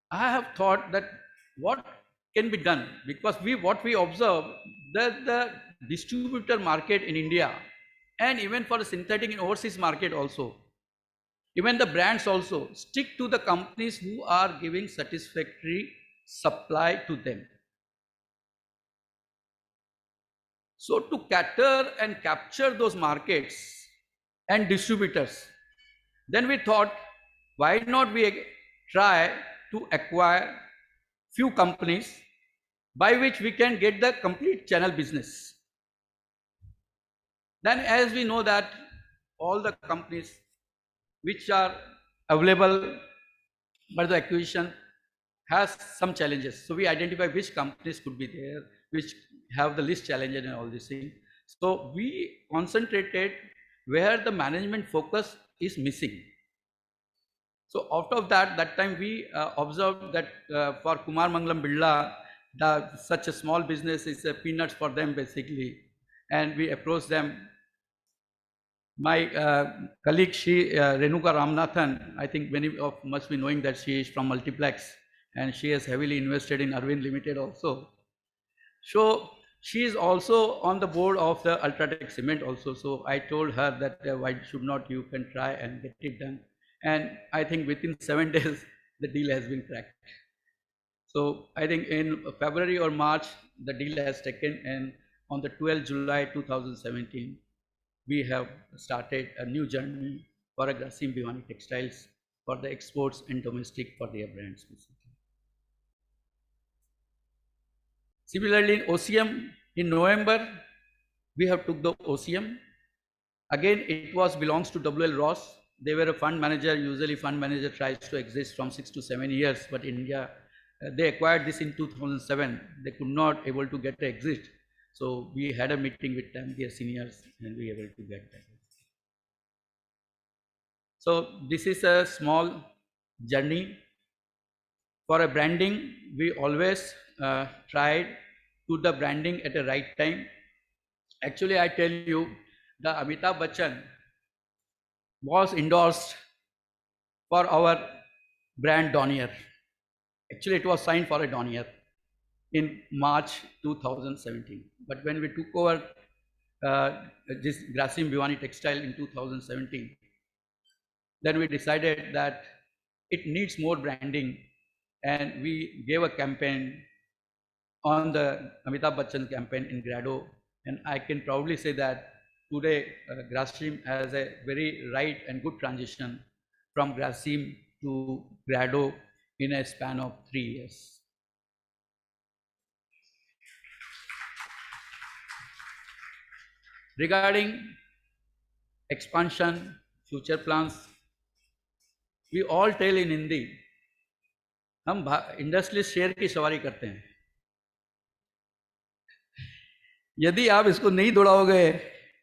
I have thought that what can be done, because what we observe that the distributor market in India, and even for the synthetic in overseas market also, even the brands also stick to the companies who are giving satisfactory supply to them. So to cater and capture those markets and distributors, then we thought, why not we try to acquire few companies by which we can get the complete channel business. Then as we know that all the companies which are available by the acquisition has some challenges. So we identify which companies could be there, which have the least challenges and all these things. So we concentrated where the management focus is missing. So out of that time we observed that for Kumar Mangalam Birla, such a small business is peanuts for them basically, and we approached them. My colleague, Renuka Ramanathan, I think many of must be knowing that she is from Multiplex, and she has heavily invested in Arvind Limited also. So she is also on the board of the Ultratech Cement also. So I told her that why should not you can try and get it done. And I think within 7 days, the deal has been cracked. So I think in February or March, the deal has taken, and on the 12th July 2017, we have started a new journey for Grasim Bhiwani Textiles for the exports and domestic for their brands. Similarly, in OCM, in November, we have took the OCM. Again, it belongs to WL Ross. They were a fund manager. Usually fund manager tries to exist from 6 to 7 years, but India, they acquired this in 2007. They could not able to get the exit. So we had a meeting with them, their seniors, and we were able to get that. So this is a small journey. For a branding, we always tried to the branding at the right time. Actually, I tell you, the Amitabh Bachchan was endorsed for our brand Donier. Actually, it was signed for a Donier in March 2017. But when we took over this Grasim Bhiwani Textile in 2017, then we decided that it needs more branding, and we gave a campaign on the Amitabh Bachchan campaign in Grado, and I can proudly say that today Grasim has a very right and good transition from Grasim to Grado in a span of 3 years. Regarding expansion, future plans, we all tell in Hindi, हम industrial share की सवारी करते हैं. यदि आप इसको नहीं दौड़ाओगे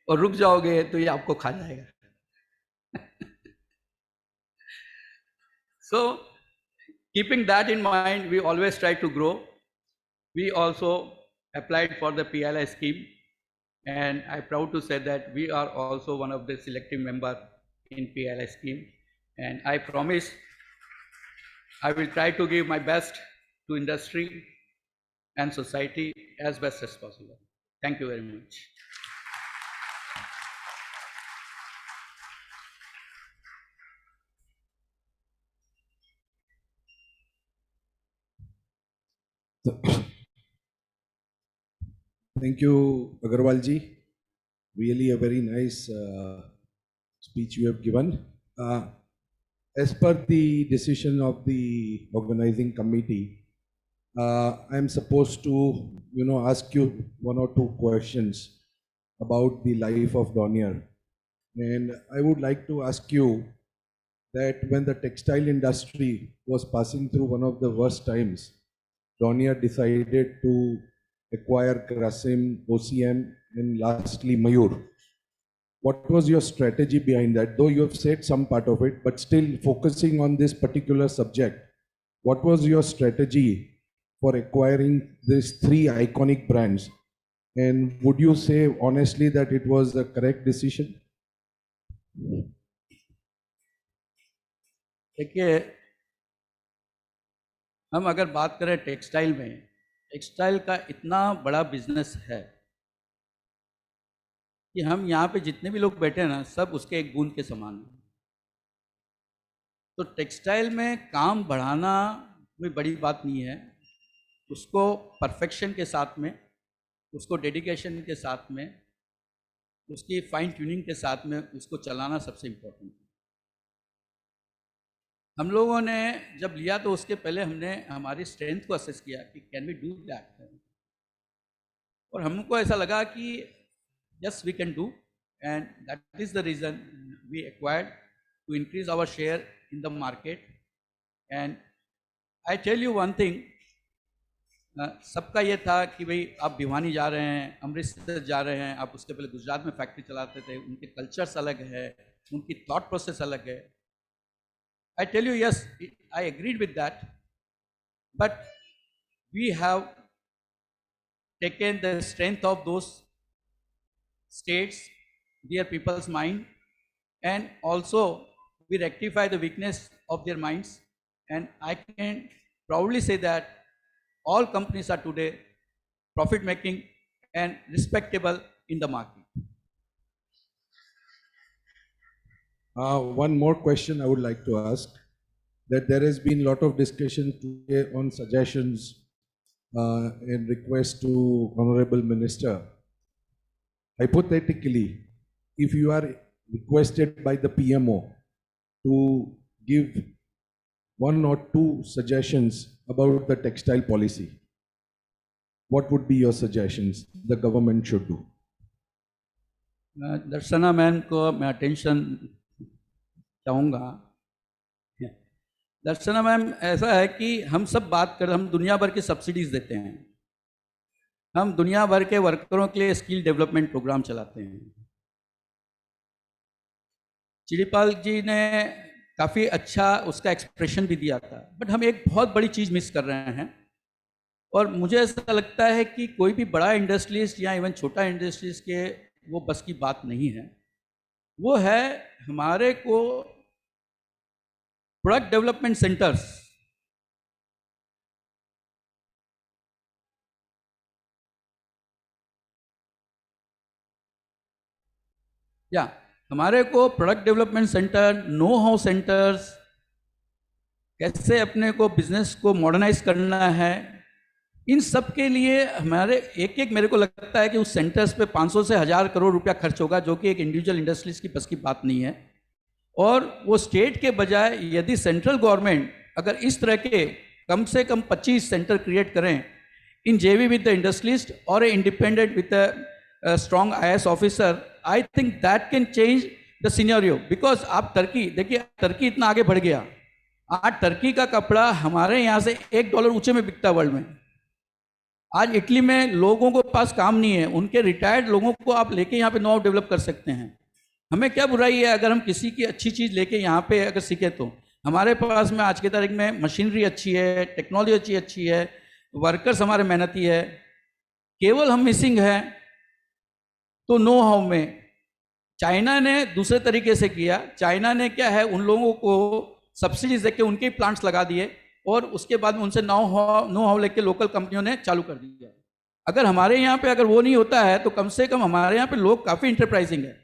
और रुक जाओगे तो ये आपको खा जाएगा. So, keeping that in mind, we always try to grow. We also applied for the PLI scheme, and I'm proud to say that we are also one of the selective member in PLI scheme. And I promise I will try to give my best to industry and society as best as possible. Thank you very much. Thank you, Agarwal ji. Really a very nice speech you have given. As per the decision of the organizing committee, I am supposed to, ask you one or two questions about the life of Donier. And I would like to ask you that when the textile industry was passing through one of the worst times, Donier decided to acquire Grasim, OCM, and lastly Mayur. What was your strategy behind that? Though you have said some part of it, but still focusing on this particular subject, what was your strategy for acquiring these three iconic brands? And would you say honestly that it was the correct decision? देखिए, हम अगर बात करें textile में, textile का इतना बड़ा business है कि हम यहाँ पे जितने भी लोग बैठे हैं ना, सब उसके एक बूंद के समान हैं. तो टेक्सटाइल में काम बढ़ाना कोई बड़ी बात नहीं है. उसको परफेक्शन के साथ में, उसको डेडिकेशन के साथ में, उसकी फाइन ट्यूनिंग के साथ में उसको चलाना सबसे इम्पोर्टेंट है. हम लोगों ने जब लिया तो उसके पहले हमने हमारी स्ट्रेंथ को असेस किया कि कैन वी डू दैट, और हमको ऐसा लगा कि yes we can do, and that is the reason we acquired to increase our share in the market. And I tell you one thing, सबका ये था कि भाई आप भिवानी जा रहे हैं, अमृतसर जा रहे हैं, आप उसके पहले गुजरात में फैक्ट्री चलाते थे, उनके कल्चर्स अलग है, उनकी थॉट प्रोसेस अलग है. I tell you, yes, I agreed with that, but we have taken the strength of those states, their people's mind, and also we rectify the weakness of their minds. And I can proudly say that all companies are today profit making and respectable in the market. One more question I would like to ask, that there has been a lot of discussion today on suggestions and requests to Honorable Minister. Hypothetically, if you are requested by the PMO to give one or two suggestions about the textile policy, what would be your suggestions the government should do? Darshana ma'am को मैं attention चाहूँगा. दर्शना ma'am, ऐसा है कि हम सब बात कर, हम दुनिया भर की सब्सिडीज़ देते हैं, हम दुनिया भर के वर्करों के लिए स्किल डेवलपमेंट प्रोग्राम चलाते हैं. चिड़ीपाल जी ने काफ़ी अच्छा उसका एक्सप्रेशन भी दिया था, बट हम एक बहुत बड़ी चीज़ मिस कर रहे हैं. और मुझे ऐसा लगता है कि कोई भी बड़ा इंडस्ट्रीज या इवन छोटा इंडस्ट्रीज के वो बस की बात नहीं है. वो है हमारे को प्रोडक्ट डेवलपमेंट सेंटर्स. या हमारे को product development centre, know how centres, कैसे अपने को बिजनेस को मॉडर्नाइज करना है, इन सब के लिए हमारे एक मेरे को लगता है कि उस सेंटर्स पे 500 से 1000 करोड़ रुपया खर्च होगा, जो कि एक इंडिविजुअल इंडस्ट्रीज की बस की बात नहीं है। और वो स्टेट के बजाय यदि सेंट्रल गवर्नमेंट अगर इस तरह के कम से कम 25 सेंटर क्रिएट करें इन जेवी विद द इंडस्ट्रियलिस्ट और independent with the strong IAS officer, I think that can change the scenario. Because आप टर्की देखिए, टर्की इतना आगे बढ़ गया, आज टर्की का कपड़ा हमारे यहाँ से $1 ऊंचे में बिकता है वर्ल्ड में। आज इटली में लोगों को पास काम नहीं है, उनके रिटायर्ड लोगों को आप लेके यहाँ पे नो डेवलप कर सकते हैं। हमें क्या बुराई है अगर हम किसी की अच्छी चीज़ लेके यहाँ पे अगर सीखे, तो हमारे पास में आज के तारीख में मशीनरी अच्छी है, टेक्नोलॉजी अच्छी है, वर्कर्स हमारे मेहनती है, केवल हम मिसिंग है तो नो हाउ में। चाइना ने दूसरे तरीके से किया, चाइना ने क्या है, उन लोगों को सब्सिडीज देके उनके प्लांट्स लगा दिए और उसके बाद में उनसे नो हाउ लेके लोकल कंपनियों ने चालू कर दिया। अगर हमारे यहाँ पे अगर वो नहीं होता है तो कम से कम हमारे यहाँ पे लोग काफ़ी इंटरप्राइजिंग है,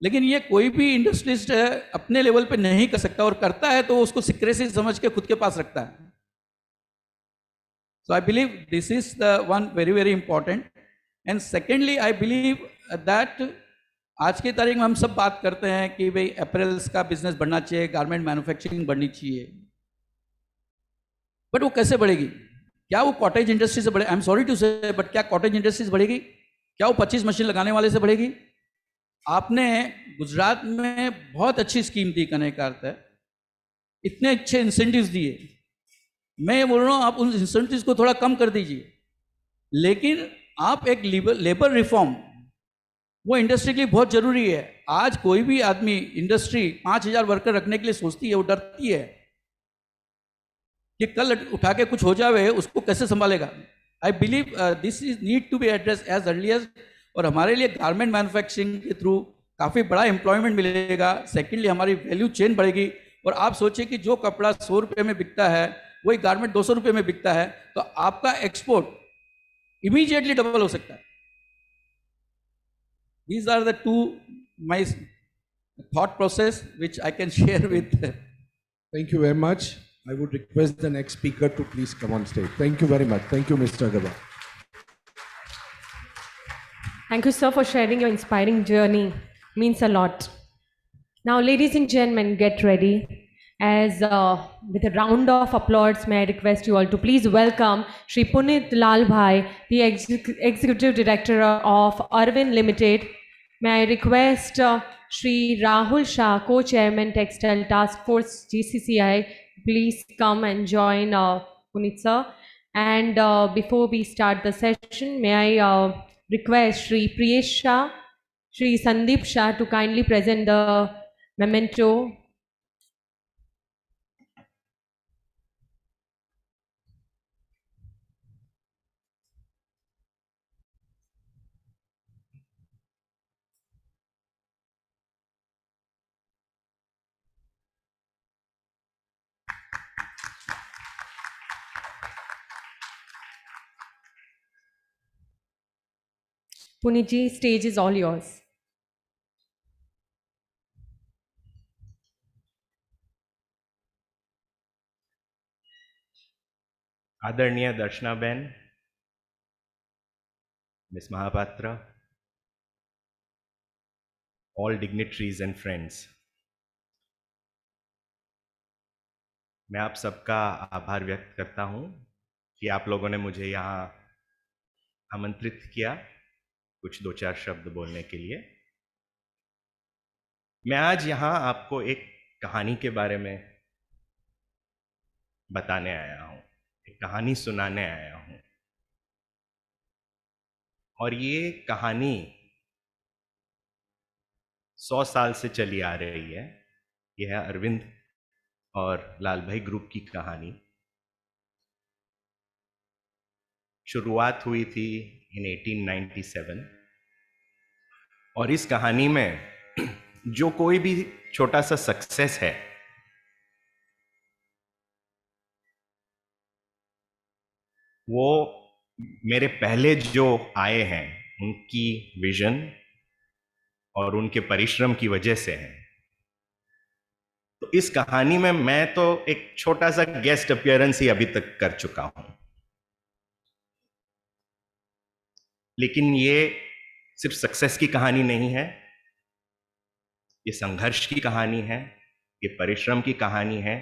लेकिन ये कोई भी इंडस्ट्रिस्ट है अपने लेवल पे नहीं कर सकता, और करता है तो उसको सिक्रेसी समझ के खुद के पास रखता है। So I believe this is the one very very important. And secondly I believe that आज की तारीख में हम सब बात करते हैं कि भाई अपरेल्स का बिजनेस बढ़ना चाहिए, गारमेंट मैन्युफैक्चरिंग बढ़नी चाहिए, बट वो कैसे बढ़ेगी? क्या वो कॉटेज इंडस्ट्री से बढ़े? आई एम सॉरी टू से, बट क्या कॉटेज इंडस्ट्री से बढ़ेगी? क्या वो 25 मशीन लगाने वाले से बढ़ेगी? आपने गुजरात में बहुत अच्छी स्कीम दी, करने का अर्थ है इतने अच्छे इंसेंटिव्स दिए, मैं ये बोल रहा हूँ आप उन इंसेंटिव्स को थोड़ा कम कर दीजिए, लेकिन आप एक लेबर रिफॉर्म, वो इंडस्ट्री के लिए बहुत जरूरी है। आज कोई भी आदमी इंडस्ट्री 5000 वर्कर रखने के लिए सोचती है, वो डरती है कि कल उठा के कुछ हो जाए उसको कैसे संभालेगा। I believe this is need to be address as early as, और हमारे लिए गारमेंट मैन्युफैक्चरिंग के थ्रू काफ़ी बड़ा एम्प्लॉयमेंट मिलेगा। सेकेंडली हमारी वैल्यू चेन बढ़ेगी, और आप सोचिए कि जो कपड़ा 100 रुपये में बिकता है वही गारमेंट 200 रुपये में बिकता है, तो आपका एक्सपोर्ट इमीडिएटली डबल हो सकता है। These are the two my thought process which I can share with. Thank you very much. I would request the next speaker to please come on stage. Thank you very much. Thank you, Mr. Agarwal. Thank you, sir, for sharing your inspiring journey. Means a lot. Now, ladies and gentlemen, get ready. As with a round of applause, may I request you all to please welcome Shri Punit Lalbhai, the Executive Director of Arvind Limited. May I request Shri Rahul Shah, Co-Chairman Textile Task Force GCCI, please come and join Punit sir. And before we start the session, may I request Shri Priyesh Shah, Shri Sandeep Shah to kindly present the memento. Punit ji, stage is all yours. आदरणीय Darshanaben, miss Mahapatra, all dignitaries and friends, मैं आप सबका आभार व्यक्त करता हूं कि आप लोगों ने मुझे यहाँ आमंत्रित किया कुछ 2-4 शब्द बोलने के लिए। मैं आज यहाँ आपको एक कहानी के बारे में बताने आया हूँ, एक कहानी सुनाने आया हूँ, और ये कहानी 100 साल से चली आ रही है। यह है अरविंद और लाल भाई ग्रुप की कहानी। शुरुआत हुई थी इन 1897, और इस कहानी में जो कोई भी छोटा सा सक्सेस है वो मेरे पहले जो आए हैं उनकी विजन और उनके परिश्रम की वजह से हैं। तो इस कहानी में मैं तो एक छोटा सा गेस्ट अपीयरेंस ही अभी तक कर चुका हूं, लेकिन ये सिर्फ सक्सेस की कहानी नहीं है, ये संघर्ष की कहानी है, ये परिश्रम की कहानी है,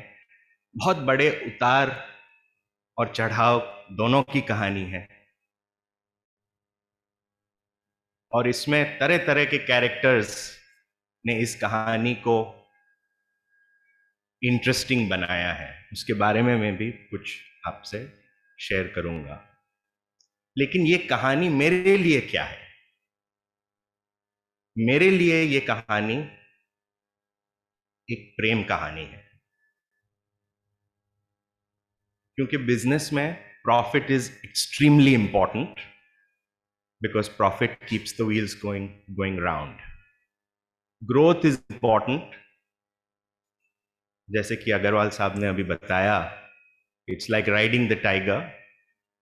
बहुत बड़े उतार और चढ़ाव दोनों की कहानी है। और इसमें तरह तरह के कैरेक्टर्स ने इस कहानी को इंटरेस्टिंग बनाया है, उसके बारे में मैं भी कुछ आपसे शेयर करूंगा। लेकिन ये कहानी मेरे लिए क्या है? मेरे लिए ये कहानी एक प्रेम कहानी है, क्योंकि बिजनेस में profit is extremely important, because profit keeps the wheels going round. Growth is important, जैसे कि अग्रवाल साहब ने अभी बताया, it's like riding the tiger,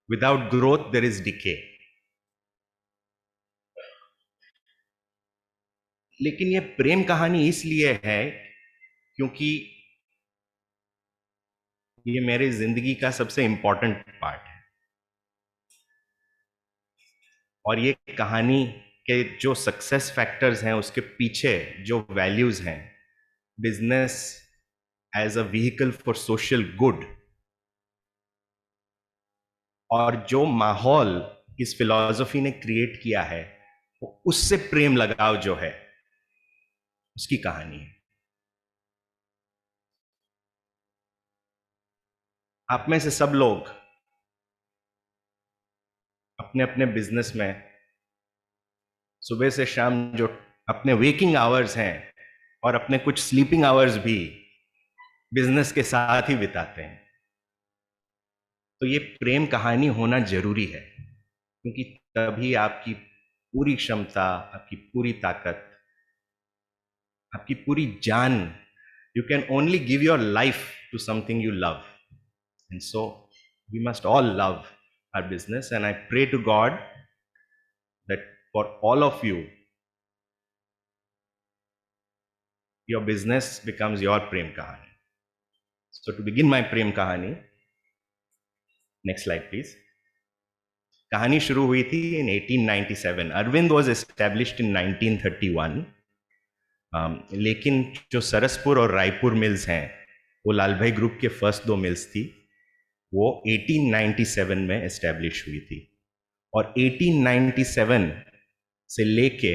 without growth there is decay. लेकिन ये प्रेम कहानी इसलिए है क्योंकि ये मेरी जिंदगी का सबसे इंपॉर्टेंट पार्ट है, और ये कहानी के जो सक्सेस फैक्टर्स हैं उसके पीछे जो वैल्यूज हैं, business as a vehicle for social good, और जो माहौल इस फिलॉसफी ने क्रिएट किया है, वो उससे प्रेम लगाव जो है उसकी कहानी है। आप में से सब लोग अपने अपने बिजनेस में सुबह से शाम जो अपने वेकिंग आवर्स हैं और अपने कुछ स्लीपिंग आवर्स भी बिजनेस के साथ ही बिताते हैं। तो ये प्रेम कहानी होना जरूरी है, क्योंकि तभी आपकी पूरी क्षमता, आपकी पूरी ताकत, आपकी पूरी जान, you can only give your life to something you love, and so we must all love our business, and I pray to God that for all of you, your business becomes your prem kahani. So to begin my prem kahani, next slide please. कहानी शुरू हुई थी in 1897. Arvind was established in 1931. लेकिन जो सरसपुर और Raipur mills हैं, वो लाल भाई ग्रुप के फर्स्ट 2 मिल्स थी, वो 1897 में एस्टैब्लिश हुई थी, और 1897 से लेके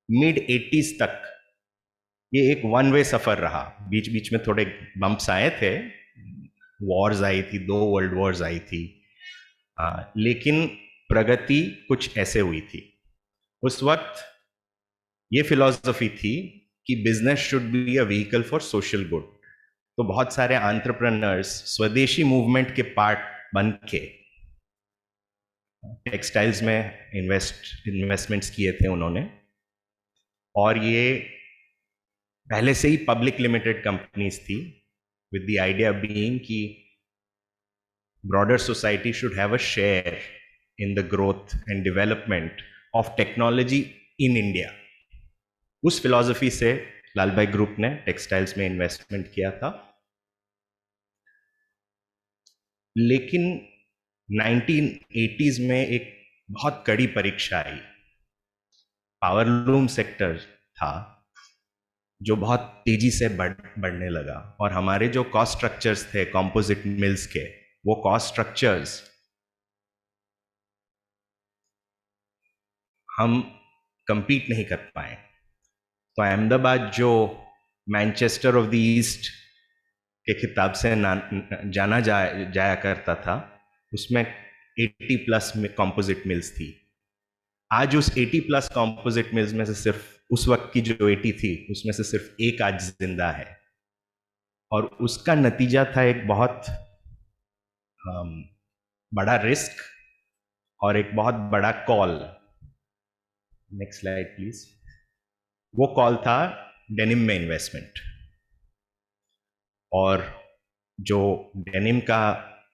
मिड 80s तक ये एक वन वे सफर रहा। बीच बीच में थोड़े बम्प्स आए थे, वॉर्स आई थी, 2 वर्ल्ड वॉर्स आई थी, लेकिन प्रगति कुछ ऐसे हुई थी। उस वक्त ये फिलॉसफी थी कि business should be a vehicle for social good. तो बहुत सारे एंटरप्रेन्योर्स स्वदेशी मूवमेंट के पार्ट बन के टेक्सटाइल्स में इन्वेस्टमेंट्स किए थे उन्होंने, और ये पहले से ही पब्लिक लिमिटेड कंपनीज थी, विद द आइडिया बीइंग कि broader society should have a share in the growth and development of technology in India. उस फिलॉसफी से लाल भाई ग्रुप ने टेक्सटाइल्स में इन्वेस्टमेंट किया था। लेकिन 1980s में एक बहुत कड़ी परीक्षा आई। पावरलूम सेक्टर था जो बहुत तेजी से बढ़ने लगा, और हमारे जो कॉस्ट स्ट्रक्चर्स थे कंपोजिट मिल्स के, वो कॉस्ट स्ट्रक्चर्स हम कंपीट नहीं कर पाए। तो अहमदाबाद जो मैनचेस्टर ऑफ द ईस्ट के खिताब से जाना जाया करता था, उसमें 80+ में कंपोजिट मिल्स थी। आज उस 80+ कंपोजिट मिल्स में से सिर्फ उस वक्त की जो 80 थी, उसमें से सिर्फ एक आज जिंदा है, और उसका नतीजा था एक बहुत बड़ा रिस्क और एक बहुत बड़ा कॉल। Next slide please. वो कॉल था डेनिम में इन्वेस्टमेंट, और जो डेनिम का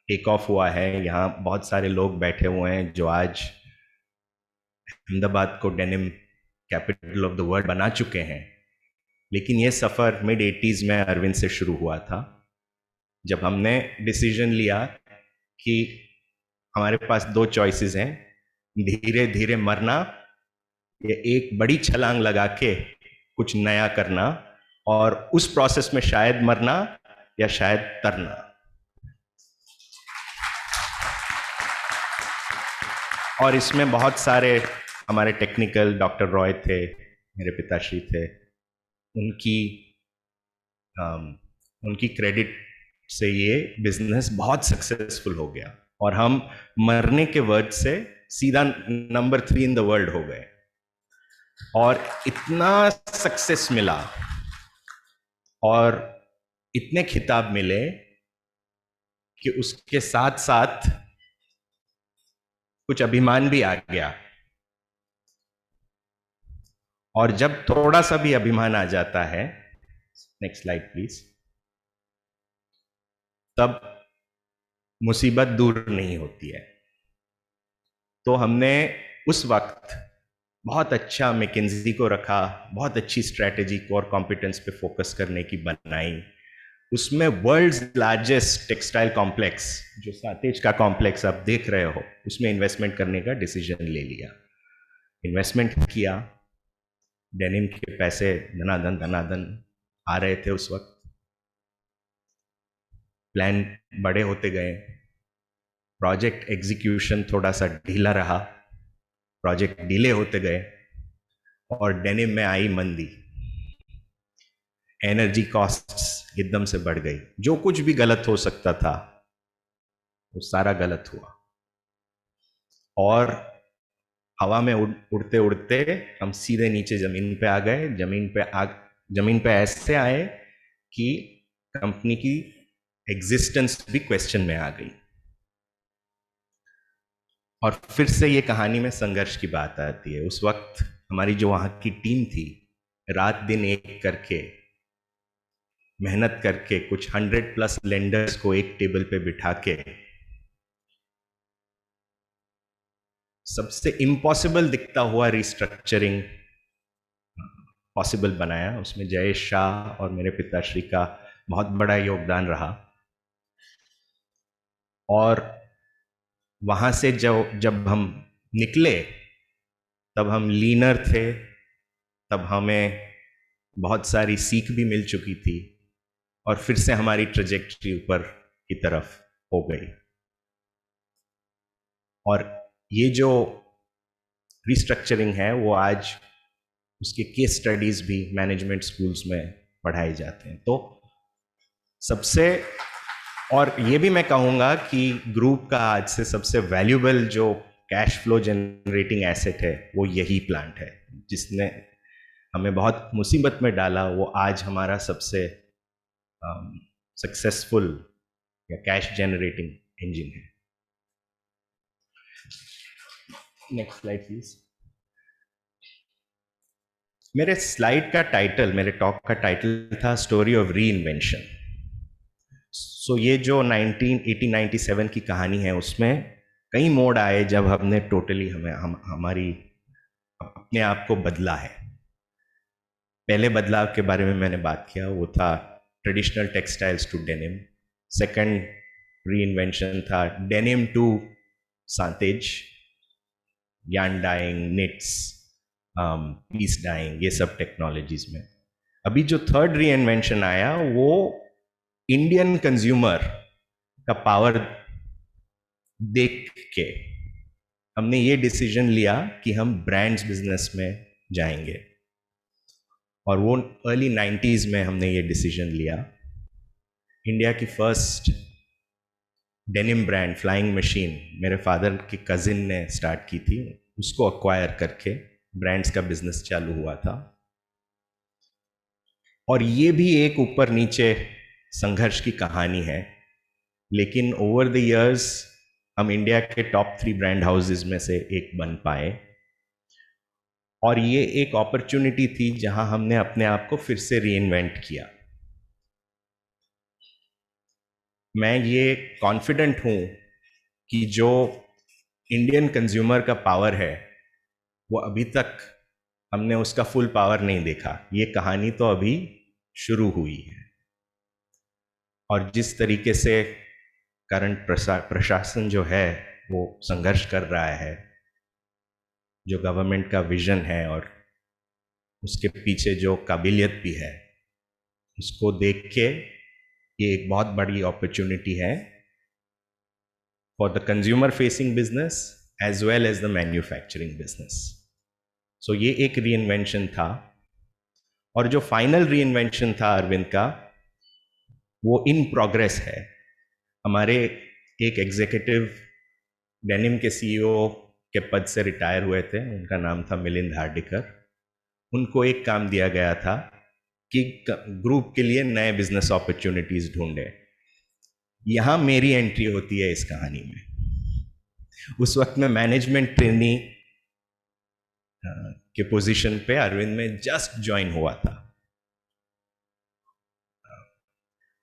टेक ऑफ हुआ है, यहाँ बहुत सारे लोग बैठे हुए हैं जो आज अहमदाबाद को denim capital of the world बना चुके हैं, लेकिन ये सफ़र मिड 80s में अरविंद से शुरू हुआ था, जब हमने डिसीजन लिया कि हमारे पास दो चॉइसेस हैं, धीरे धीरे मरना या एक बड़ी छलांग लगा के कुछ नया करना, और उस प्रोसेस में शायद मरना या शायद तरना। और इसमें बहुत सारे हमारे टेक्निकल डॉक्टर रॉय थे, मेरे पिताश्री थे, उनकी क्रेडिट से ये बिजनेस बहुत सक्सेसफुल हो गया, और हम मरने के वर्ड से सीधा नंबर 3 इन द वर्ल्ड हो गए। और इतना सक्सेस मिला और इतने खिताब मिले कि उसके साथ साथ कुछ अभिमान भी आ गया, और जब थोड़ा सा भी अभिमान आ जाता है, नेक्स्ट स्लाइड प्लीज, तब मुसीबत दूर नहीं होती है। तो हमने उस वक्त बहुत अच्छा मैकिन्जी को रखा, बहुत अच्छी स्ट्रैटेजी को और कॉम्पिटेंस पे फोकस करने की बनाई। उसमें वर्ल्ड्स लार्जेस्ट टेक्सटाइल कॉम्प्लेक्स, जो सातेज का कॉम्प्लेक्स आप देख रहे हो, उसमें इन्वेस्टमेंट करने का डिसीजन ले लिया। इन्वेस्टमेंट किया, डेनिम के पैसे धनाधन आ रहे थे उस वक्त, प्लान बड़े होते गए, प्रोजेक्ट एग्जीक्यूशन थोड़ा सा ढीला रहा, प्रोजेक्ट डिले होते गए, और डेनिम में आई मंदी, एनर्जी कॉस्ट्स एकदम से बढ़ गई। जो कुछ भी गलत हो सकता था वो सारा गलत हुआ, और हवा में उड़ते उड़ते हम सीधे नीचे जमीन पे आ गए। जमीन पे ऐसे आए कि कंपनी की एग्जिस्टेंस भी क्वेश्चन में आ गई। और फिर से ये कहानी में संघर्ष की बात आती है। उस वक्त हमारी जो वहां की टीम थी, रात दिन एक करके मेहनत करके कुछ 100+ लेंडर्स को एक टेबल पे बिठा के सबसे इम्पॉसिबल दिखता हुआ रिस्ट्रक्चरिंग पॉसिबल बनाया। उसमें जयेश शाह और मेरे पिताश्री का बहुत बड़ा योगदान रहा। और वहां से जब हम निकले तब हम लीनर थे, तब हमें बहुत सारी सीख भी मिल चुकी थी, और फिर से हमारी ट्रेजेक्टरी ऊपर की तरफ हो गई। और ये जो रिस्ट्रक्चरिंग है वो आज उसके केस स्टडीज भी मैनेजमेंट स्कूल्स में पढ़ाए जाते हैं। तो सबसे, और ये भी मैं कहूँगा कि ग्रुप का आज से सबसे वैल्यूबल जो कैश फ्लो जनरेटिंग एसेट है वो यही प्लांट है, जिसने हमें बहुत मुसीबत में डाला। वो आज हमारा सबसे सक्सेसफुल या कैश जनरेटिंग इंजन है। Next slide please. मेरे स्लाइड का टाइटल, मेरे टॉक का टाइटल था स्टोरी ऑफ री इन्वेंशन। सो ये जो 1997 की कहानी है, उसमें कई मोड़ आए जब हमने टोटली हमारी अपने आप को बदला है। पहले बदलाव के बारे में मैंने बात किया, वो था traditional textiles to denim. Second reinvention था डेनिम टू सांतेज, yarn dyeing, knits, piece dyeing, ये सब टेक्नोलॉजीज में। अभी जो थर्ड री इन्वेंशन आया वो इंडियन कंज्यूमर का पावर देख के हमने ये डिसीजन लिया कि हम ब्रांड्स बिजनेस में जाएंगे। और वो अर्ली 90s में हमने ये डिसीजन लिया। इंडिया की first denim brand flying machine मेरे फादर के कजिन ने स्टार्ट की थी, उसको अक्वायर करके ब्रांड्स का बिजनेस चालू हुआ था। और ये भी एक ऊपर नीचे संघर्ष की कहानी है, लेकिन ओवर द इयर्स हम इंडिया के टॉप 3 ब्रांड हाउसेस में से एक बन पाए। और ये एक अपॉर्चुनिटी थी जहां हमने अपने आप को फिर से रीइन्वेंट किया। मैं ये कॉन्फिडेंट हूं कि जो इंडियन कंज्यूमर का पावर है वो अभी तक हमने उसका फुल पावर नहीं देखा। ये कहानी तो अभी शुरू हुई है। और जिस तरीके से करंट प्रशासन जो है वो संघर्ष कर रहा है, जो गवर्नमेंट का विजन है और उसके पीछे जो काबिलियत भी है, उसको देख के ये एक बहुत बड़ी अपॉर्चुनिटी है for the consumer facing business as well as the manufacturing business. So ये एक रीइन्वेंशन था। और जो फाइनल रीइन्वेंशन था अरविंद का, वो इन प्रोग्रेस है। हमारे एक एग्जीक्यूटिव डेनिम के सीईओ के पद से रिटायर हुए थे, उनका नाम था मिलिंद हार्डिकर। उनको एक काम दिया गया था कि ग्रुप के लिए नए बिजनेस अपॉर्चुनिटीज ढूंढे। यहां मेरी एंट्री होती है इस कहानी में। उस वक्त मैं मैनेजमेंट ट्रेनी के पोजीशन पे अरविंद में जस्ट ज्वाइन हुआ था,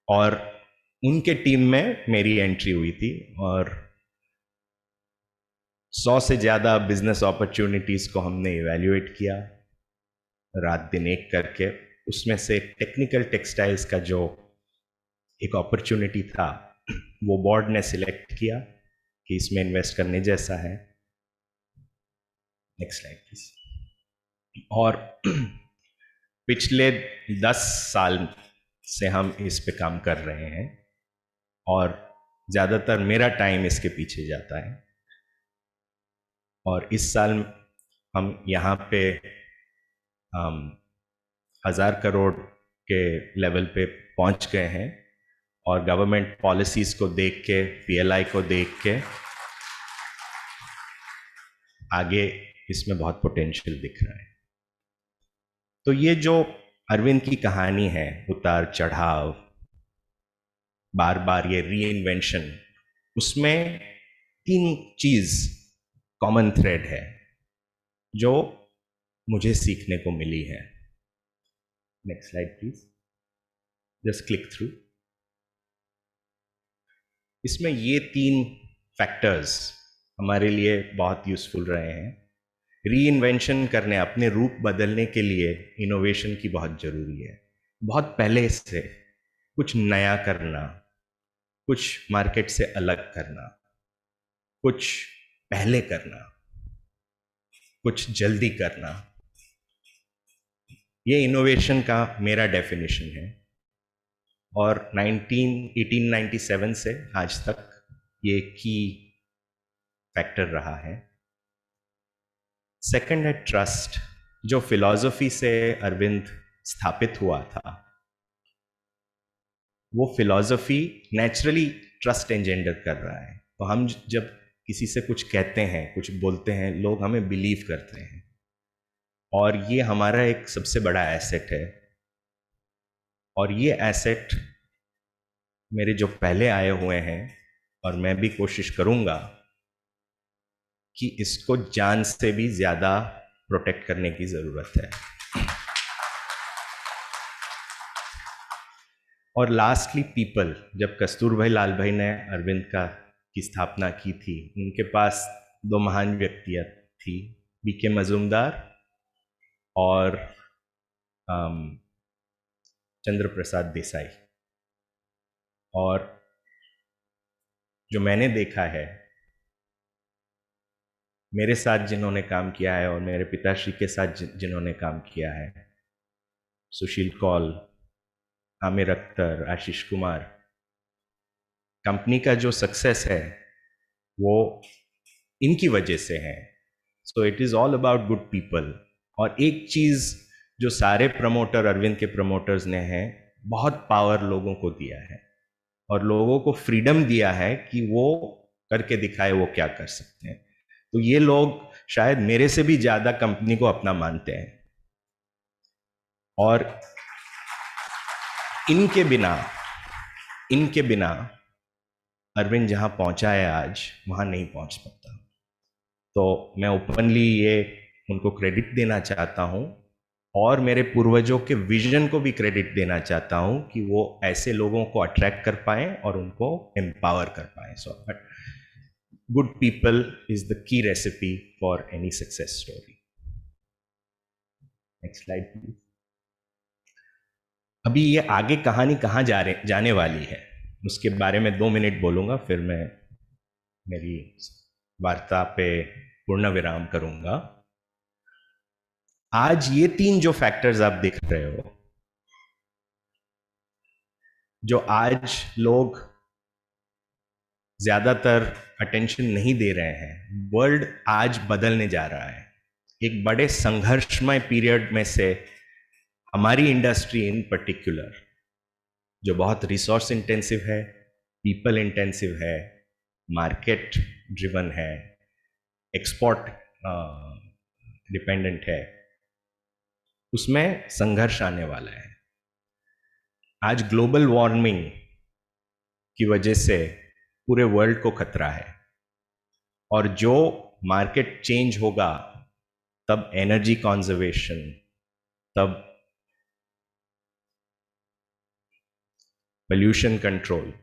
और उनके टीम में मेरी एंट्री हुई थी। और 100 से ज्यादा बिजनेस अपॉर्चुनिटीज को हमने इवैल्यूएट किया रात दिन एक करके। उसमें से टेक्निकल टेक्सटाइल्स का जो एक अपॉर्चुनिटी था वो बोर्ड ने सिलेक्ट किया कि इसमें इन्वेस्ट करने जैसा है। Next slide please. और पिछले 10 साल से हम इस पे काम कर रहे हैं और ज़्यादातर मेरा टाइम इसके पीछे जाता है। और इस साल हम यहाँ पे 1000 करोड़ के लेवल पे पहुँच गए हैं। और गवर्नमेंट पॉलिसीज को देख के, पीएलआई को देख के आगे इसमें बहुत पोटेंशियल दिख रहा है। तो ये जो अरविंद की कहानी है, उतार चढ़ाव, बार बार ये रीइन्वेंशन, उसमें 3 चीज कॉमन थ्रेड है जो मुझे सीखने को मिली है। Next slide please, just click through. इसमें ये 3 फैक्टर्स हमारे लिए बहुत यूजफुल रहे हैं। रीइन्वेंशन करने, अपने रूप बदलने के लिए इनोवेशन की बहुत जरूरी है। बहुत पहले से कुछ नया करना, कुछ मार्केट से अलग करना, कुछ पहले करना, कुछ जल्दी करना, ये इनोवेशन का मेरा डेफिनेशन है। और 1897 से आज तक ये की फैक्टर रहा है। सेकंड है ट्रस्ट, जो फिलॉसफी से अरविंद स्थापित हुआ था, वो फिलॉसफी नेचुरली ट्रस्ट एंजेंडर कर रहा है। तो हम जब किसी से कुछ कहते हैं, कुछ बोलते हैं, लोग हमें बिलीव करते हैं, और ये हमारा एक सबसे बड़ा एसेट है। और ये एसेट मेरे जो पहले आए हुए हैं, और मैं भी कोशिश करूंगा कि इसको जान से भी ज्यादा प्रोटेक्ट करने की जरूरत है। और लास्टली पीपल, जब कस्तूरभाई लाल भाई ने अरविंद की स्थापना की थी, उनके पास 2 महान व्यक्तियां थी, बीके मजूमदार और चंद्र प्रसाद देसाई। और जो मैंने देखा है, मेरे साथ जिन्होंने काम किया है और मेरे पिताश्री के साथ जिन्होंने काम किया है, सुशील कौल, आमिर अख्तर, आशीष कुमार, कंपनी का जो सक्सेस है वो इनकी वजह से है। So it is all about good people. और एक चीज जो सारे प्रमोटर, अरविंद के प्रमोटर्स ने है, बहुत पावर लोगों को दिया है और लोगों को फ्रीडम दिया है कि वो करके दिखाए वो क्या कर सकते हैं। तो ये लोग शायद मेरे से भी ज्यादा कंपनी को अपना मानते हैं, और इनके बिना अरविंद जहां पहुंचा है आज, वहां नहीं पहुंच पाता। तो मैं ओपनली ये उनको क्रेडिट देना चाहता हूं, और मेरे पूर्वजों के विजन को भी क्रेडिट देना चाहता हूं कि वो ऐसे लोगों को अट्रैक्ट कर पाए और उनको एम्पावर कर पाए। So good people is the key recipe for any success story. Next slide please. अभी ये आगे कहानी कहाँ जाने वाली है उसके बारे में 2 मिनट बोलूंगा, फिर मैं मेरी वार्ता पे पूर्ण विराम करूंगा। आज ये 3 जो फैक्टर्स आप देख रहे हो, जो आज लोग ज्यादातर अटेंशन नहीं दे रहे हैं, वर्ल्ड आज बदलने जा रहा है। एक बड़े संघर्षमय पीरियड में से हमारी इंडस्ट्री इन पर्टिकुलर, जो बहुत रिसोर्स इंटेंसिव है, पीपल इंटेंसिव है, मार्केट ड्रिवन है, एक्सपोर्ट डिपेंडेंट है, उसमें संघर्ष आने वाला है। आज ग्लोबल वार्मिंग की वजह से पूरे वर्ल्ड को खतरा है, और जो मार्केट चेंज होगा तब एनर्जी कंजर्वेशन, तब पोल्यूशन कंट्रोल,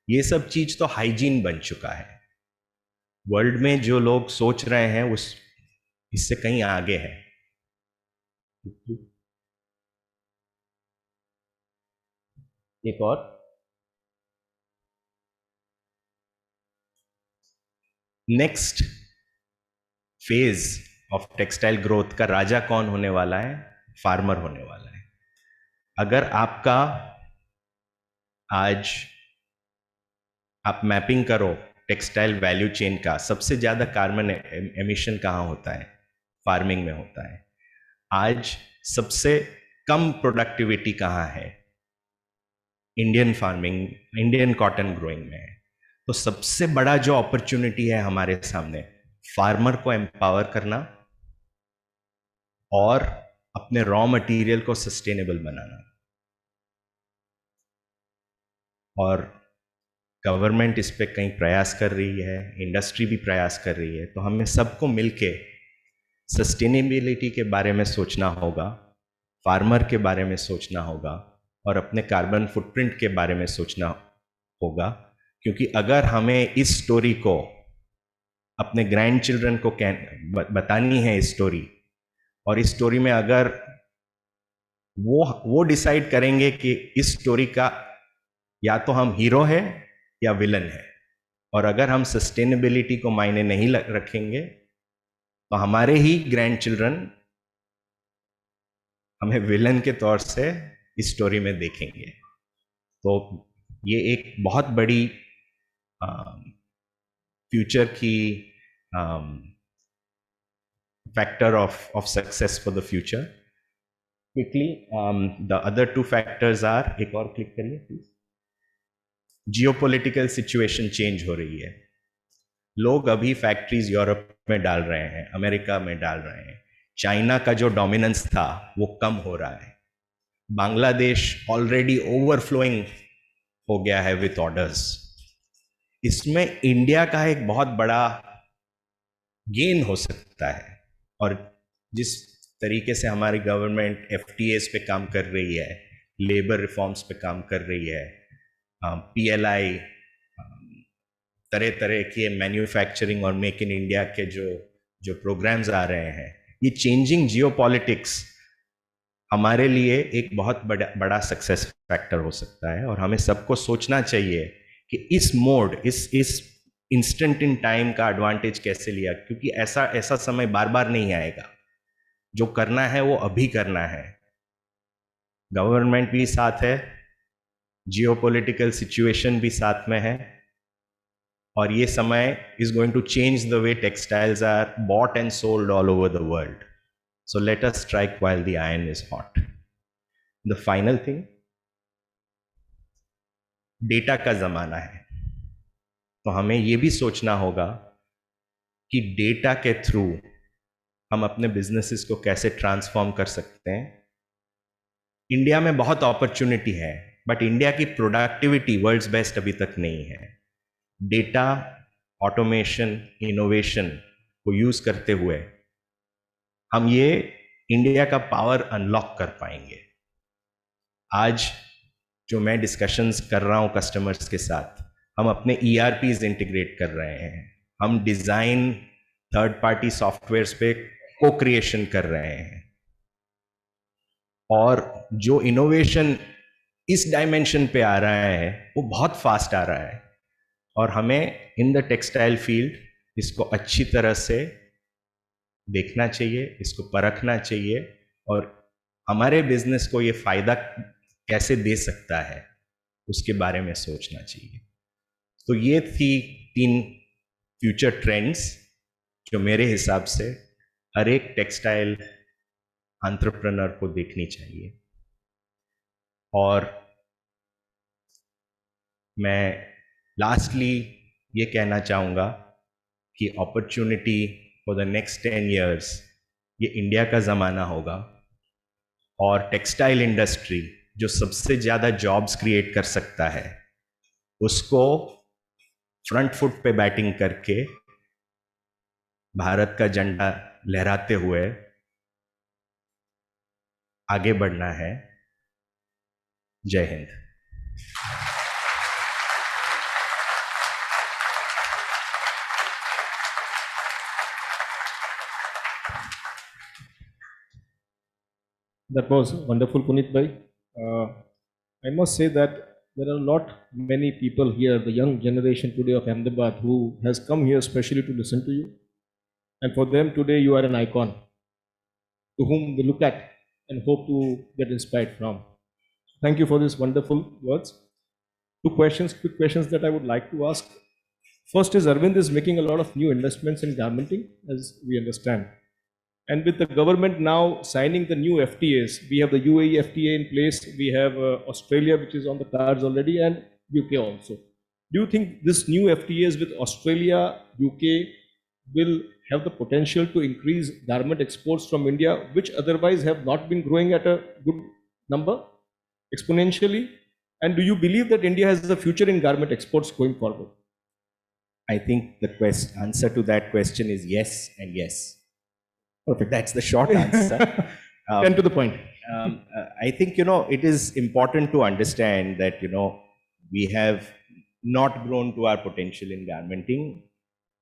ये सब चीज तो हाइजीन बन चुका है। वर्ल्ड में जो लोग सोच रहे हैं उस इससे कहीं आगे है। एक और, next phase of textile growth का राजा कौन होने वाला है? फार्मर होने वाला है। अगर आपका आज आप मैपिंग करो टेक्सटाइल वैल्यू चेन का, सबसे ज्यादा कार्बन एमिशन कहाँ होता है? फार्मिंग में होता है। आज सबसे कम प्रोडक्टिविटी कहाँ है? Indian farming, Indian cotton growing में है। तो सबसे बड़ा जो अपॉर्चुनिटी है हमारे सामने, फार्मर को एम्पावर करना और अपने रॉ मटेरियल को सस्टेनेबल बनाना। और गवर्नमेंट इस पे कहीं प्रयास कर रही है, इंडस्ट्री भी प्रयास कर रही है, तो हमें सबको मिलके सस्टेनेबिलिटी के बारे में सोचना होगा, फार्मर के बारे में सोचना होगा, और अपने कार्बन फुटप्रिंट के बारे में सोचना होगा। क्योंकि अगर हमें इस स्टोरी को अपने ग्रैंड चिल्ड्रन को बतानी है इस स्टोरी, और इस स्टोरी में अगर वो डिसाइड करेंगे कि इस स्टोरी का या तो हम हीरो है या विलन है, और अगर हम सस्टेनेबिलिटी को मायने नहीं रखेंगे तो हमारे ही ग्रैंड चिल्ड्रन हमें विलन के तौर से इस स्टोरी में देखेंगे। तो ये एक बहुत बड़ी फ्यूचर की factor of success for the future. Quickly, the other 2 factors are, एक और क्लिक करिए प्लीज। जियोपॉलिटिकल सिचुएशन चेंज हो रही है। लोग अभी फैक्ट्रीज यूरोप में डाल रहे हैं, अमेरिका में डाल रहे हैं। चाइना का जो डोमिनेंस था वो कम हो रहा है। बांग्लादेश ऑलरेडी ओवरफ्लोइंग हो गया है विथ ऑर्डर्स। इसमें इंडिया का एक बहुत बड़ा गेन हो सकता है। और जिस तरीके से हमारी गवर्नमेंट FTAs पे काम कर रही है, लेबर रिफॉर्म्स पे काम कर रही है, PLI, तरह तरह के मैन्युफैक्चरिंग और मेक इन इंडिया के जो प्रोग्राम्स आ रहे हैं, ये चेंजिंग जियोपॉलिटिक्स हमारे लिए एक बहुत बड़ा सक्सेस फैक्टर हो सकता है। और हमें सबको सोचना चाहिए कि इस मोड, इस इंस्टेंट इन टाइम का एडवांटेज कैसे लिया, क्योंकि ऐसा समय बार बार नहीं आएगा। जो करना है वो अभी करना है। गवर्नमेंट भी साथ है, जियोपॉलिटिकल सिचुएशन भी साथ में है, और ये समय is going to change the way textiles are bought and sold all over the world. So let us strike while the iron is hot. The final thing, data का जमाना है, तो हमें यह भी सोचना होगा कि डेटा के थ्रू हम अपने बिजनेसेस को कैसे ट्रांसफॉर्म कर सकते हैं। इंडिया में बहुत अपॉर्चुनिटी है, बट इंडिया की प्रोडक्टिविटी वर्ल्ड्स बेस्ट अभी तक नहीं है। डेटा, ऑटोमेशन, इनोवेशन को यूज करते हुए हम ये इंडिया का पावर अनलॉक कर पाएंगे। आज जो मैं डिस्कशंस कर रहा हूं कस्टमर्स के साथ, हम अपने ERPs इंटीग्रेट कर रहे हैं, हम डिजाइन थर्ड पार्टी सॉफ्टवेयर्स पे को क्रिएशन कर रहे हैं। और जो इनोवेशन इस डायमेंशन पे आ रहा है वो बहुत फास्ट आ रहा है, और हमें इन द टेक्सटाइल फील्ड इसको अच्छी तरह से देखना चाहिए, इसको परखना चाहिए, और हमारे बिजनेस को ये फायदा कैसे दे सकता है उसके बारे में सोचना चाहिए। तो ये थी 3 फ्यूचर ट्रेंड्स जो मेरे हिसाब से हर एक टेक्सटाइल एंटरप्रेन्योर को देखनी चाहिए। और मैं लास्टली ये कहना चाहूँगा कि opportunity for the next 10 years ये इंडिया का ज़माना होगा, और टेक्सटाइल इंडस्ट्री जो सबसे ज़्यादा जॉब्स क्रिएट कर सकता है उसको फ्रंट फुट पे बैटिंग करके भारत का झंडा लहराते हुए आगे बढ़ना है। जय Hind. That was wonderful, Puneet Bhai. I must say that there are not many people here, the young generation today of Ahmedabad, who has come here specially to listen to you. And for them today, you are an icon to whom we look at and hope to get inspired from. Thank you for these wonderful words. 2 questions, quick questions that I would like to ask. First is, Arvind is making a lot of new investments in garmenting, as we understand. And with the government now signing the new FTAs, we have the UAE FTA in place, we have Australia, which is on the cards already, and UK also. Do you think this new FTAs with Australia, UK will have the potential to increase garment exports from India, which otherwise have not been growing at a good number, exponentially? And do you believe that India has a future in garment exports going forward? I think the answer to that question is yes and yes. Perfect. That's the short answer. And to the point. I think, it is important to understand that, we have not grown to our potential in garmenting.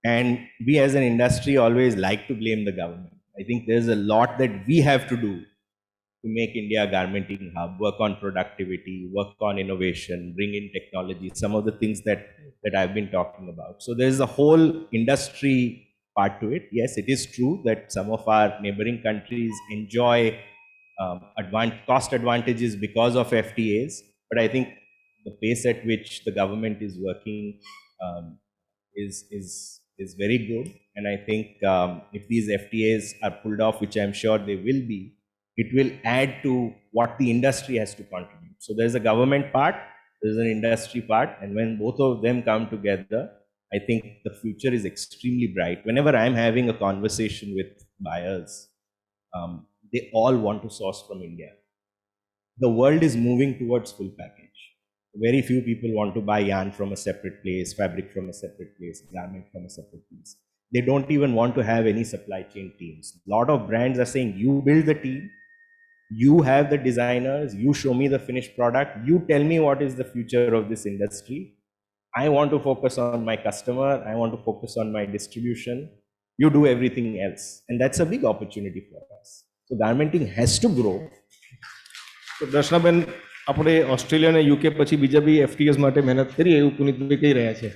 And we as an industry always like to blame the government. I think there's a lot that we have to do to make India a garmenting hub, work on productivity, work on innovation, bring in technology, some of the things that I've been talking about. So there's a whole industry part to it. Yes, it is true that some of our neighboring countries enjoy cost advantages because of FTAs, but I think the pace at which the government is working is very good. And I think if these FTAs are pulled off, which I'm sure they will be, it will add to what the industry has to contribute. So there's a government part, there's an industry part, and when both of them come together, I think the future is extremely bright. Whenever I'm having a conversation with buyers, they all want to source from India. The world is moving towards full package. Very few people want to buy yarn from a separate place, fabric from a separate place, garment from a separate place. They don't even want to have any supply chain teams. A lot of brands are saying, you build the team, you have the designers, you show me the finished product, you tell me what is the future of this industry. I want to focus on my customer, I want to focus on my distribution, you do everything else. And that's a big opportunity for us. So garmenting has to grow. So દર્શનાબેન, આપણે Australia અને UK પછી બીજા બી એફટીએસ માટે મહેનત કરીએ એવું પુનિતભાઈ કહી રહ્યા છે.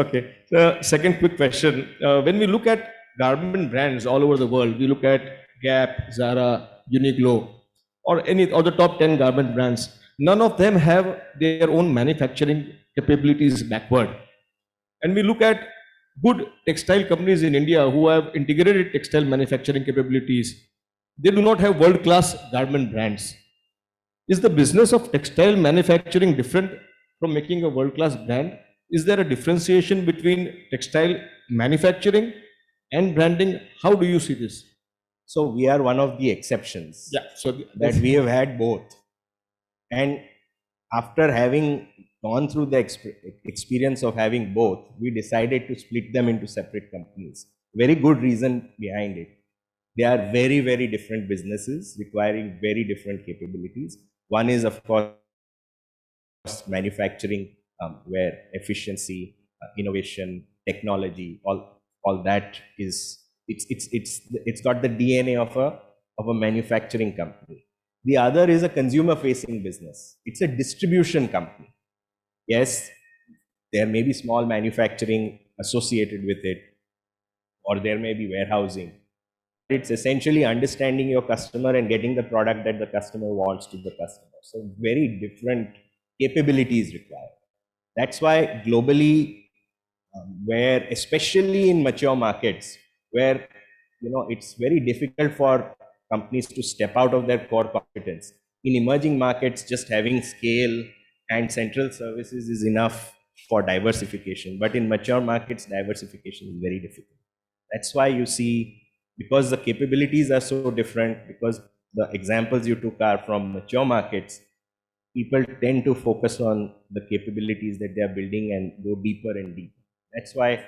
Okay, so second quick question. When we look at garment brands all over the world, we look at Gap, Zara, Uniqlo, or any of the top 10 garment brands. None of them have their own manufacturing capabilities backward. And we look at good textile companies in India who have integrated textile manufacturing capabilities. They do not have world-class garment brands. Is the business of textile manufacturing different from making a world-class brand? Is there a differentiation between textile manufacturing and branding? How do you see this? So we are one of the exceptions. Yeah. So that we have had both. And after having gone through the experience of having both, we decided to split them into separate companies. Very good reason behind it. They are very, very different businesses requiring very different capabilities. One is, of course, manufacturing, where efficiency, innovation, technology, all that is, it's got the DNA of of a manufacturing company. The other is a consumer facing business. It's a distribution company. Yes, there may be small manufacturing associated with it, or there may be warehousing. It's essentially understanding your customer and getting the product that the customer wants to the customer. So very different capabilities required. That's why globally, where especially in mature markets, where it's very difficult for companies to step out of their core competence. In emerging markets, just having scale and central services is enough for diversification. But in mature markets, diversification is very difficult. That's why you see, because the capabilities are so different, because the examples you took are from mature markets, people tend to focus on the capabilities that they are building and go deeper and deeper. That's why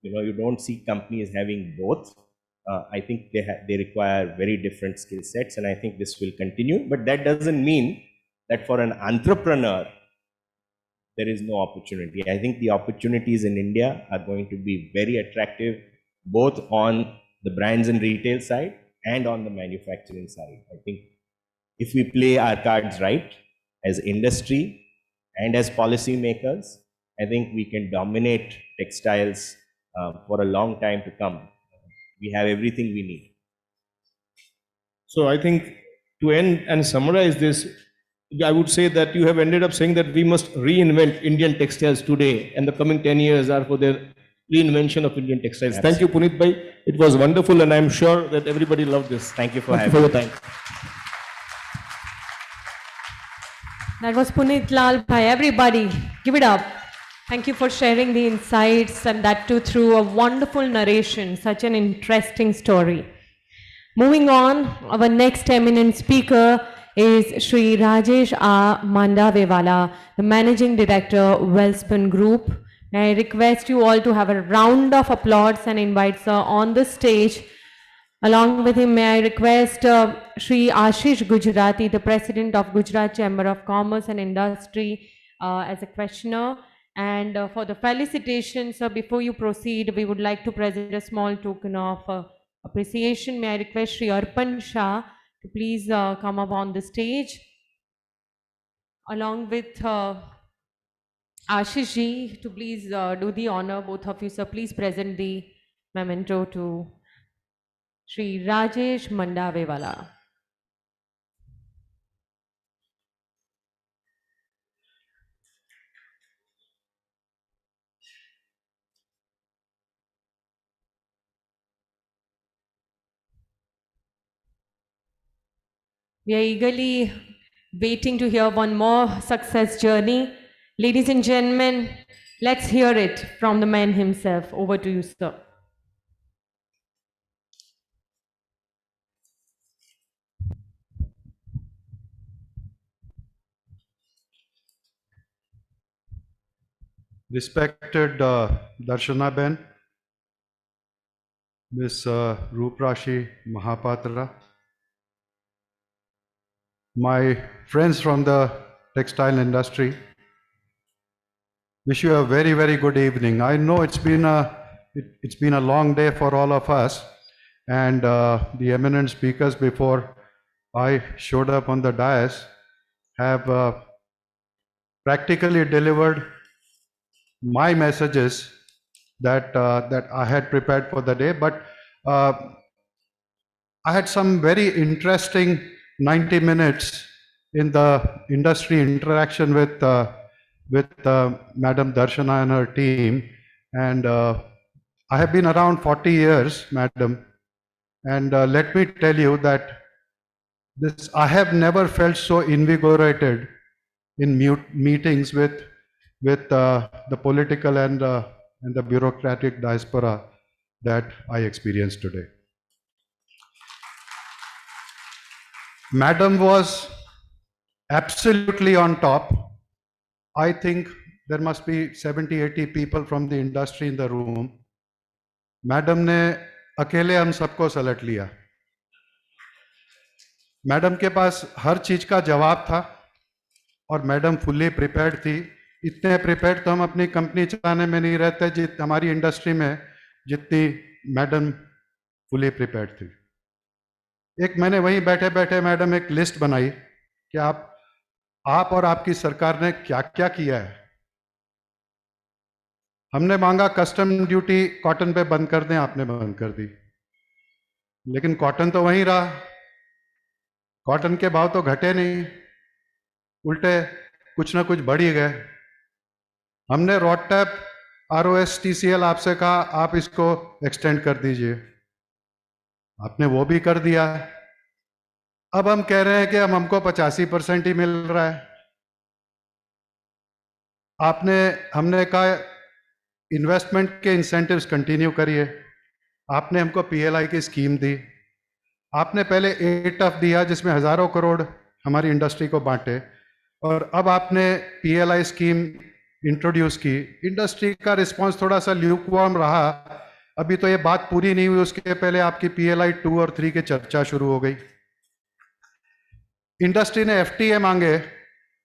you don't see companies having both. I think they require very different skill sets, and I think this will continue. But that doesn't mean that for an entrepreneur, there is no opportunity. I think the opportunities in India are going to be very attractive, both on the brands and retail side and on the manufacturing side. I think if we play our cards right as industry and as policy makers, I think we can dominate textiles for a long time to come. We have everything we need. So I think to end and summarize this, I would say that you have ended up saying that we must reinvent Indian textiles today, and the coming 10 years are for the reinvention of Indian textiles. Absolutely. Thank you, Puneet Bhai. It was wonderful, and I'm sure that everybody loved this. Thank you for your time. That was Puneet Lal Bhai. Everybody, give it up. Thank you for sharing the insights, and that too through a wonderful narration, such an interesting story. Moving on, our next eminent speaker is Shri Rajesh R. Mandavewala, the Managing Director, Wellspun Group. May I request you all to have a round of applause and invite sir on the stage. Along with him, may I request Shri Ashish Gujarati, the President of Gujarat Chamber of Commerce and Industry, as a questioner. And for the felicitations, before you proceed, we would like to present a small token of appreciation. May I request Shri Arpan Shah to please come up on the stage, along with Ashish ji, to please do the honor, both of you, sir. Please present the memento to Shri Rajesh Mandavewala. We are eagerly waiting to hear one more success journey. Ladies and gentlemen, let's hear it from the man himself. Over to you, sir. Respected Darshana Ben, Ms. Ruprashi Mahapatra, my friends from the textile industry, wish you a very, very good evening. I know it's been a long day for all of us, and the eminent speakers before I showed up on the dais have practically delivered my messages that I had prepared for the day, but I had some very interesting 90 minutes in the industry interaction with Madam Darshana and her team, and I have been around 40 years, Madam, and let me tell you that I have never felt so invigorated in meetings with the political and the bureaucratic diaspora that I experienced today. Madam was absolutely on top. I think there must be 70-80 people from the industry in the room. Madam ने अकेले हम सबको सलट लिया. Madam के पास हर चीज का जवाब था और मैडम फुल्ली प्रिपेयर्ड थी. इतने प्रिपेयर्ड तो हम अपनी कंपनी चलाने में नहीं रहते हमारी इंडस्ट्री में जितनी मैडम फुली प्रिपेयर्ड थी. एक मैंने वहीं बैठे बैठे मैडम एक लिस्ट बनाई कि आप और आपकी सरकार ने क्या क्या किया है। हमने मांगा कस्टम ड्यूटी कॉटन पे बंद कर दें, आपने बंद कर दी, लेकिन कॉटन तो वहीं रहा, कॉटन के भाव तो घटे नहीं, उल्टे कुछ ना कुछ बढ़ ही गए। हमने रोडटैप ROSTCL आपसे कहा आप इसको एक्सटेंड कर दीजिए, आपने वो भी कर दिया। अब हम कह रहे हैं कि अब हमको 85% ही मिल रहा है। हमने कहा इन्वेस्टमेंट के इंसेंटिव्स कंटिन्यू करिए, आपने हमको PLI की स्कीम दी, आपने पहले 8F दिया जिसमें हजारों करोड़ हमारी इंडस्ट्री को बांटे, और अब आपने PLI स्कीम इंट्रोड्यूस की। इंडस्ट्री का रिस्पांस थोड़ा सा ल्यूकवार्म रहा, अभी तो ये बात पूरी नहीं हुई, उसके पहले आपकी PLI 2 और 3 की चर्चा शुरू हो गई। इंडस्ट्री ने FTA मांगे,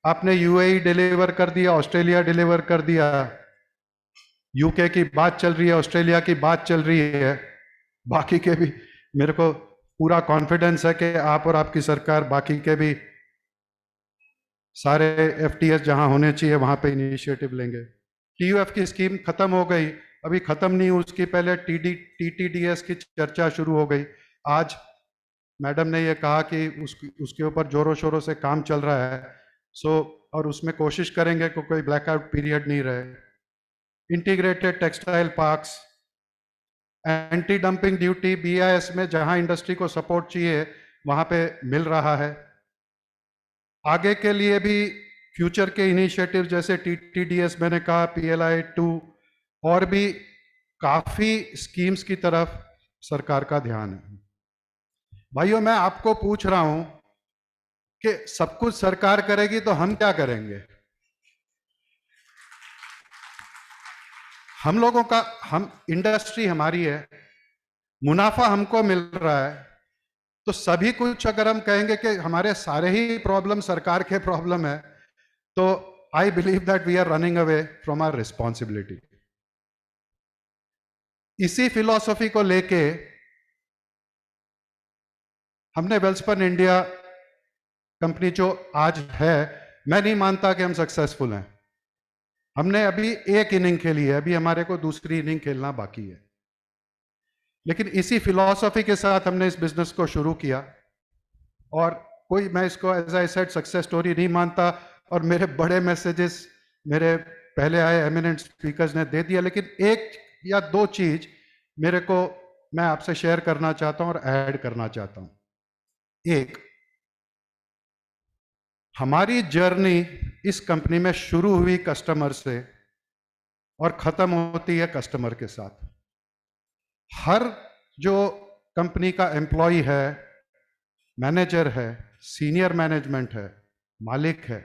आपने UAE डिलीवर कर दिया, ऑस्ट्रेलिया डिलीवर कर दिया, UK की बात चल रही है, ऑस्ट्रेलिया की बात चल रही है, बाकी के भी मेरे को पूरा कॉन्फिडेंस है कि आप और आपकी सरकार बाकी के भी सारे FTS जहां होने चाहिए वहां पे इनिशिएटिव लेंगे। TUF की स्कीम खत्म हो गई, अभी खत्म नहीं हुई, उसकी पहले TTDS की चर्चा शुरू हो गई। आज मैडम ने ये कहा कि उसके ऊपर जोरों शोरों से काम चल रहा है, और उसमें कोशिश करेंगे कि कोई ब्लैकआउट पीरियड नहीं रहे। Integrated textile parks, anti dumping duty BIS में जहां इंडस्ट्री को सपोर्ट चाहिए वहां पे मिल रहा है। आगे के लिए भी फ्यूचर के इनिशिएटिव जैसे TTDS मैंने कहा, PLI 2 और भी काफी स्कीम्स की तरफ सरकार का ध्यान है। भाइयों, मैं आपको पूछ रहा हूं कि सब कुछ सरकार करेगी तो हम क्या करेंगे? हम लोगों का, हम इंडस्ट्री हमारी है, मुनाफा हमको मिल रहा है, तो सभी कुछ अगर हम कहेंगे कि हमारे सारे ही प्रॉब्लम सरकार के प्रॉब्लम है, तो I believe that we are running away from our responsibility. इसी फिलॉसफी को लेके हमने वेल्सपन इंडिया कंपनी जो आज है, मैं नहीं मानता कि हम सक्सेसफुल हैं। हमने अभी एक इनिंग खेली है, अभी हमारे को दूसरी इनिंग खेलना बाकी है, लेकिन इसी फिलॉसफी के साथ हमने इस बिजनेस को शुरू किया। और कोई, मैं इसको as I said success story नहीं मानता, और मेरे बड़े मैसेजेस मेरे पहले आए एमिनेंट स्पीकर्स ने दे दिया, लेकिन एक या दो चीज मेरे को मैं आपसे शेयर करना चाहता हूं और ऐड करना चाहता हूं। एक, हमारी जर्नी इस कंपनी में शुरू हुई कस्टमर से और खत्म होती है कस्टमर के साथ। हर जो कंपनी का एम्प्लॉय है, मैनेजर है, सीनियर मैनेजमेंट है, मालिक है,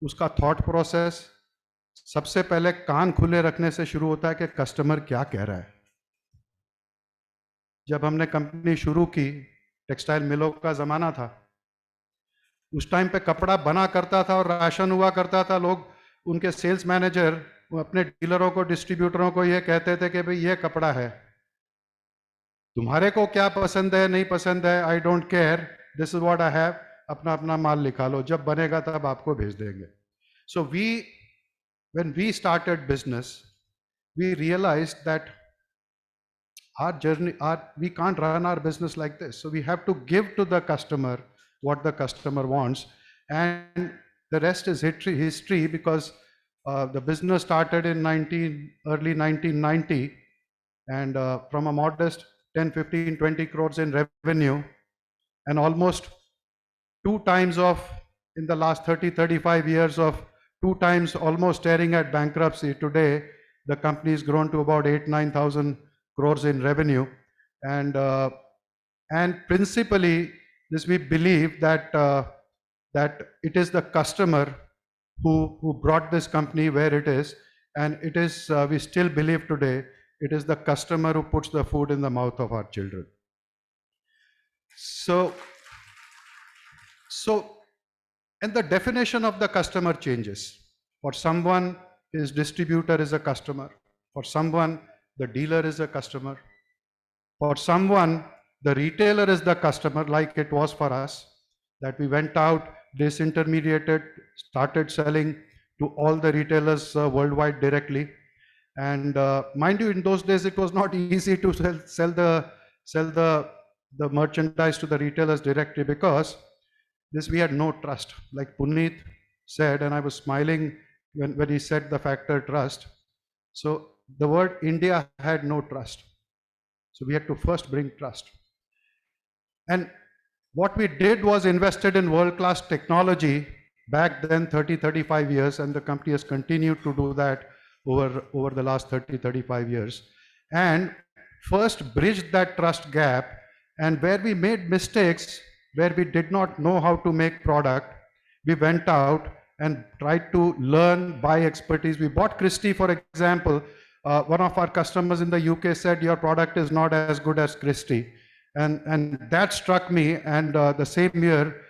उसका थॉट प्रोसेस सबसे पहले कान खुले रखने से शुरू होता है कि कस्टमर क्या कह रहा है। जब हमने कंपनी शुरू की, टेक्सटाइल मिलों का जमाना था, उस टाइम पे कपड़ा बना करता था और राशन हुआ करता था। लोग, उनके सेल्स मैनेजर अपने डीलरों को, डिस्ट्रीब्यूटरों को ये कहते थे कि भाई ये कपड़ा है, तुम्हारे को क्या पसंद है नहीं पसंद है, I don't care, this is what I have, अपना अपना माल लिखा लो, जब बनेगा तब आपको भेज देंगे। सो when we started business, we realized that our journey, we can't run our business like this. So we have to give to the customer what the customer wants, and the rest is history, because the business started in early 1990, and from a modest 10, 15, 20 crores in revenue, and almost two times of, in the last 30, 35 years of, two times almost staring at bankruptcy. Today, the company has grown to about 9,000 crores in revenue. And principally, this we believe that, that it is the customer who brought this company where it is. And it is, we still believe today, it is the customer who puts the food in the mouth of our children. So, and the definition of the customer changes. For someone, his distributor is a customer. For someone, the dealer is a customer. For someone, The retailer is the customer, like it was for us, that we went out, disintermediated, started selling to all the retailers worldwide directly. And mind you, in those days, it was not easy to sell the merchandise to the retailers directly, because this we had no trust. Like Puneet said, and I was smiling when he said the factor trust. So the word India had no trust. So we had to first bring trust. And what we did was invested in world-class technology back then, 30, 35 years, and the company has continued to do that over the last 30, 35 years. And first bridged that trust gap, and where we made mistakes, where we did not know how to make product, we went out and tried to learn by expertise. We bought Christie, for example. One of our customers in the UK said, your product is not as good as Christie. And that struck me. And the same year,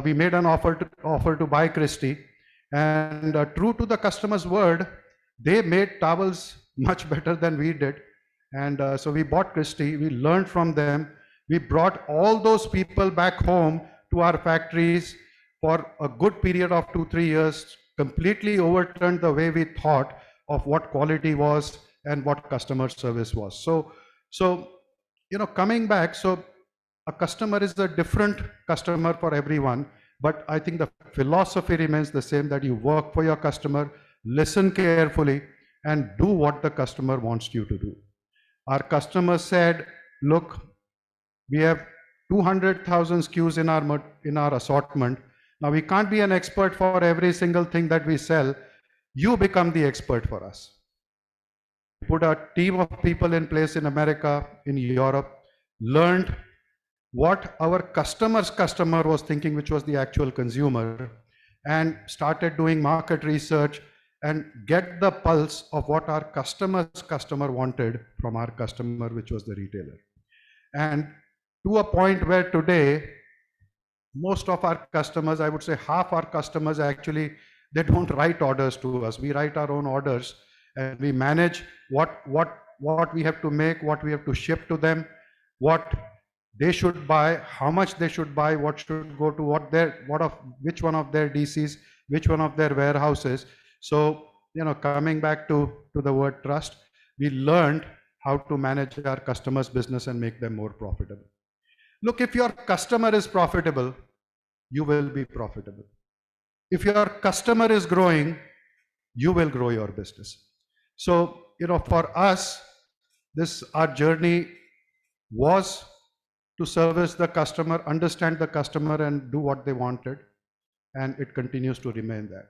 we made an offer to buy Christie. And true to the customer's word, they made towels much better than we did. And so we bought Christie, we learned from them. We brought all those people back home to our factories for a good period of 2-3 years, completely overturned the way we thought of what quality was and what customer service was. So coming back, so a customer is a different customer for everyone, but I think the philosophy remains the same, that you work for your customer, listen carefully, and do what the customer wants you to do. Our customer said, look, we have 200,000 SKUs in our assortment. Now we can't be an expert for every single thing that we sell. You become the expert for us. Put a team of people in place in America, in Europe, learned what our customer's customer was thinking, which was the actual consumer, and started doing market research and get the pulse of what our customer's customer wanted from our customer, which was the retailer. And to a point where today, most of our customers, I would say half our customers actually, they don't write orders to us. We write our own orders, and we manage what we have to make, what we have to ship to them, what they should buy, how much they should buy, what should go to which one of their DCs, which one of their warehouses. So, coming back to the word trust, we learned how to manage our customers' business and make them more profitable. Look, if your customer is profitable, you will be profitable. If your customer is growing, you will grow your business. So, for us, our journey was to service the customer, understand the customer, and do what they wanted. And it continues to remain that.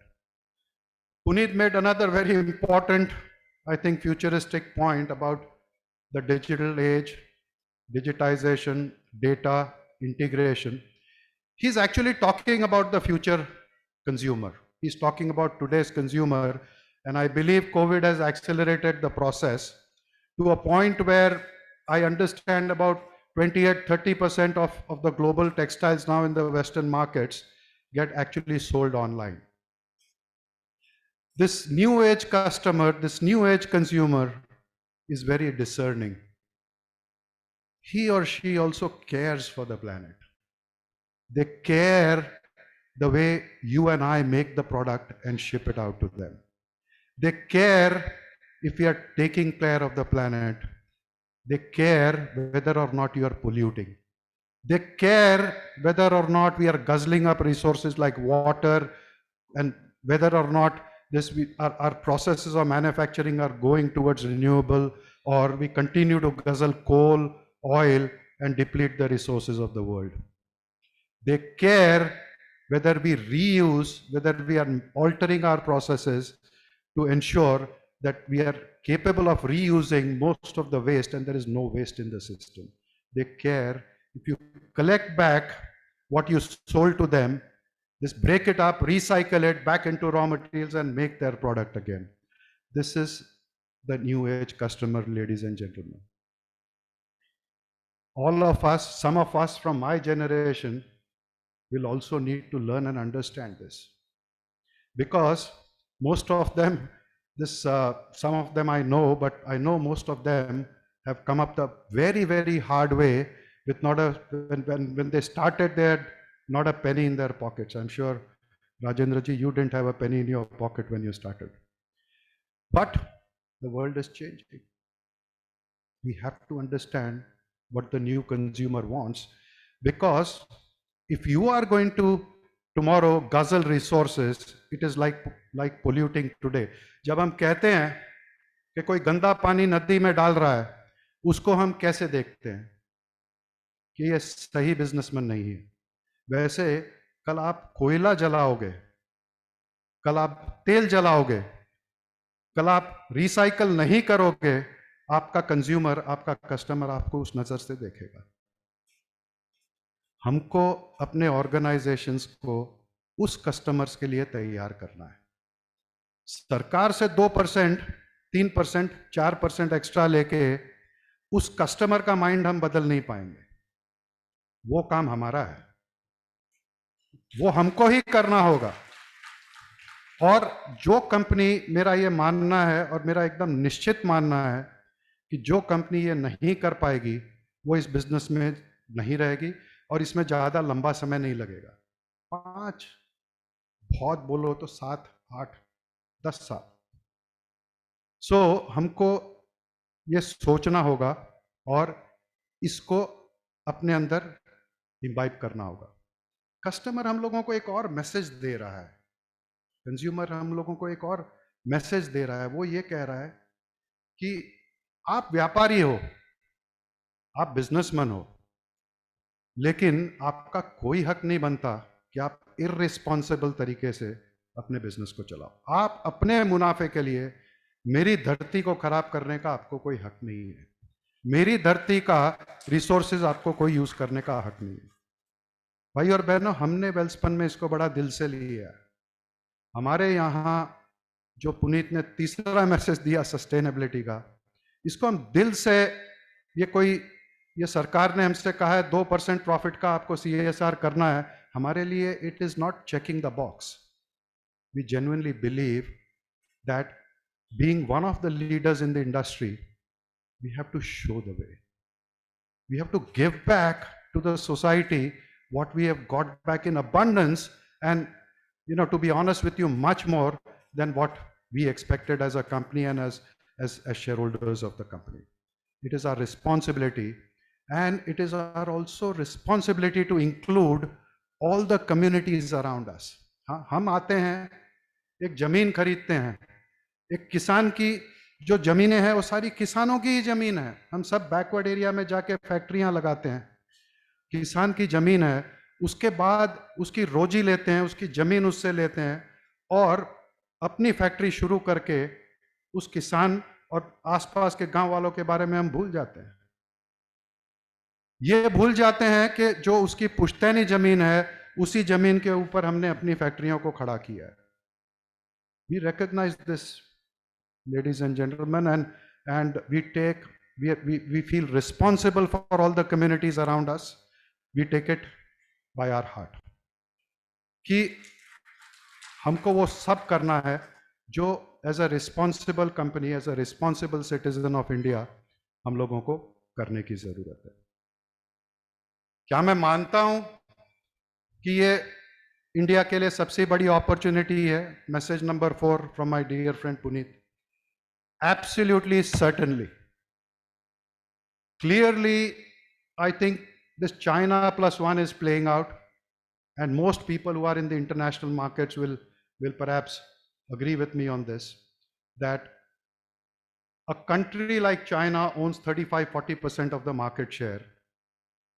Puneet made another very important, I think, futuristic point about the digital age, digitization, data, integration. He's actually talking about the future consumer. He's talking about today's consumer. And I believe COVID has accelerated the process to a point where I understand about 28-30% of the global textiles now in the Western markets get actually sold online. This new age customer, this new age consumer is very discerning. He or she also cares for the planet. They care the way you and I make the product and ship it out to them. They care if we are taking care of the planet. They care whether or not you are polluting. They care whether or not we are guzzling up resources like water, and whether or not our processes of manufacturing are going towards renewable, or we continue to guzzle coal, oil, and deplete the resources of the world. They care whether we reuse, whether we are altering our processes to ensure that we are capable of reusing most of the waste and there is no waste in the system. They care if you collect back what you sold to them, just break it up, recycle it back into raw materials and make their product again. This is the new age customer, ladies and gentlemen. All of us, some of us from my generation, will also need to learn and understand this. Because most of them, some of them I know, but I know most of them have come up the very, very hard way with not a, when they started, they had not a penny in their pockets. I'm sure, Rajendra ji, you didn't have a penny in your pocket when you started. But the world is changing. We have to understand what the new consumer wants, because if you are going to tomorrow guzzle resources, it is like polluting today. जब हम कहते हैं कि कोई गंदा पानी नदी में डाल रहा है, उसको हम कैसे देखते हैं कि ये सही बिजनेसमैन नहीं है। वैसे कल आप कोयला जलाओगे, कल आप तेल जलाओगे, कल आप रिसाइकल नहीं करोगे, आपका कंज्यूमर, आपका कस्टमर आपको उस नजर से देखेगा। हमको अपने ऑर्गेनाइजेशंस को उस कस्टमर्स के लिए तैयार करना है। सरकार से 2%, 3%, 4% एक्स्ट्रा लेके उस कस्टमर का माइंड हम बदल नहीं पाएंगे। वो काम हमारा है, वो हमको ही करना होगा। और जो कंपनी, मेरा ये मानना है और मेरा एकदम निश्चित मानना है कि जो कंपनी ये नहीं कर पाएगी वो इस बिजनेस में नहीं रहेगी और इसमें ज़्यादा लंबा समय नहीं लगेगा। 5, बहुत बोलो तो 7, 8, 10 साल। हमको ये सोचना होगा और इसको अपने अंदर इम्बाइब करना होगा। कस्टमर हम लोगों को एक और मैसेज दे रहा है, कंज्यूमर हम लोगों को एक और मैसेज दे रहा है। वो ये कह रहा है कि आप व्यापारी हो, आप बिजनेसमैन हो, लेकिन आपका कोई हक नहीं बनता कि आप इर्रिस्पॉन्सिबल तरीके से अपने बिजनेस को चलाओ। आप अपने मुनाफे के लिए मेरी धरती को खराब करने का आपको कोई हक नहीं है। मेरी धरती का रिसोर्सेज आपको कोई यूज करने का हक नहीं है। भाई और बहनों, हमने वेल्सपन में इसको बड़ा दिल से लिया है। हमारे यहाँ जो पुनीत ने तीसरा मैसेज दिया सस्टेनेबिलिटी का, इसको हम दिल से, ये सरकार ने हमसे कहा है 2% प्रॉफिट का आपको CSR करना है, हमारे लिए it is not checking the box. We genuinely believe that being one of the leaders in the industry, we have to show the way, we have to give back to the society what we have got back in abundance, and to be honest with you, much more than what we expected as a company and as shareholders of the company. It is our responsibility, and it is our also responsibility to include all the communities around us. हम आते हैं, एक जमीन खरीदते हैं, एक किसान की जो जमीनें हैं वो सारी किसानों की ही जमीन है। हम सब बैकवर्ड एरिया में जाके फैक्ट्रियां लगाते हैं, किसान की जमीन है, उसके बाद उसकी रोजी लेते हैं, उसकी जमीन उससे लेते हैं और अपनी फैक्ट्री शुरू करके उस किसान और आसपास के गांव वालों के बारे में हम भूल जाते हैं। ये भूल जाते हैं कि जो उसकी पुश्तैनी जमीन है, उसी जमीन के ऊपर हमने अपनी फैक्ट्रियों को खड़ा किया है। We recognize this, ladies and gentlemen, and we feel responsible for all the communities around us. We take it by our heart कि हमको वो सब करना है जो as a responsible company, as a responsible citizen of India हम लोगों को करने की जरूरत है। क्या मैं मानता हूं कि ये इंडिया के लिए सबसे बड़ी अपॉर्चुनिटी है? Message number 4 from my dear friend Puneet, absolutely, certainly, clearly, I think this China +1 is playing out, and most people who are in the international markets will perhaps agree with me on this, that a country like China owns 35-40% of the market share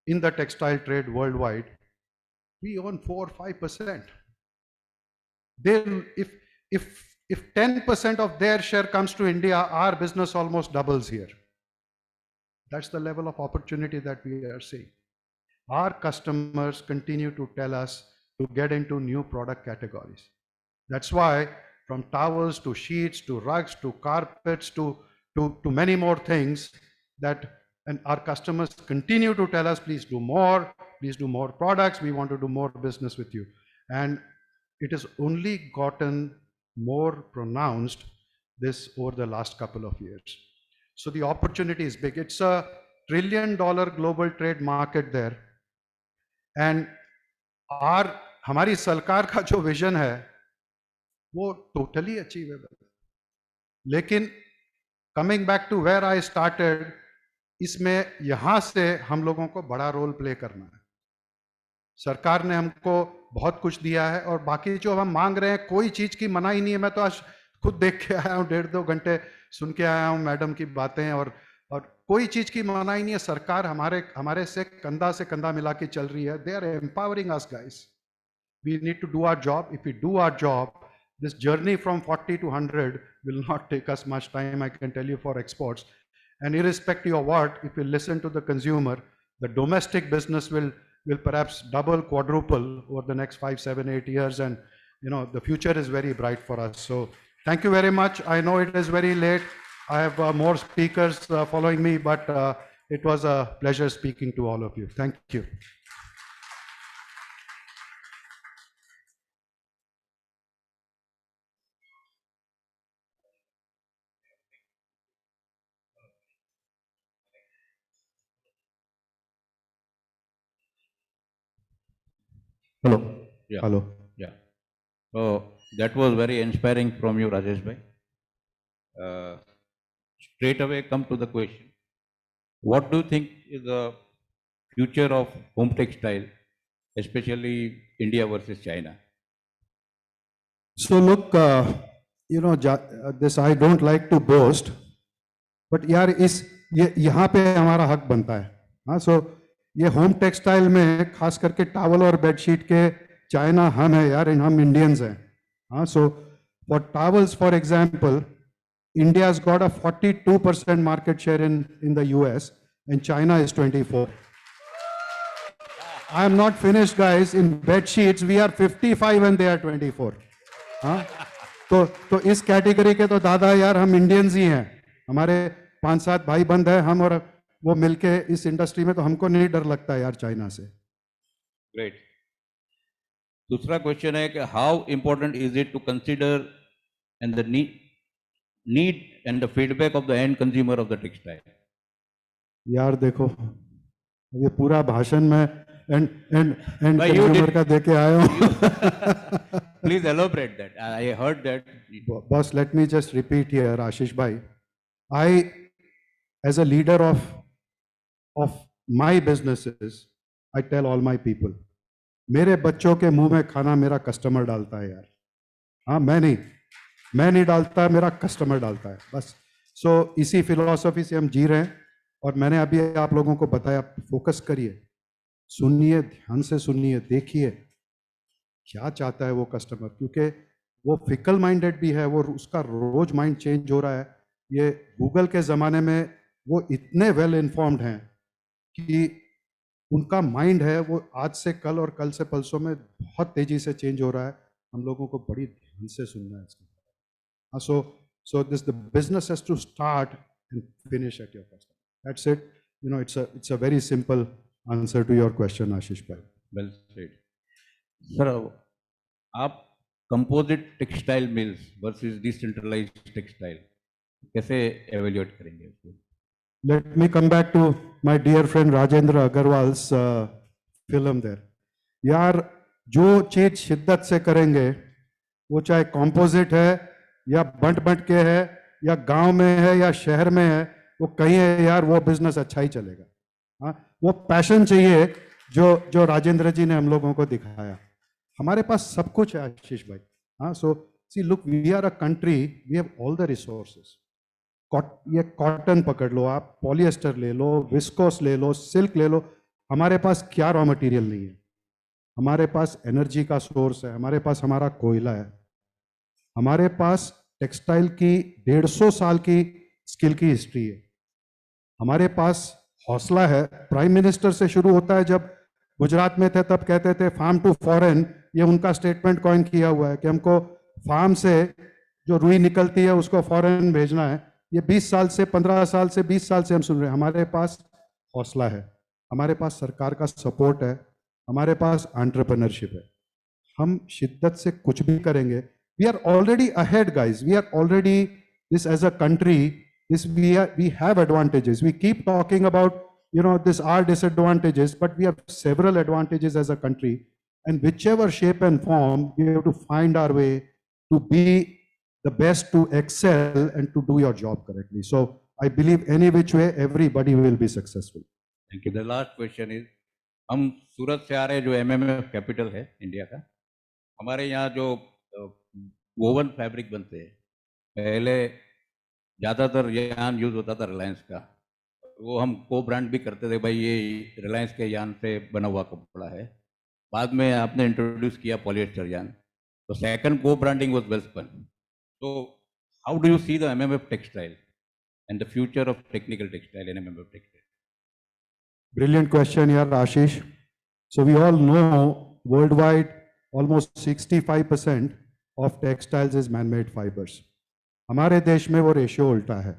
in the textile trade worldwide. We own 4-5%. If 10% of their share comes to India, our business almost doubles here. That's the level of opportunity that we are seeing. Our customers continue to tell us to get into new product categories. That's why from towels to sheets to rugs to carpets to many more things, and our customers continue to tell us, please do more products, we want to do more business with you. And it has only gotten more pronounced this over the last couple of years. So the opportunity is big. $1 trillion global trade market there. And हमारी सरकार का जो vision है वो totally achievable है. लेकिन coming back to where I started, इसमें यहां से हम लोगों को बड़ा रोल प्ले करना है. सरकार ने हमको बहुत कुछ दिया है और बाकी जो हम मांग रहे हैं कोई चीज की मना ही नहीं है. मैं तो आज खुद देख के आया हूँ, 1.5-2 घंटे सुन के आया हूँ मैडम की बातें, और कोई चीज की मना ही नहीं है. सरकार हमारे से कंधा मिला के चल रही है. They are empowering us guys. We need to do our job. If we do our job, this journey from 40 to 100 will not take us much time, I can tell you, for exports. And irrespective of what, if we listen to the consumer, the domestic business will perhaps double, quadruple over the next 5, 7, 8 years. And the future is very bright for us. So thank you very much. I know it is very late. I have more speakers following me, but it was a pleasure speaking to all of you. Thank you. Hello. Yeah. Hello. Yeah. So that was very inspiring from you, Rajesh bhai. Straight away come to the question. What do you think is the future of home textile, especially India versus China? So look, this I don't like to boast, but यार यहाँ पे हमारा हक बनता है. हाँ, so ये home textile में खास करके टावल और बेडशीट के चाइना हम है यार, हम इंडियंस हैं. हाँ, so for towels, for example, India has got a 42% market share in the US and China is 24. I am not finished, guys. In bed sheets, we are 55 and they are 24. हाँ, तो इस category के तो दादा यार हम Indians ही हैं. हमारे 5-7 भाई बंद है हम, और वो मिलके इस इंडस्ट्री में, तो हमको नहीं डर लगता यार चाइना से. Great. दूसरा क्वेश्चन है कि how important is it to consider and the need and the feedback of the end consumer of the textile. यार देखो, ये पूरा भाषण में एंड कंज्यूमर का दे के आया हूँ. Please elaborate that. I heard that. Boss, let me just repeat here, Ashish bhai. I, as a leader of my businesses, I tell all my people, मेरे बच्चों के मुंह में खाना मेरा कस्टमर डालता है यार. हाँ, मैं नहीं डालता, मेरा कस्टमर डालता है बस. सो इसी फिलॉसफी से हम जी रहे हैं. और मैंने अभी आप लोगों को बताया, फोकस करिए, सुनिए, ध्यान से सुनिए, देखिए क्या चाहता है वो कस्टमर, क्योंकि वो फिकल माइंडेड भी है, वो उसका रोज माइंड चेंज हो रहा है. ये गूगल के ज़माने में वो इतने वेल इन्फॉर्म्ड हैं कि उनका माइंड है वो आज से कल और कल से परसों में बहुत तेज़ी से चेंज हो रहा है. हम लोगों को बड़ी ध्यान से सुनना है इसके. So this the business has to start and finish at your customer. That's it. It's a very simple answer to your question, Ashish bhai. Well said. Sir, आप composite textile mills versus decentralized textile कैसे evaluate करेंगे इसको? Let me come back to my dear friend Rajendra Agarwal's film there. यार जो चीज शिद्दत से करेंगे, वो चाहे कंपोजिट है या बंट के है या गांव में है या शहर में है, वो कहीं है यार, वो बिजनेस अच्छा ही चलेगा. हाँ, वो पैशन चाहिए जो राजेंद्र जी ने हम लोगों को दिखाया. हमारे पास सब कुछ है आशीष भाई. हाँ, so see look, we are a country, we have all the resources. ये कॉटन पकड़ लो आप, पॉलिएस्टर ले लो, विस्कोस ले लो, सिल्क ले लो. हमारे पास क्या रॉ मटेरियल नहीं है? हमारे पास एनर्जी का सोर्स है, हमारे पास हमारा कोयला है, हमारे पास टेक्सटाइल की 150 साल की स्किल की हिस्ट्री है, हमारे पास हौसला है. प्राइम मिनिस्टर से शुरू होता है. जब गुजरात में थे तब कहते थे फार्म टू फॉरेन, ये उनका स्टेटमेंट कॉइन किया हुआ है कि हमको फार्म से जो रुई निकलती है उसको फॉरेन भेजना है. ये 20 साल से, 15 साल से, 20 साल से हम सुन रहे हैं. हमारे पास हौसला है, हमारे पास सरकार का सपोर्ट है, हमारे पास एंटरप्रेन्योरशिप है. हम शिद्दत से कुछ भी करेंगे. We are already ahead guys. We are already, this as a country, this we have advantages. We keep talking about These are disadvantages, but we have several advantages as a country. And whichever shape and form, we have to find our way to be the best, to excel, and to do your job correctly. So I believe any which way, everybody will be successful. Thank you. The last question is, हम सूरत से आ रहे हैं, जो MMF capital है India का. हमारे यहाँ जो वोवन फैब्रिक बनते हैं, पहले ज़्यादातर यान यूज़ होता था रिलायंस का. वो हम को ब्रांड भी करते थे, भाई ये रिलायंस के यान से बना हुआ कपड़ा है. बाद में आपने इंट्रोड्यूस किया पॉलिएस्टर यान, तो सेकंड को branding was Welspun. So how do you see the MMF textile and the future of technical textile and MMF textile? Brilliant question here, Ashish. So we all know worldwide almost 65% of textiles is man-made fibers. हमारे देश में वो ratio उल्टा है.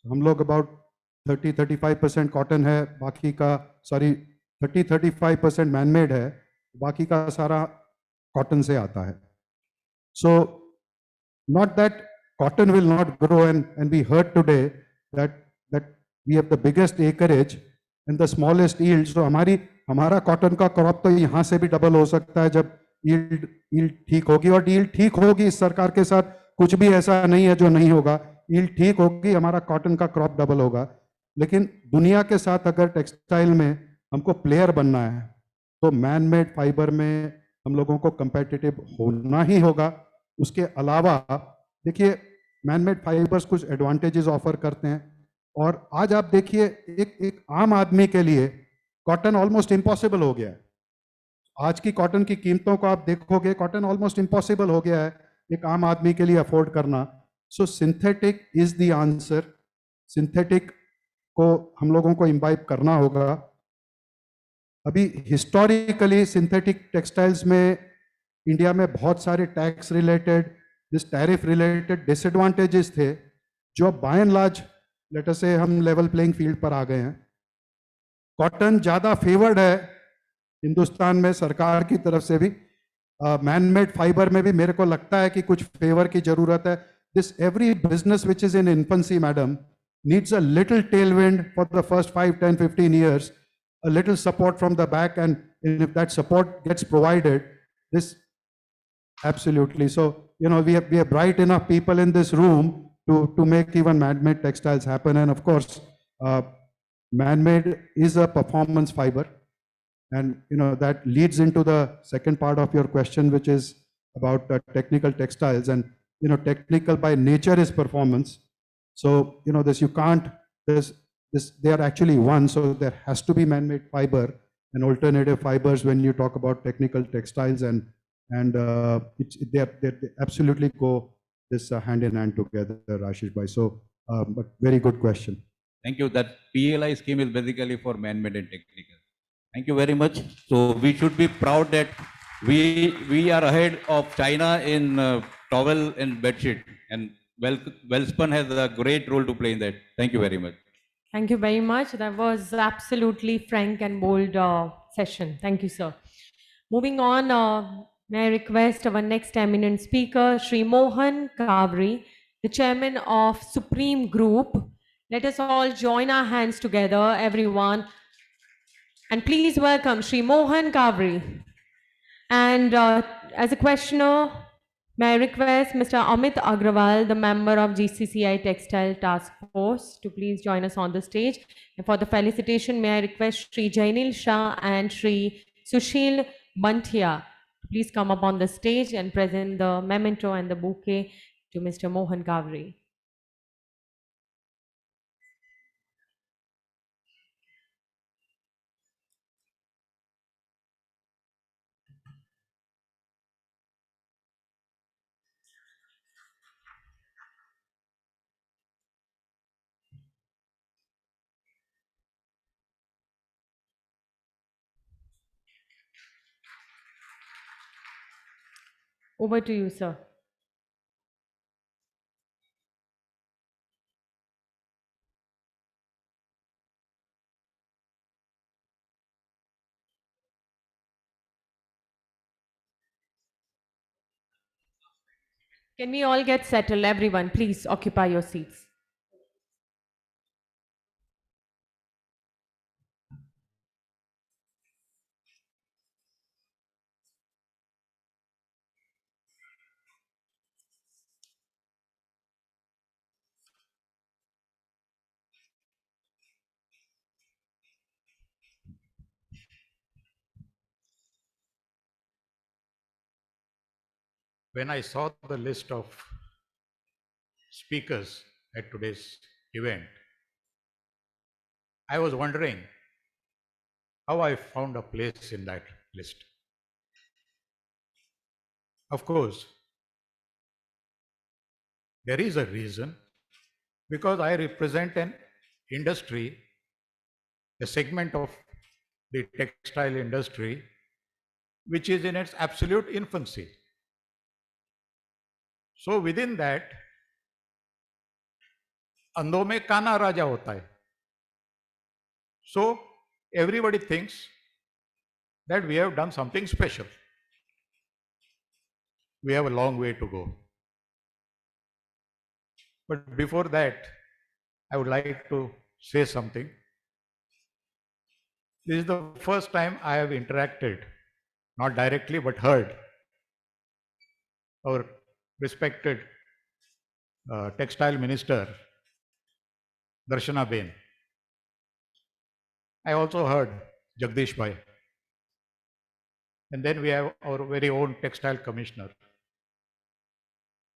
हम लोग about 30-35% cotton है, बाकी का 30-35% man-made है, बाकी का सारा कॉटन से आता है. So not that cotton will not grow, and we heard today that we have the biggest acreage and the smallest yield. So हमारा कॉटन का क्रॉप तो यहाँ से भी डबल हो सकता है जब यील्ड ठीक होगी. और यील्ड ठीक होगी, इस सरकार के साथ कुछ भी ऐसा नहीं है जो नहीं होगा. यील्ड ठीक होगी, हमारा कॉटन का क्रॉप डबल होगा. लेकिन दुनिया के साथ अगर टेक्सटाइल में हमको प्लेयर बनना है, तो मैन मेड फाइबर में हम लोगों को कंपेटिटिव होना ही होगा. उसके अलावा देखिए, मैन मेड फाइबर्स कुछ एडवांटेजेस ऑफर करते हैं. और आज आप देखिए, एक आम आदमी के लिए कॉटन ऑलमोस्ट इम्पॉसिबल हो गया है. आज की कॉटन की कीमतों को आप देखोगे, कॉटन ऑलमोस्ट इम्पॉसिबल हो गया है एक आम आदमी के लिए अफोर्ड करना. So synthetic is the answer. Synthetic को हम लोगों को इम्बाइब करना होगा. अभी हिस्टोरिकली सिंथेटिक टेक्सटाइल्स में इंडिया में बहुत सारे tax related, this tariff related disadvantages थे, जो by and large let us से हम लेवल प्लेइंग फील्ड पर आ गए हैं. कॉटन ज़्यादा फेवर्ड है हिंदुस्तान में सरकार की तरफ से भी. मैन मेड फाइबर में भी मेरे को लगता है कि कुछ फेवर की जरूरत है. This every business which is in infancy madam needs a little tailwind for the first 5, 10, 15 years, a little support from the back, and if that support gets provided, this absolutely. So, we have bright enough people in this room to make even man-made textiles happen. And of course, man-made is a performance fiber. And, that leads into the second part of your question, which is about technical textiles. And, technical by nature is performance. So, this you can't, they are actually one. So there has to be man-made fiber and alternative fibers when you talk about technical textiles, and they absolutely go this hand in hand together, Ashish bhai. So, but very good question. Thank you. That PLI scheme is basically for man-made and technical. Thank you very much. So we should be proud that we are ahead of China in towel and bedsheet, and Wellspun has a great role to play in that. Thank you very much. Thank you very much. That was absolutely frank and bold session. Thank you, sir. Moving on, may I request our next eminent speaker, Shri Mohan Kavri, the chairman of Supreme Group. Let us all join our hands together, everyone. And please welcome Shri Mohan Kavri. And as a questioner, may I request Mr. Amit Agrawal, the member of GCCI Textile Task Force, to please join us on the stage. And for the felicitation, may I request Shri Jainil Shah and Shri Sushil Bantia to please come up on the stage and present the memento and the bouquet to Mr. Mohan Kavri. Over to you, sir. Can we all get settled? Everyone, please occupy your seats. when I saw the list of speakers at today's event, I was wondering how I found a place in that list. Of course, there is a reason, because I represent an industry, a segment of the textile industry, which is in its absolute infancy. So within that, अंधों में काना राजा होता है. So everybody thinks that we have done something special. We have a long way to go. But before that, I would like to say something. This is the first time I have interacted, not directly, but heard our respected textile minister, Darshana Ben. I also heard Jagdish Bhai. And then we have our very own textile commissioner.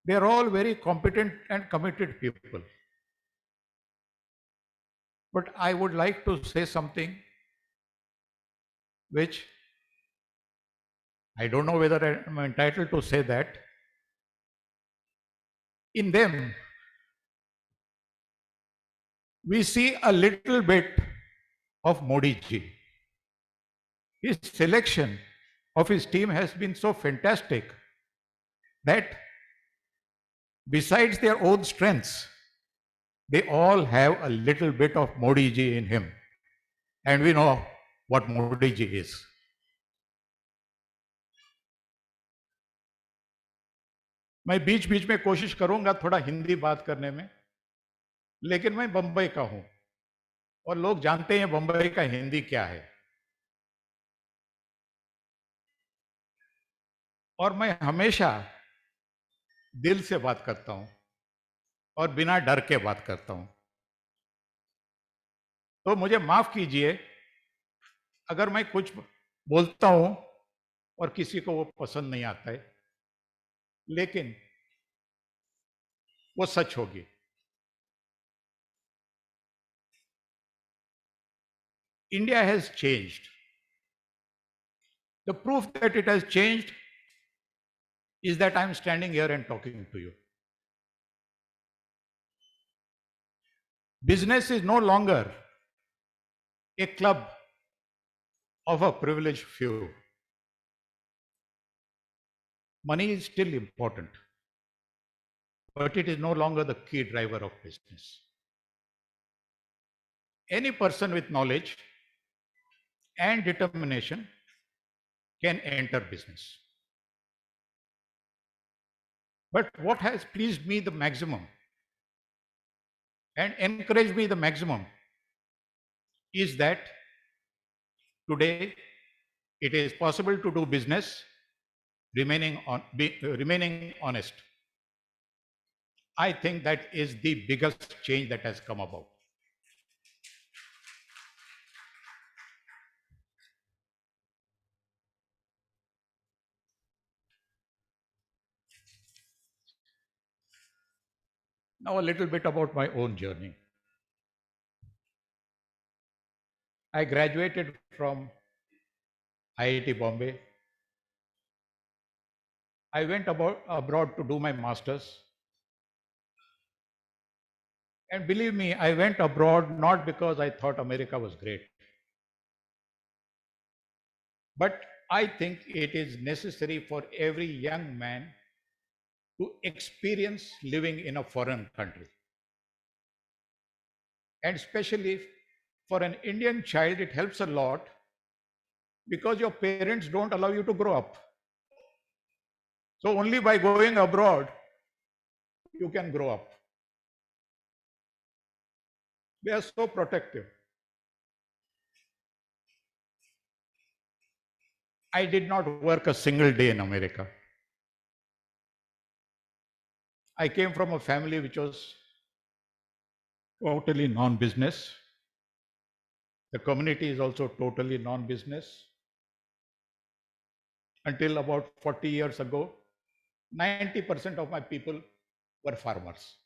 They are all very competent and committed people. But I would like to say something which I don't know whether I am entitled to say that. In them, we see a little bit of Modi ji. His selection of his team has been so fantastic that besides their own strengths, they all have a little bit of Modi ji in him. And we know what Modi ji is. मैं बीच बीच में कोशिश करूंगा थोड़ा हिंदी बात करने में, लेकिन मैं बंबई का हूं और लोग जानते हैं बंबई का हिंदी क्या है. और मैं हमेशा दिल से बात करता हूं और बिना डर के बात करता हूं. तो मुझे माफ कीजिए अगर मैं कुछ बोलता हूं और किसी को वो पसंद नहीं आता है, लेकिन वो सच होगी. India has changed. The proof that it has changed is that I'm standing here and talking to you. Business is no longer a club of a privileged few. Money is still important, but it is no longer the key driver of business. Any person with knowledge and determination can enter business. But what has pleased me the maximum and encouraged me the maximum is that today it is possible to do business remaining honest. I think that is the biggest change that has come about. Now a little bit about my own journey. I graduated from IIT Bombay. I went abroad to do my master's. And believe me, I went abroad not because I thought America was great, but I think it is necessary for every young man to experience living in a foreign country. And especially for an Indian child, it helps a lot because your parents don't allow you to grow up. So only by going abroad, you can grow up. They are so protective. I did not work a single day in America. I came from a family which was totally non-business. The community is also totally non-business. Until about 40 years ago, 90% of my people were farmers.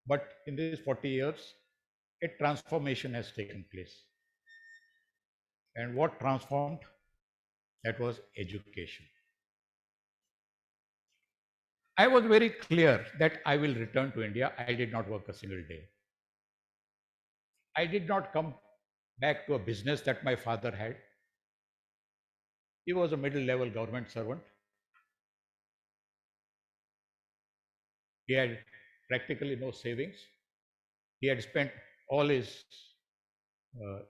But in these 40 years, a transformation has taken place. And what transformed? That was education. I was very clear that I will return to India. I did not work a single day. I did not come back to a business that my father had. He was a middle-level government servant. He had practically no savings. He had spent all his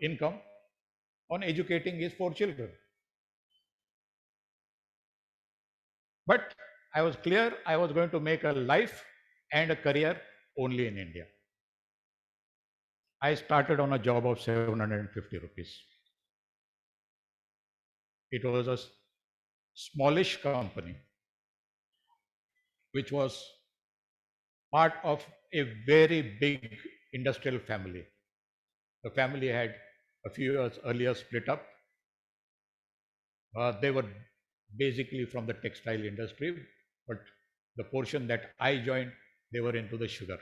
income on educating his 4 children. But I was clear I was going to make a life and a career only in India. I started on a job of 750 rupees. It was a smallish company, which was part of a very big industrial family. The family had a few years earlier split up. They were basically from the textile industry, but the portion that I joined, they were into the sugar.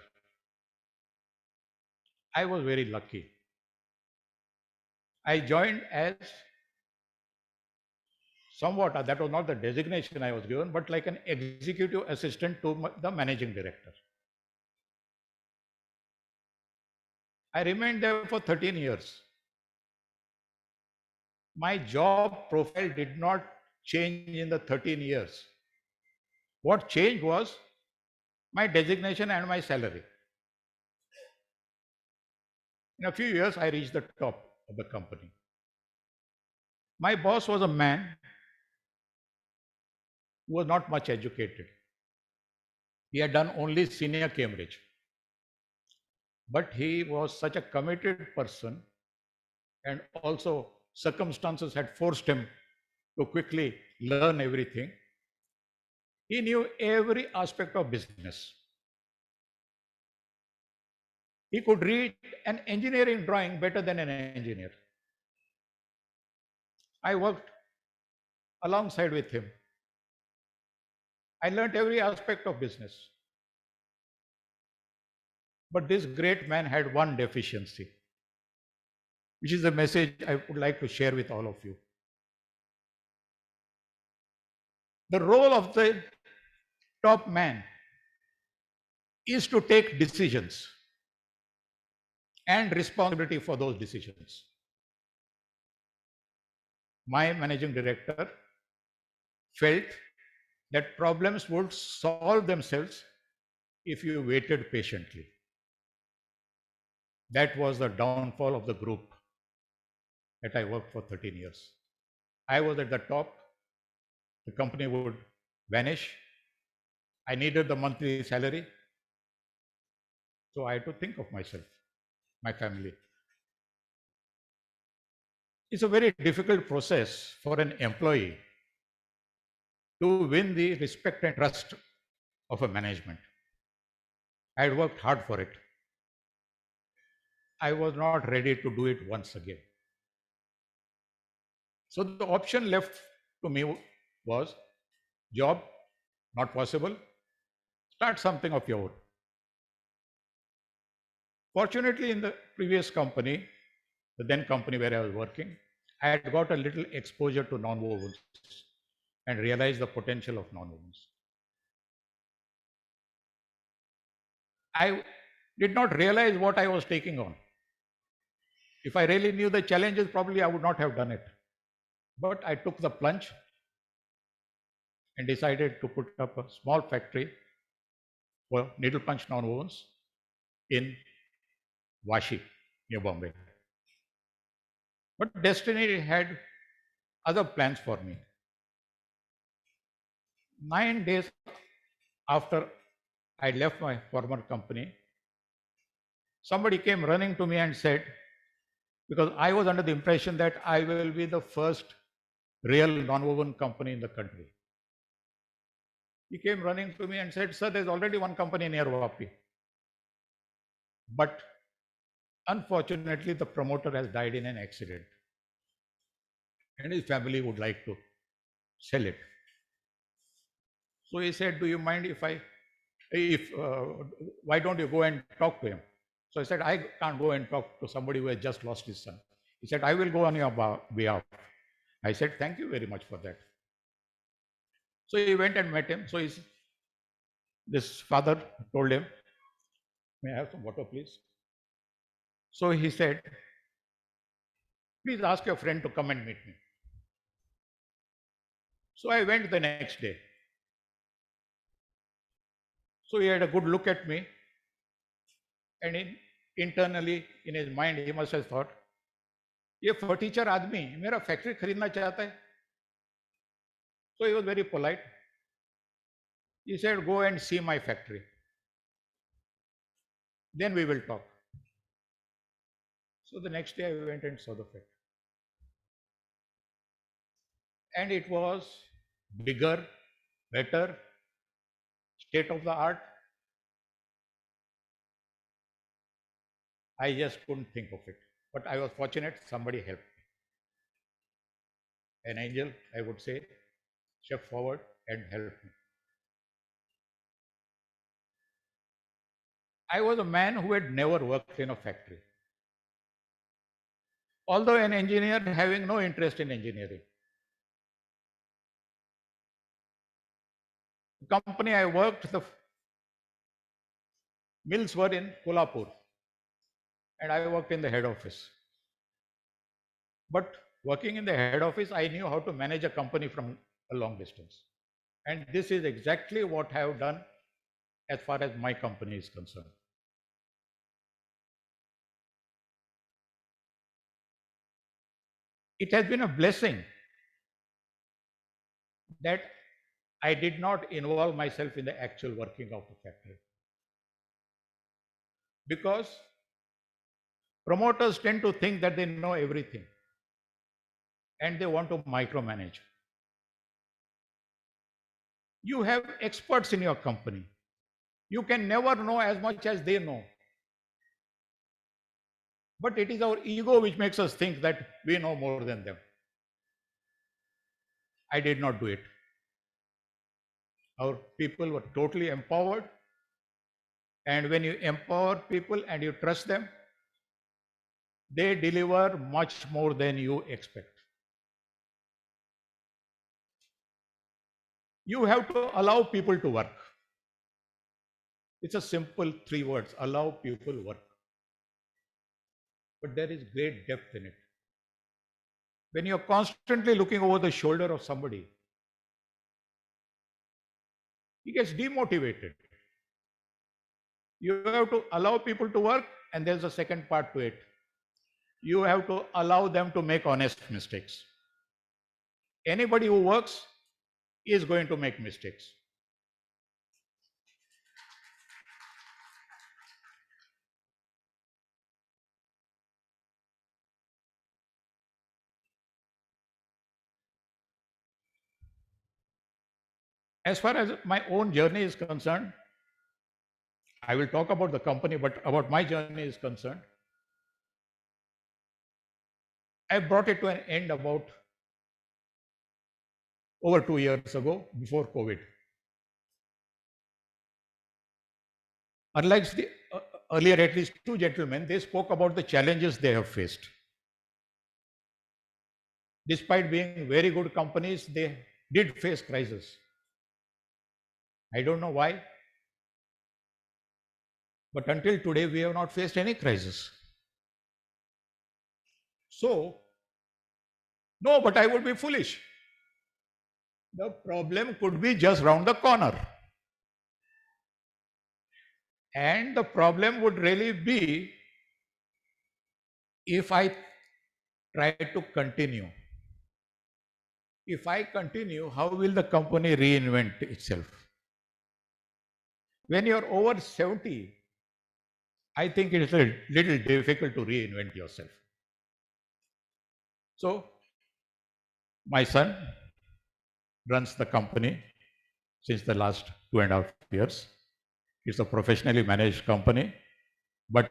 I was very lucky. I joined as somewhat, that was not the designation I was given, but like an executive assistant to the managing director. I remained there for 13 years. My job profile did not change in the 13 years. What changed was my designation and my salary. In a few years, I reached the top of the company. My boss was a man who was not much educated. He had done only senior Cambridge. But he was such a committed person, and also circumstances had forced him to quickly learn everything. He knew every aspect of business. He could read an engineering drawing better than an engineer. I worked alongside with him. I learned every aspect of business. But this great man had one deficiency, which is a message I would like to share with all of you. The role of the top man is to take decisions and responsibility for those decisions. My managing director felt that problems would solve themselves if you waited patiently. That was the downfall of the group that I worked for 13 years. I was at the top, the company would vanish. I needed the monthly salary. So I had to think of myself, my family. It's a very difficult process for an employee to win the respect and trust of a management. I had worked hard for it. I was not ready to do it once again. So the option left to me was job, not possible, start something of your own. Fortunately, in the previous company, the then company where I was working, I had got a little exposure to nonwovens and realized the potential of nonwovens. I did not realize what I was taking on. If I really knew the challenges, probably I would not have done it. But I took the plunge and decided to put up a small factory for needle punch nonwovens in Vashi, near Bombay. But destiny had other plans for me. 9 days after I left my former company, somebody came running to me and said, because I was under the impression that I will be the first real nonwoven company in the country. He came running to me and said, sir, there's already one company near Vapi. But unfortunately, the promoter has died in an accident. And his family would like to sell it. So he said, do you mind why don't you go and talk to him? So I said, I can't go and talk to somebody who has just lost his son. He said, I will go on your behalf. I said, thank you very much for that. So he went and met him. So this father told him, may I have some water, please? So he said, please ask your friend to come and meet me. So I went the next day. So he had a good look at me, and internally in his mind he must have thought, ये फटीचर आदमी मेरा factory खरीदना चाहता है. So he was very polite. He said, go and see my factory. Then we will talk. So the next day I went and saw the factory. And it was bigger, better, state of the art. I just couldn't think of it. But I was fortunate, somebody helped me. An angel, I would say, stepped forward and helped me. I was a man who had never worked in a factory. Although an engineer having no interest in engineering. The company I worked, the mills were in Kolhapur, and I worked in the head office. But working in the head office, I knew how to manage a company from a long distance. And this is exactly what I have done as far as my company is concerned. It has been a blessing that I did not involve myself in the actual working of the factory. Because promoters tend to think that they know everything and they want to micromanage. You have experts in your company. You can never know as much as they know. But it is our ego which makes us think that we know more than them. I did not do it. Our people were totally empowered. And when you empower people and you trust them, they deliver much more than you expect. You have to allow people to work. It's a simple 3 words, allow people work. But there is great depth in it. When you're constantly looking over the shoulder of somebody, he gets demotivated. You have to allow people to work, and there's a second part to it. You have to allow them to make honest mistakes. Anybody who works is going to make mistakes. As far as my own journey is concerned, I will talk about the company, but about my journey is concerned, I brought it to an end about over 2 years ago, before COVID. Unlike earlier, at least 2 gentlemen, they spoke about the challenges they have faced. Despite being very good companies, they did face crisis. I don't know why, but until today, we have not faced any crisis. So, no, but I would be foolish. The problem could be just round the corner. And the problem would really be if I try to continue. If I continue, how will the company reinvent itself? When you're over 70, I think it is a little difficult to reinvent yourself. So, my son runs the company since the last 2.5 years. It's a professionally managed company, but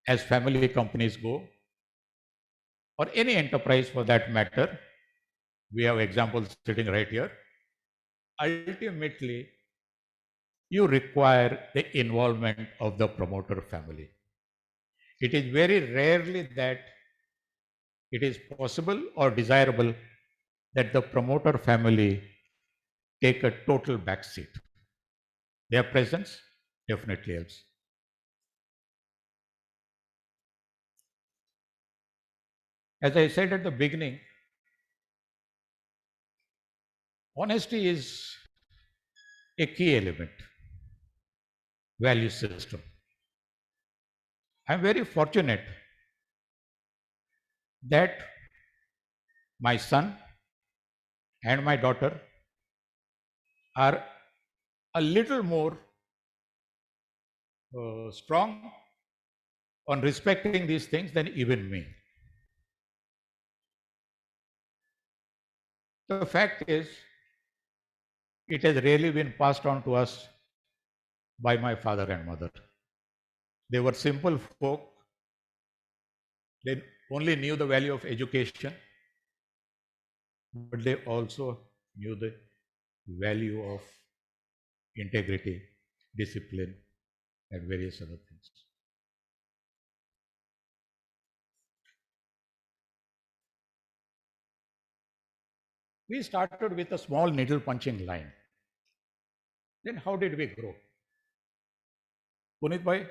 as family companies go, or any enterprise for that matter, we have examples sitting right here. ultimately you require the involvement of the promoter family. It is very rarely that it is possible or desirable that the promoter family take a total backseat. Their presence definitely helps. As I said at the beginning, honesty is a key element, value system. I'm very fortunate that my son and my daughter are a little more strong on respecting these things than even me. The fact is, it has really been passed on to us by my father and mother. They were simple folk. They only knew the value of education, but they also knew the value of integrity, discipline, and various other things. We started with a small needle punching line. Then how did we grow? Punit bhai,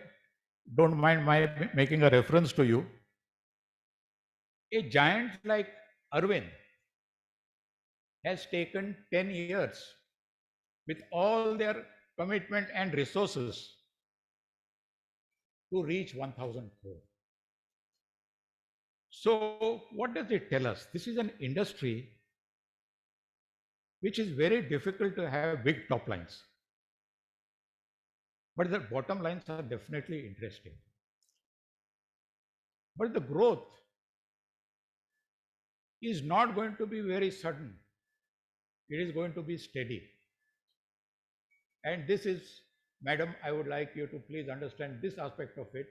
don't mind my making a reference to you. A giant like Arvind has taken 10 years with all their commitment and resources to reach 1,000 crore. So what does it tell us? This is an industry which is very difficult to have big top lines. But the bottom lines are definitely interesting. But the growth is not going to be very sudden. It is going to be steady. And this is, madam, I would like you to please understand this aspect of it.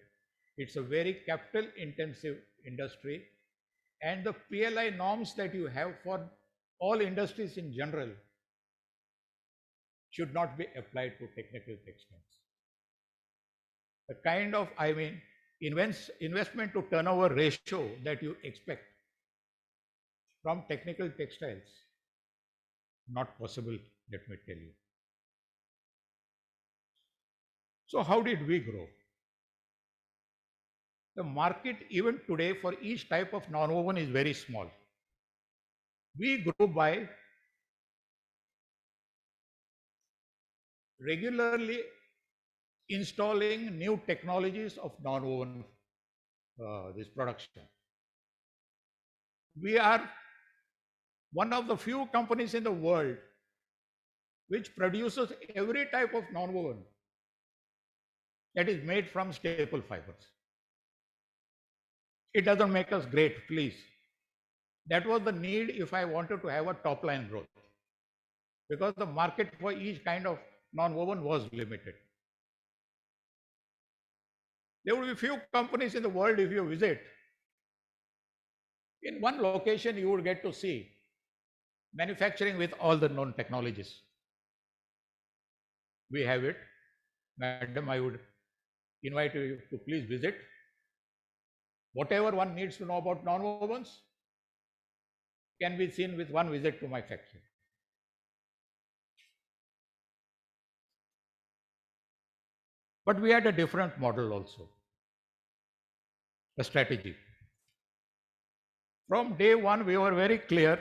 It's a very capital intensive industry, and the PLI norms that you have for all industries in general should not be applied to technical textiles. The kind of, investment to turnover ratio that you expect from technical textiles, not possible, let me tell you. So how did we grow? The market even today for each type of nonwoven is very small. We grew by regularly installing new technologies of nonwoven this production. We are one of the few companies in the world which produces every type of nonwoven that is made from staple fibers. It doesn't make us great, please. That was the need if I wanted to have a top line growth, because the market for each kind of nonwoven was limited. There will be few companies in the world, if you visit, in one location you would get to see manufacturing with all the known technologies. We have it. Madam, I would invite you to please visit. Whatever one needs to know about nonwovens can be seen with one visit to my factory. But we had a different model also, a strategy. From day one, we were very clear.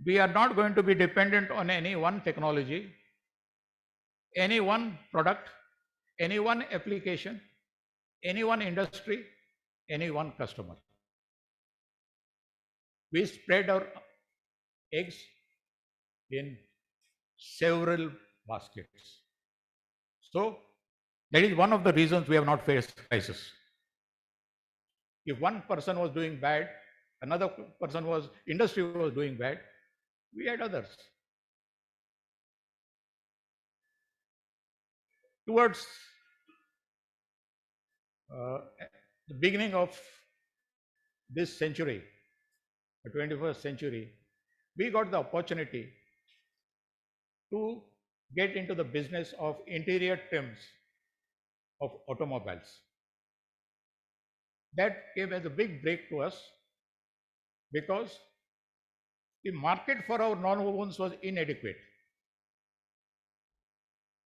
We are not going to be dependent on any one technology, any one product, any one application, any one industry, any one customer. We spread our eggs in several baskets. So that is one of the reasons we have not faced crisis. If one person was doing bad, another industry was doing bad, we had others. Towards the beginning of this century, the 21st century, we got the opportunity to get into the business of interior trims of automobiles. That came as a big break to us because the market for our non-wovens was inadequate.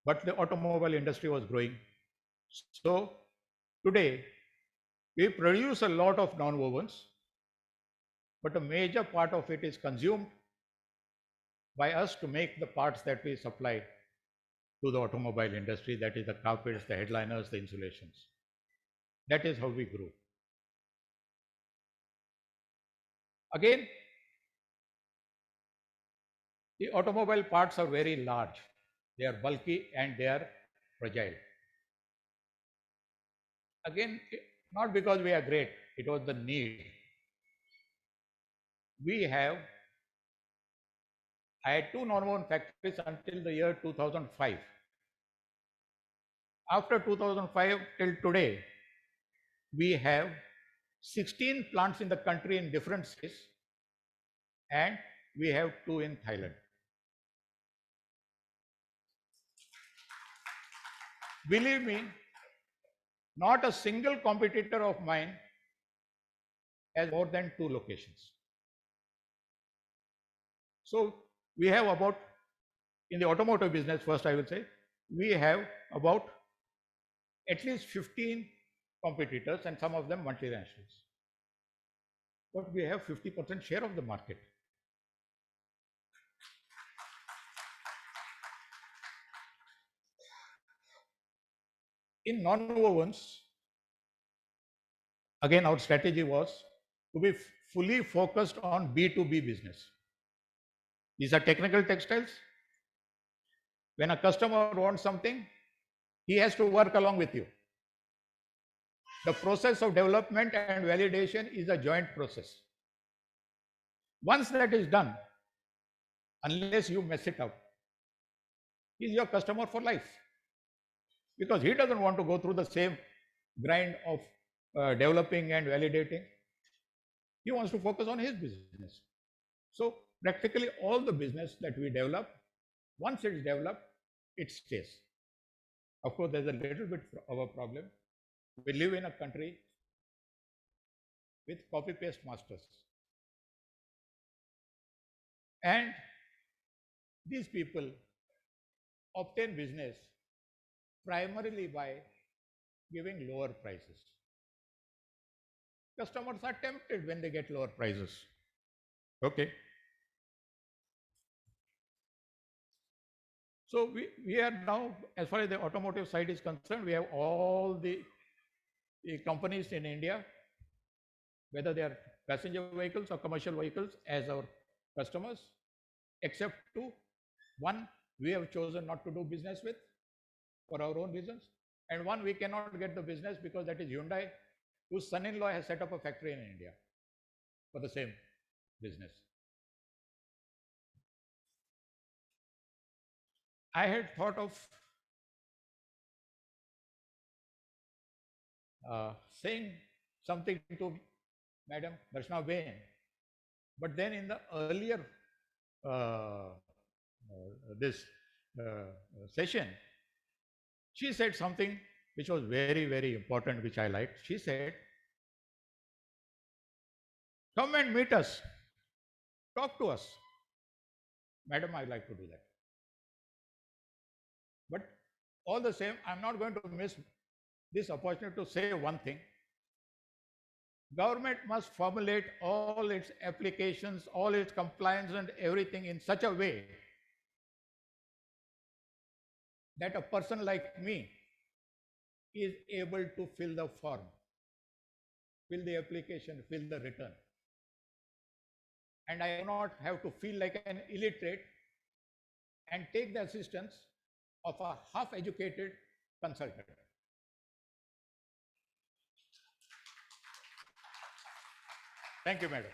But the automobile industry was growing. So today, we produce a lot of non-wovens, but a major part of it is consumed by us to make the parts that we supply to the automobile industry, that is the carpets, the headliners, the insulations. That is how we grew. Again, the automobile parts are very large. They are bulky and they are fragile. Again, not because we are great, it was the need. I had 2 non-woven factories until the year 2005. After 2005 till today, we have 16 plants in the country in different cities, and we have 2 in Thailand. Believe me, not a single competitor of mine has more than 2 locations. So we have about, in the automotive business, first I will say, we have about at least 15 competitors and some of them multinationals. But we have 50% share of the market. In non-wovens, again, our strategy was to be fully focused on B2B business. These are technical textiles. When a customer wants something, he has to work along with you. The process of development and validation is a joint process. Once that is done, unless you mess it up, he is your customer for life. Because he doesn't want to go through the same grind of developing and validating. He wants to focus on his business. So practically all the business that we develop, once it's developed, it stays. Of course, there's a little bit of a problem. We live in a country with copy-paste masters. And these people obtain business primarily by giving lower prices. Customers are tempted when they get lower prices. Okay. So we are now, as far as the automotive side is concerned, we have all the companies in India, whether they are passenger vehicles or commercial vehicles, as our customers, except 2. One we have chosen not to do business with for our own reasons, and one we cannot get the business because that is Hyundai, whose son-in-law has set up a factory in India for the same business. I had thought of saying something to Madam Darshana Bain, but then in the earlier session, she said something which was very, very important, which I liked. She said, "Come and meet us, talk to us." Madam, I like to do that. But all the same, I'm not going to miss this opportunity to say one thing. Government must formulate all its applications, all its compliance and everything in such a way that a person like me is able to fill the form, fill the application, fill the return. And I do not have to feel like an illiterate and take the assistance of a half-educated consultant. Thank you, madam.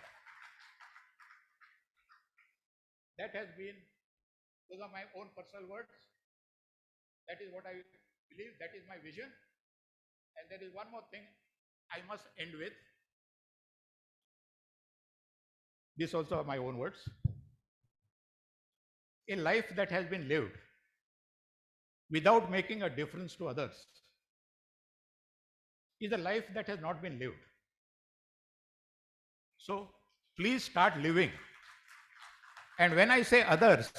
That has been, those are my own personal words. That is what I believe, that is my vision. And there is one more thing I must end with. These also are my own words. a life that has been lived without making a difference to others is a life that has not been lived. So please start living. And when I say others,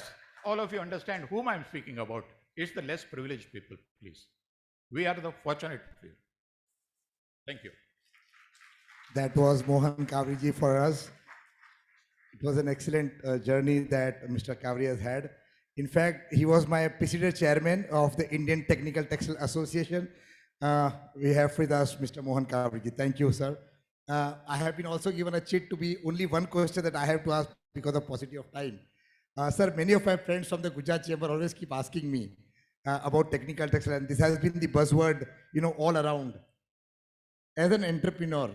all of you understand whom I'm speaking about. It's the less privileged people, please. We are the fortunate few. Thank you. That was Mohan Kavriji for us. It was an excellent journey that Mr. Kavri has had. In fact, he was my preceded chairman of the Indian Technical Textile Association. We have with us Mr. Mohan Kavriji. Thank you, sir. I have been also given a cheat to be only one question that I have to ask because of paucity of time. Sir, many of my friends from the Gujarat Chamber always keep asking me about technical textile, and this has been the buzzword, all around. As an entrepreneur,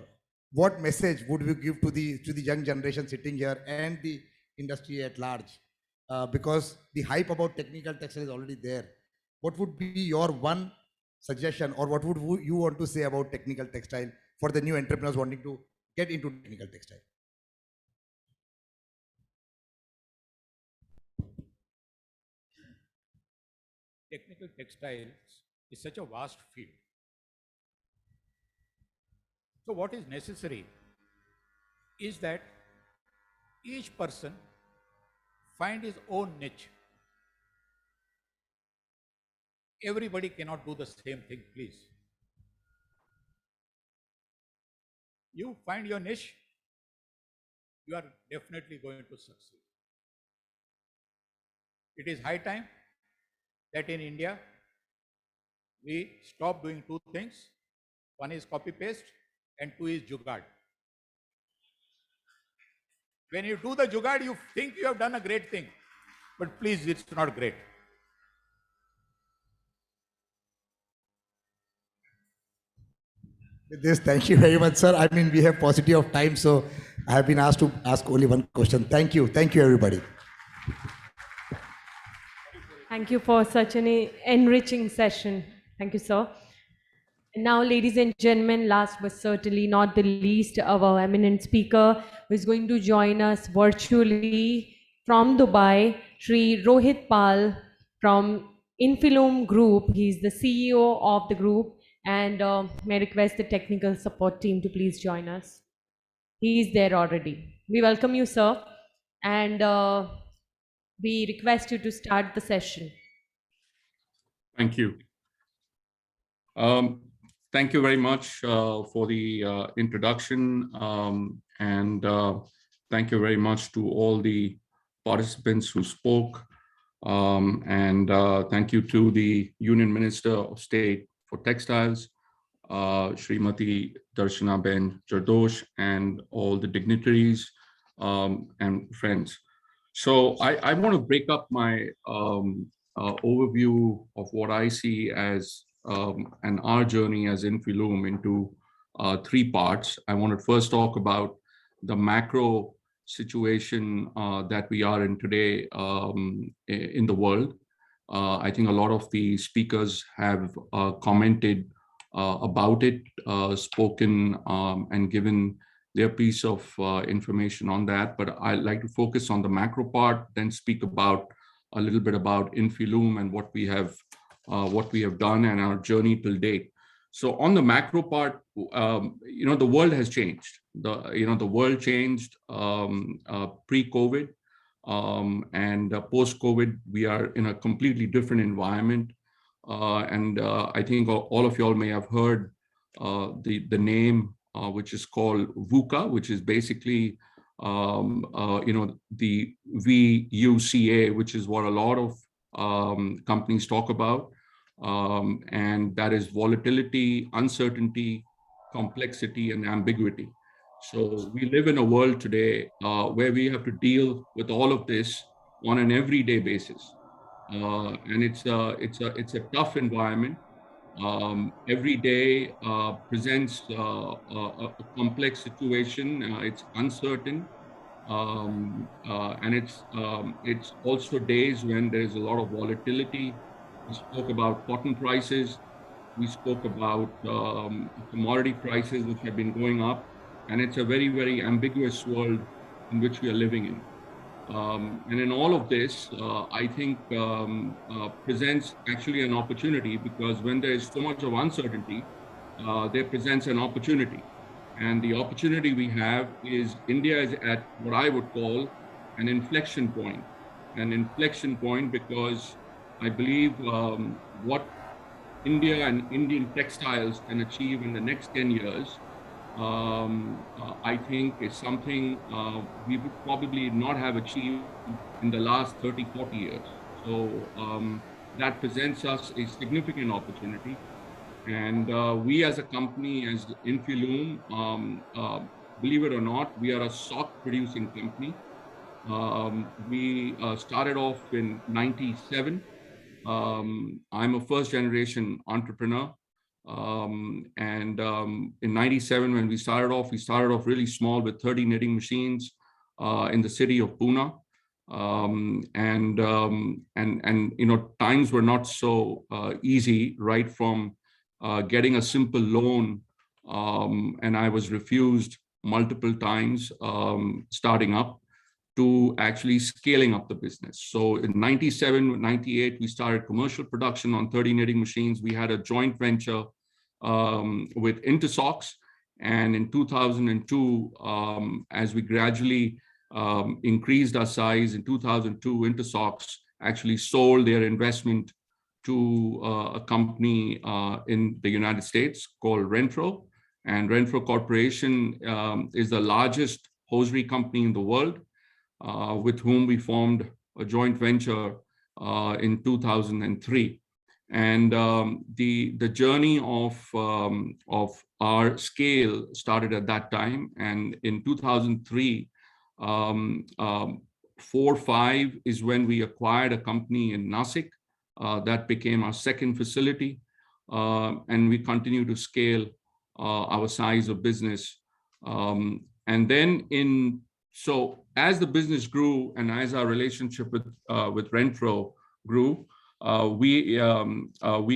what message would we give to the young generation sitting here and the industry at large? Because the hype about technical textile is already there. What would be your one suggestion, or what would you want to say about technical textile for the new entrepreneurs wanting to get into technical textile? Technical textiles is such a vast field. So what is necessary is that each person find his own niche. Everybody cannot do the same thing, please. You find your niche, you are definitely going to succeed. It is high time that in India, we stop doing two things. One is copy-paste and two is jugaad. When you do the jugaad, you think you have done a great thing, but please, it's not great. With this, thank you very much, sir. I mean, we have paucity of time, so I have been asked to ask only one question. Thank you, everybody. Thank you for such an enriching session. Thank you, sir. And now, ladies and gentlemen, last but certainly not the least, our eminent speaker who is going to join us virtually from Dubai, Shri Rohit Pal from Infiloom Group. He is the CEO of the group, and may I request the technical support team to please join us. He is there already. We welcome you, sir, and we request you to start the session. Thank you. Thank you very much for the introduction, and thank you very much to all the participants who spoke, and thank you to the Union Minister of State for Textiles, Srimati Darshana Ben Jardosh, and all the dignitaries and friends. So I want to break up my overview of what I see as and our journey as Infiloom into three parts. I want to first talk about the macro situation that we are in today in the world. I think a lot of the speakers have commented about it, spoken and given their piece of information on that. But I'd like to focus on the macro part, then speak about a little bit about Infiloom and what we have done and our journey till date. So on the macro part, the world has changed. The world changed pre-COVID, and post-COVID, we are in a completely different environment. And I think all of y'all may have heard the name, which is called VUCA, which is basically the VUCA, which is what a lot of companies talk about, and that is volatility, uncertainty, complexity, and ambiguity. So we live in a world today where we have to deal with all of this on an everyday basis, and it's a tough environment. Every day presents a complex situation. It's uncertain. And it's also days when there's a lot of volatility. We spoke about cotton prices. We spoke about commodity prices, which have been going up. And it's a very, very ambiguous world in which we are living in. And in all of this, I think presents actually an opportunity, because when there is so much of uncertainty, there presents an opportunity. And the opportunity we have is India is at what I would call an inflection point. An inflection point because I believe what India and Indian textiles can achieve in the next 10 years, I think is something we would probably not have achieved in the last 30, 40 years. So that presents us a significant opportunity. And we as a company, as Infiloom, believe it or not, we are a sock producing company. We started off in 97. I'm a first generation entrepreneur. In 97, when we started off really small with 30 knitting machines in the city of Pune. You know, times were not so easy, right from getting a simple loan, and I was refused multiple times starting up, to actually scaling up the business. So in 97, 98, we started commercial production on 30 knitting machines. We had a joint venture with Intersocks. And in 2002, as we gradually increased our size, in 2002, Intersocks actually sold their investment to a company in the United States called Renfro. And Renfro Corporation is the largest hosiery company in the world, with whom we formed a joint venture in 2003. And the journey of our scale started at that time. And in 2003, 4-5 is when we acquired a company in Nashik. That became our second facility. And we continue to scale our size of business. And then so as the business grew and as our relationship with Renfro grew, we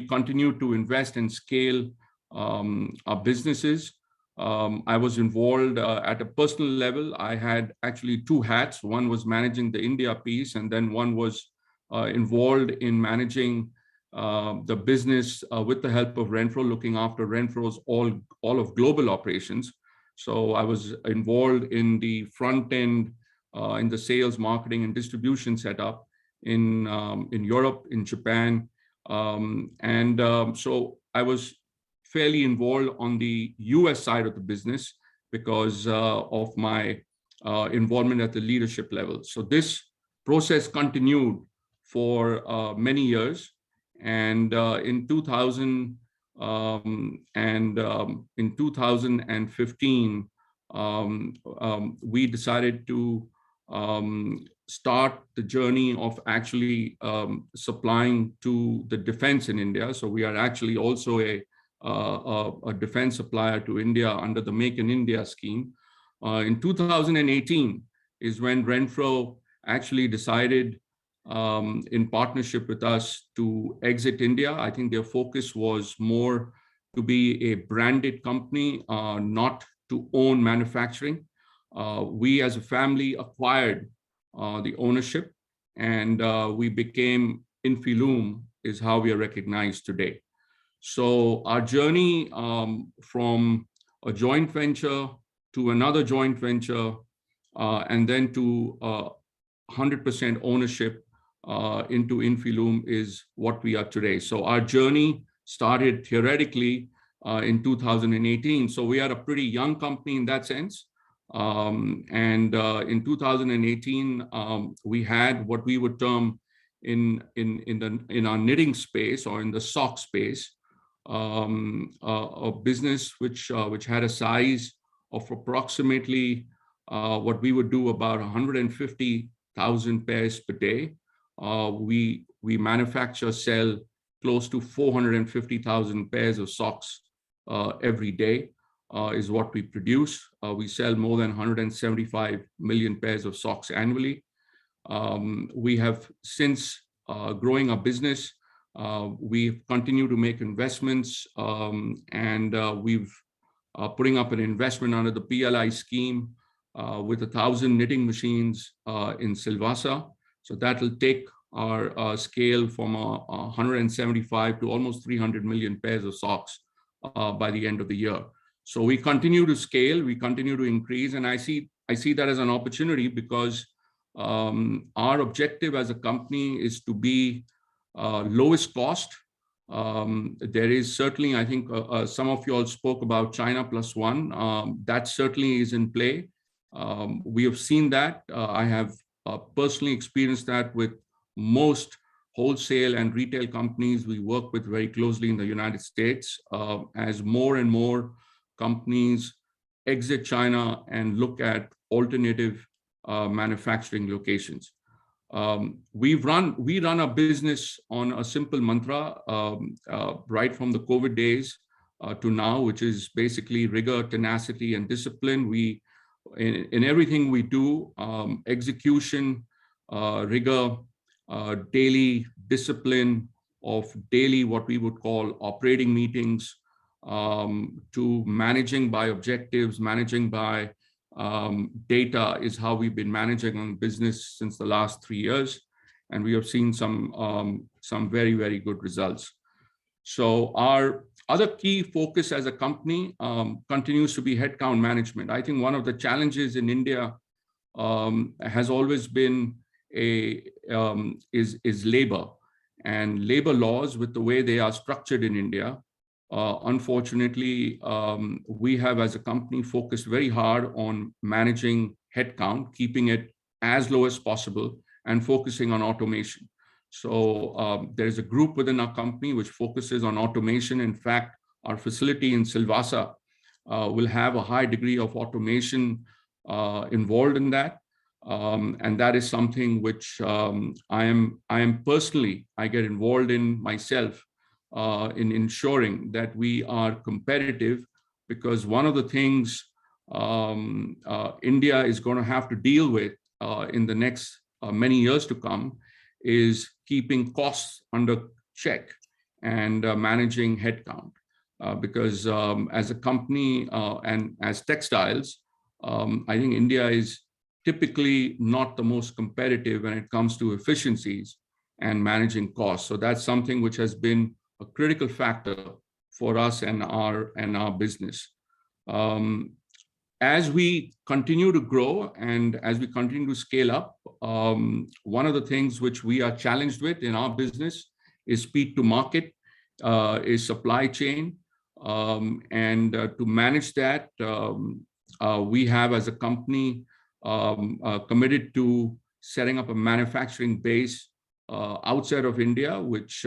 continued to invest and scale our businesses. I was involved at a personal level. I had actually two hats. One was managing the India piece, and then one was involved in managing the business with the help of Renfro, looking after Renfro's all of global operations. So I was involved in the front end, in the sales, marketing, and distribution setup in Europe, in Japan. So I was fairly involved on the US side of the business because of my involvement at the leadership level. So this process continued for many years. And in 2015, we decided to start the journey of actually supplying to the defense in India. So we are actually also a defense supplier to India under the Make in India scheme. In 2018 is when Renfro actually decided, in partnership with us, to exit India. I think their focus was more to be a branded company, not to own manufacturing. We as a family acquired the ownership, and we became Infiloom, is how we are recognized today. So our journey from a joint venture to another joint venture, and then to 100% ownership into Infiloom is what we are today. So our journey started theoretically in 2018. So we are a pretty young company in that sense. In 2018, we had what we would term in our knitting space, or in the sock space, a business which had a size of approximately what we would do about 150,000 pairs per day. We manufacture, sell close to 450,000 pairs of socks every day, is what we produce. We sell more than 175 million pairs of socks annually. We have, since growing our business, we've continued to make investments, and we've putting up an investment under the PLI scheme with 1,000 knitting machines in Silvassa. So that will take our scale from 175 to almost 300 million pairs of socks by the end of the year. So we continue to scale, we continue to increase, and I see that as an opportunity because our objective as a company is to be lowest cost. There is certainly, I think some of you all spoke about China plus one. That certainly is in play. We have seen that. I have personally experienced that with most wholesale and retail companies we work with very closely in the United States. As more and more companies exit China and look at alternative manufacturing locations. We run a business on a simple mantra right from the COVID days to now, which is basically rigor, tenacity, and discipline. We, in everything we do, execution, rigor, daily discipline of daily what we would call operating meetings, to managing by objectives, managing by data is how we've been managing on business since the last 3 years, and we have seen some very, very good results. So our other key focus as a company continues to be headcount management. I think one of the challenges in India has always been is labor, and labor laws with the way they are structured in India. Unfortunately, we have as a company focused very hard on managing headcount, keeping it as low as possible, and focusing on automation. So there's a group within our company which focuses on automation. In fact, our facility in Silvassa will have a high degree of automation involved in that. And that is something which I am personally, I get involved in myself in ensuring that we are competitive, because one of the things India is going to have to deal with in the next many years to come is keeping costs under check and managing headcount. Because as a company and as textiles, I think India is typically not the most competitive when it comes to efficiencies and managing costs. So that's something which has been a critical factor for us and our business. As we continue to grow and as we continue to scale up, one of the things which we are challenged with in our business is speed to market, is supply chain. And to manage that, we have as a company committed to setting up a manufacturing base outside of India, which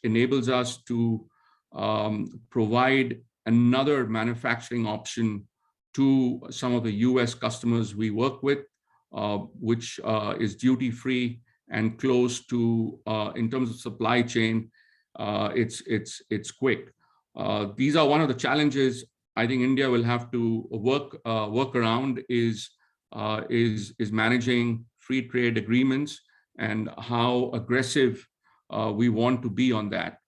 enables us to provide another manufacturing option to some of the US customers we work with, which is duty-free and close to, in terms of supply chain, it's quick. These are one of the challenges I think India will have to work around is managing free trade agreements and how aggressive we want to be on that.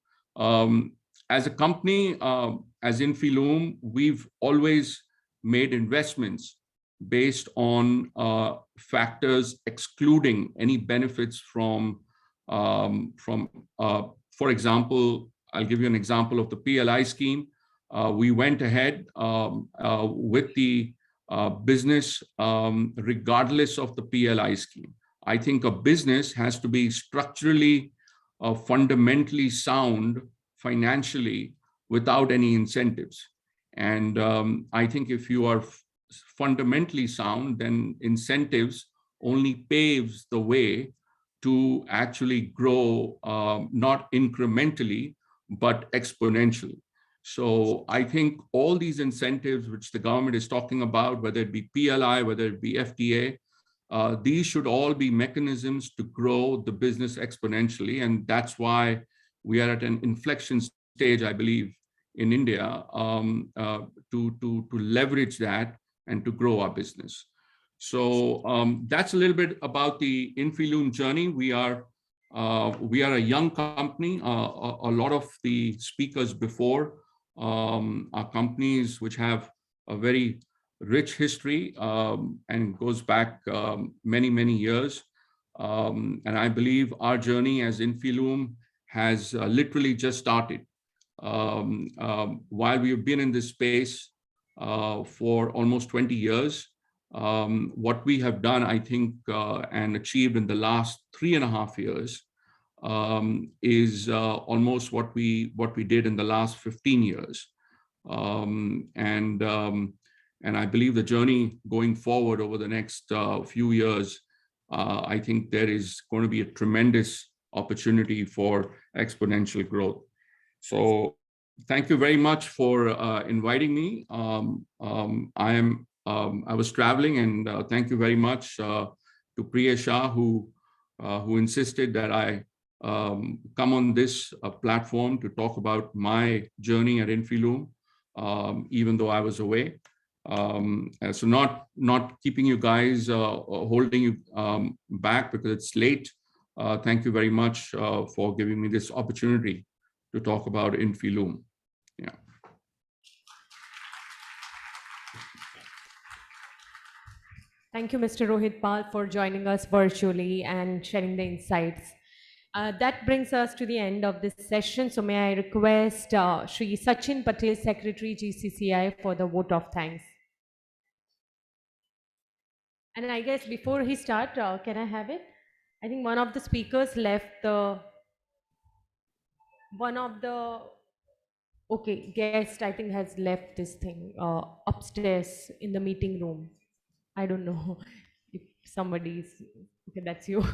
As a company, as Infiloom, we've always made investments based on factors excluding any benefits from for example, I'll give you an example of the PLI scheme. We went ahead with the business regardless of the PLI scheme. I think a business has to be structurally, fundamentally sound financially without any incentives. And I think if you are fundamentally sound, then incentives only paves the way to actually grow, not incrementally, but exponentially. So I think all these incentives which the government is talking about, whether it be PLI, whether it be FTA, these should all be mechanisms to grow the business exponentially. And that's why we are at an inflection stage, I believe, in India to leverage that and to grow our business. So that's a little bit about the Infiloom journey. We are a young company. A lot of the speakers before are companies which have a very rich history and goes back many, many years. And I believe our journey as Infiloom has literally just started. While we've been in this space for almost 20 years, what we have done, I think, and achieved in the last 3.5 years is almost what we did in the last 15 years. And I believe the journey going forward over the next few years, I think there is going to be a tremendous opportunity for exponential growth. So thank you very much for inviting me. I was traveling, and thank you very much to Priya Shah, who insisted that I come on this platform to talk about my journey at Infiloom, even though I was away. So not keeping you guys, holding you back because it's late. Thank you very much for giving me this opportunity to talk about Infiloom. Yeah. Thank you, Mr. Rohit Pal, for joining us virtually and sharing the insights. That brings us to the end of this session. So may I request Shri Sachin Patel, Secretary, GCCI, for the vote of thanks. And I guess before he starts, can I have it? I think one of the speakers left guest, I think, has left this thing upstairs in the meeting room. I don't know if somebody's, okay, that's you.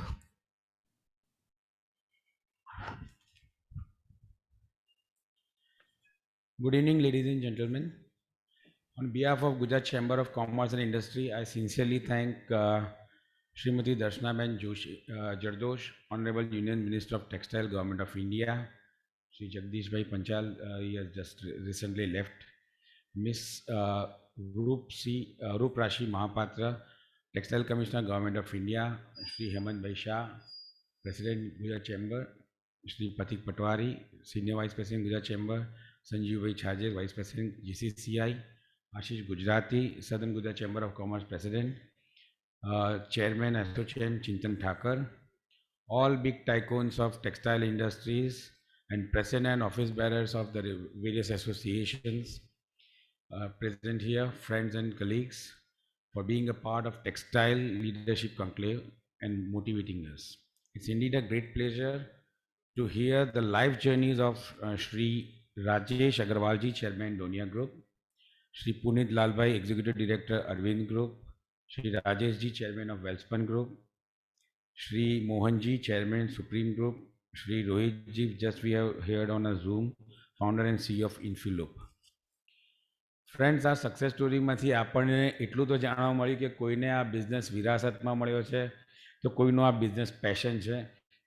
Good evening, ladies and gentlemen. On behalf of Gujarat Chamber of Commerce and Industry, I sincerely thank Srimati Darshnaben Jardosh, Honorable Union Minister of Textile, Government of India, Sri Jagdish Bhai Panchal, he has just recently left, Miss Roop Rashi Mahapatra, Textile Commissioner, Government of India, Sri Hemant Bhai Shah, President Gujarat Chamber, Sri Patik Patwari, Senior Vice President Gujarat Chamber, Sanjeev Bhai Chhajer, Vice President GCCI, Ashish Gujarati, Southern Gujarat Chamber of Commerce President, Chairman Association Chintan Thakur, all big tycoons of textile industries and president and office bearers of the various associations present here, friends and colleagues, for being a part of Textile Leadership Conclave and motivating us. It's indeed a great pleasure to hear the life journeys of Sri Rajesh Agarwalji, Chairman Donia Group, Sri Punit Lalbhai, Executive Director Arvind Group, Sri Rajeshji, Chairman of Welspun Group, Sri Mohanji, Chairman Supreme Group, Sri Rohitji, just we have heard on a Zoom, Founder and CEO of Infiloop. Friends, આ success સ્ટોરીમાંથી આપણને એટલું તો જાણવા મળ્યું કે કોઈને આ business વિરાસતમાં મળ્યો છે, તો કોઈનો આ બિઝનેસ પેશન છે,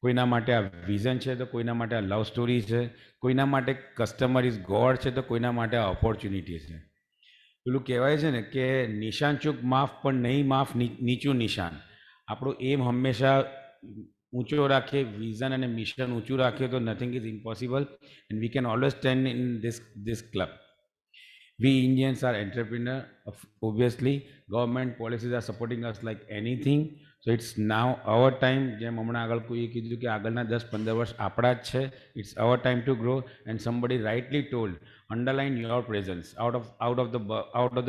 કોઈના માટે આ વિઝન છે, તો કોઈના માટે આ લવ સ્ટોરી છે, કોઈના માટે કસ્ટમર ઇઝ ગોડ છે, તો કોઈના માટે આ ઓપોર્ચ્યુનિટી છે. પેલું કહેવાય છે ને કે નિશાન ચૂક માફ પણ નહીં માફ નીચું નિશાન. આપણું એમ હંમેશા ઊંચો રાખીએ, વિઝન અને મિશન ઊંચું રાખીએ તો nothing is impossible and we can always stand in this club. We Indians are entrepreneur. Obviously, government policies are supporting us like anything. So it's now our time. જેમ હમણાં આગળ કોઈએ કીધું કે આગળના 10-15 વર્ષ આપણા જ છે. It's our time to grow. And somebody rightly told, underline your presence. Out of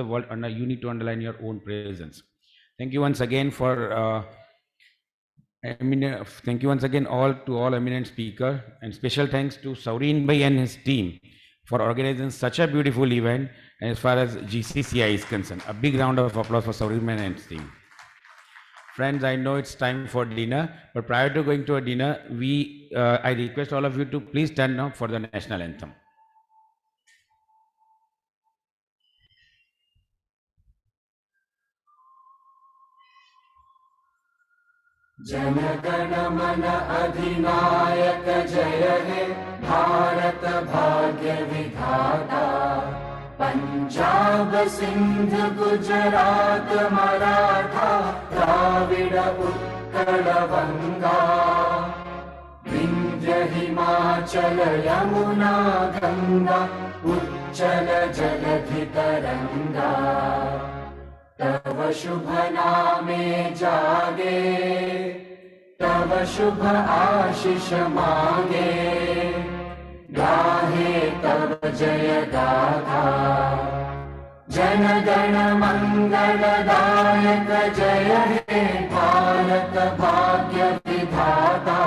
the world, you need to underline your own presence. Thank you once again for thank you once again to all eminent speaker, and special thanks to Saureen Bhai and his team for organizing such a beautiful event. And as far as GCCI is concerned, a big round of applause for Saureen Bhai and his team. Friends, I know it's time for dinner, but prior to going to a dinner, I request all of you to please stand up for the national anthem. जनगण मन अधिनायक जय हे भारत भाग्य विधाता पंजाब सिंध गुजरात मराठा द्राविड उत्कल गंगा विंध्य हिमाचल यमुना गंगा उच्चल जलधि तरंगा तव शुभ नामे जागे, तव शुभ आशीष मागे, गाहे तव जय गाथा, जन गण मंगलदायक जय हे भारत भाग्य विधाता,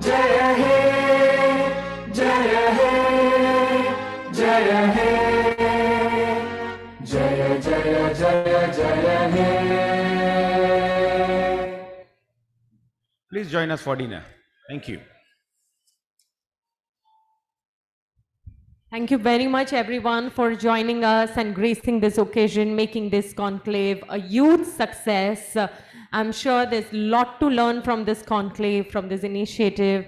जय हे जय हे जय हे जय जय जय जय हे. Please join us for dinner. Thank you. Thank you very much, everyone, for joining us and gracing this occasion, making this conclave a huge success. I'm sure there's a lot to learn from this conclave, from this initiative,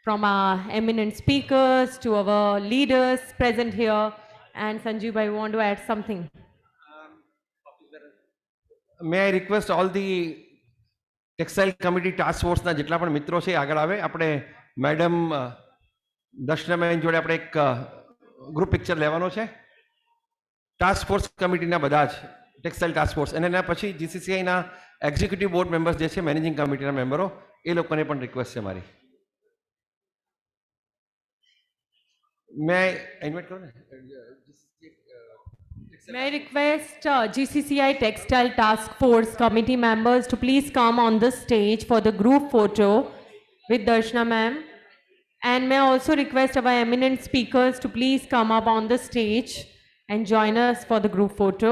from our eminent speakers to our leaders present here. And Sanjeev, I want to add something. May I request all the textile committee task ફોર્સના જેટલા પણ મિત્રો છે આગળ આવે. આપણે madam દર્શનાબેન જોડે આપણે એક ગ્રુપ પિક્ચર લેવાનો છે. ટાસ્ક ફોર્સ કમિટીના બધા જ ટેક્સટાઇલ ટાસ્ક ફોર્સ અને એના પછી જીસીસીઆઈના એક્ઝિક્યુટિવ બોર્ડ મેમ્બર્સ જે છે, મેનેજિંગ કમિટીના મેમ્બરો, એ લોકોને પણ રિક્વેસ્ટ છે મારી. મેં ઇન્વાઇટ કરું ને. May I request GCCI Textile Task Force committee members to please come on the stage for the group photo with Darshana ma'am. And may I also request our eminent speakers to please come up on the stage and join us for the group photo.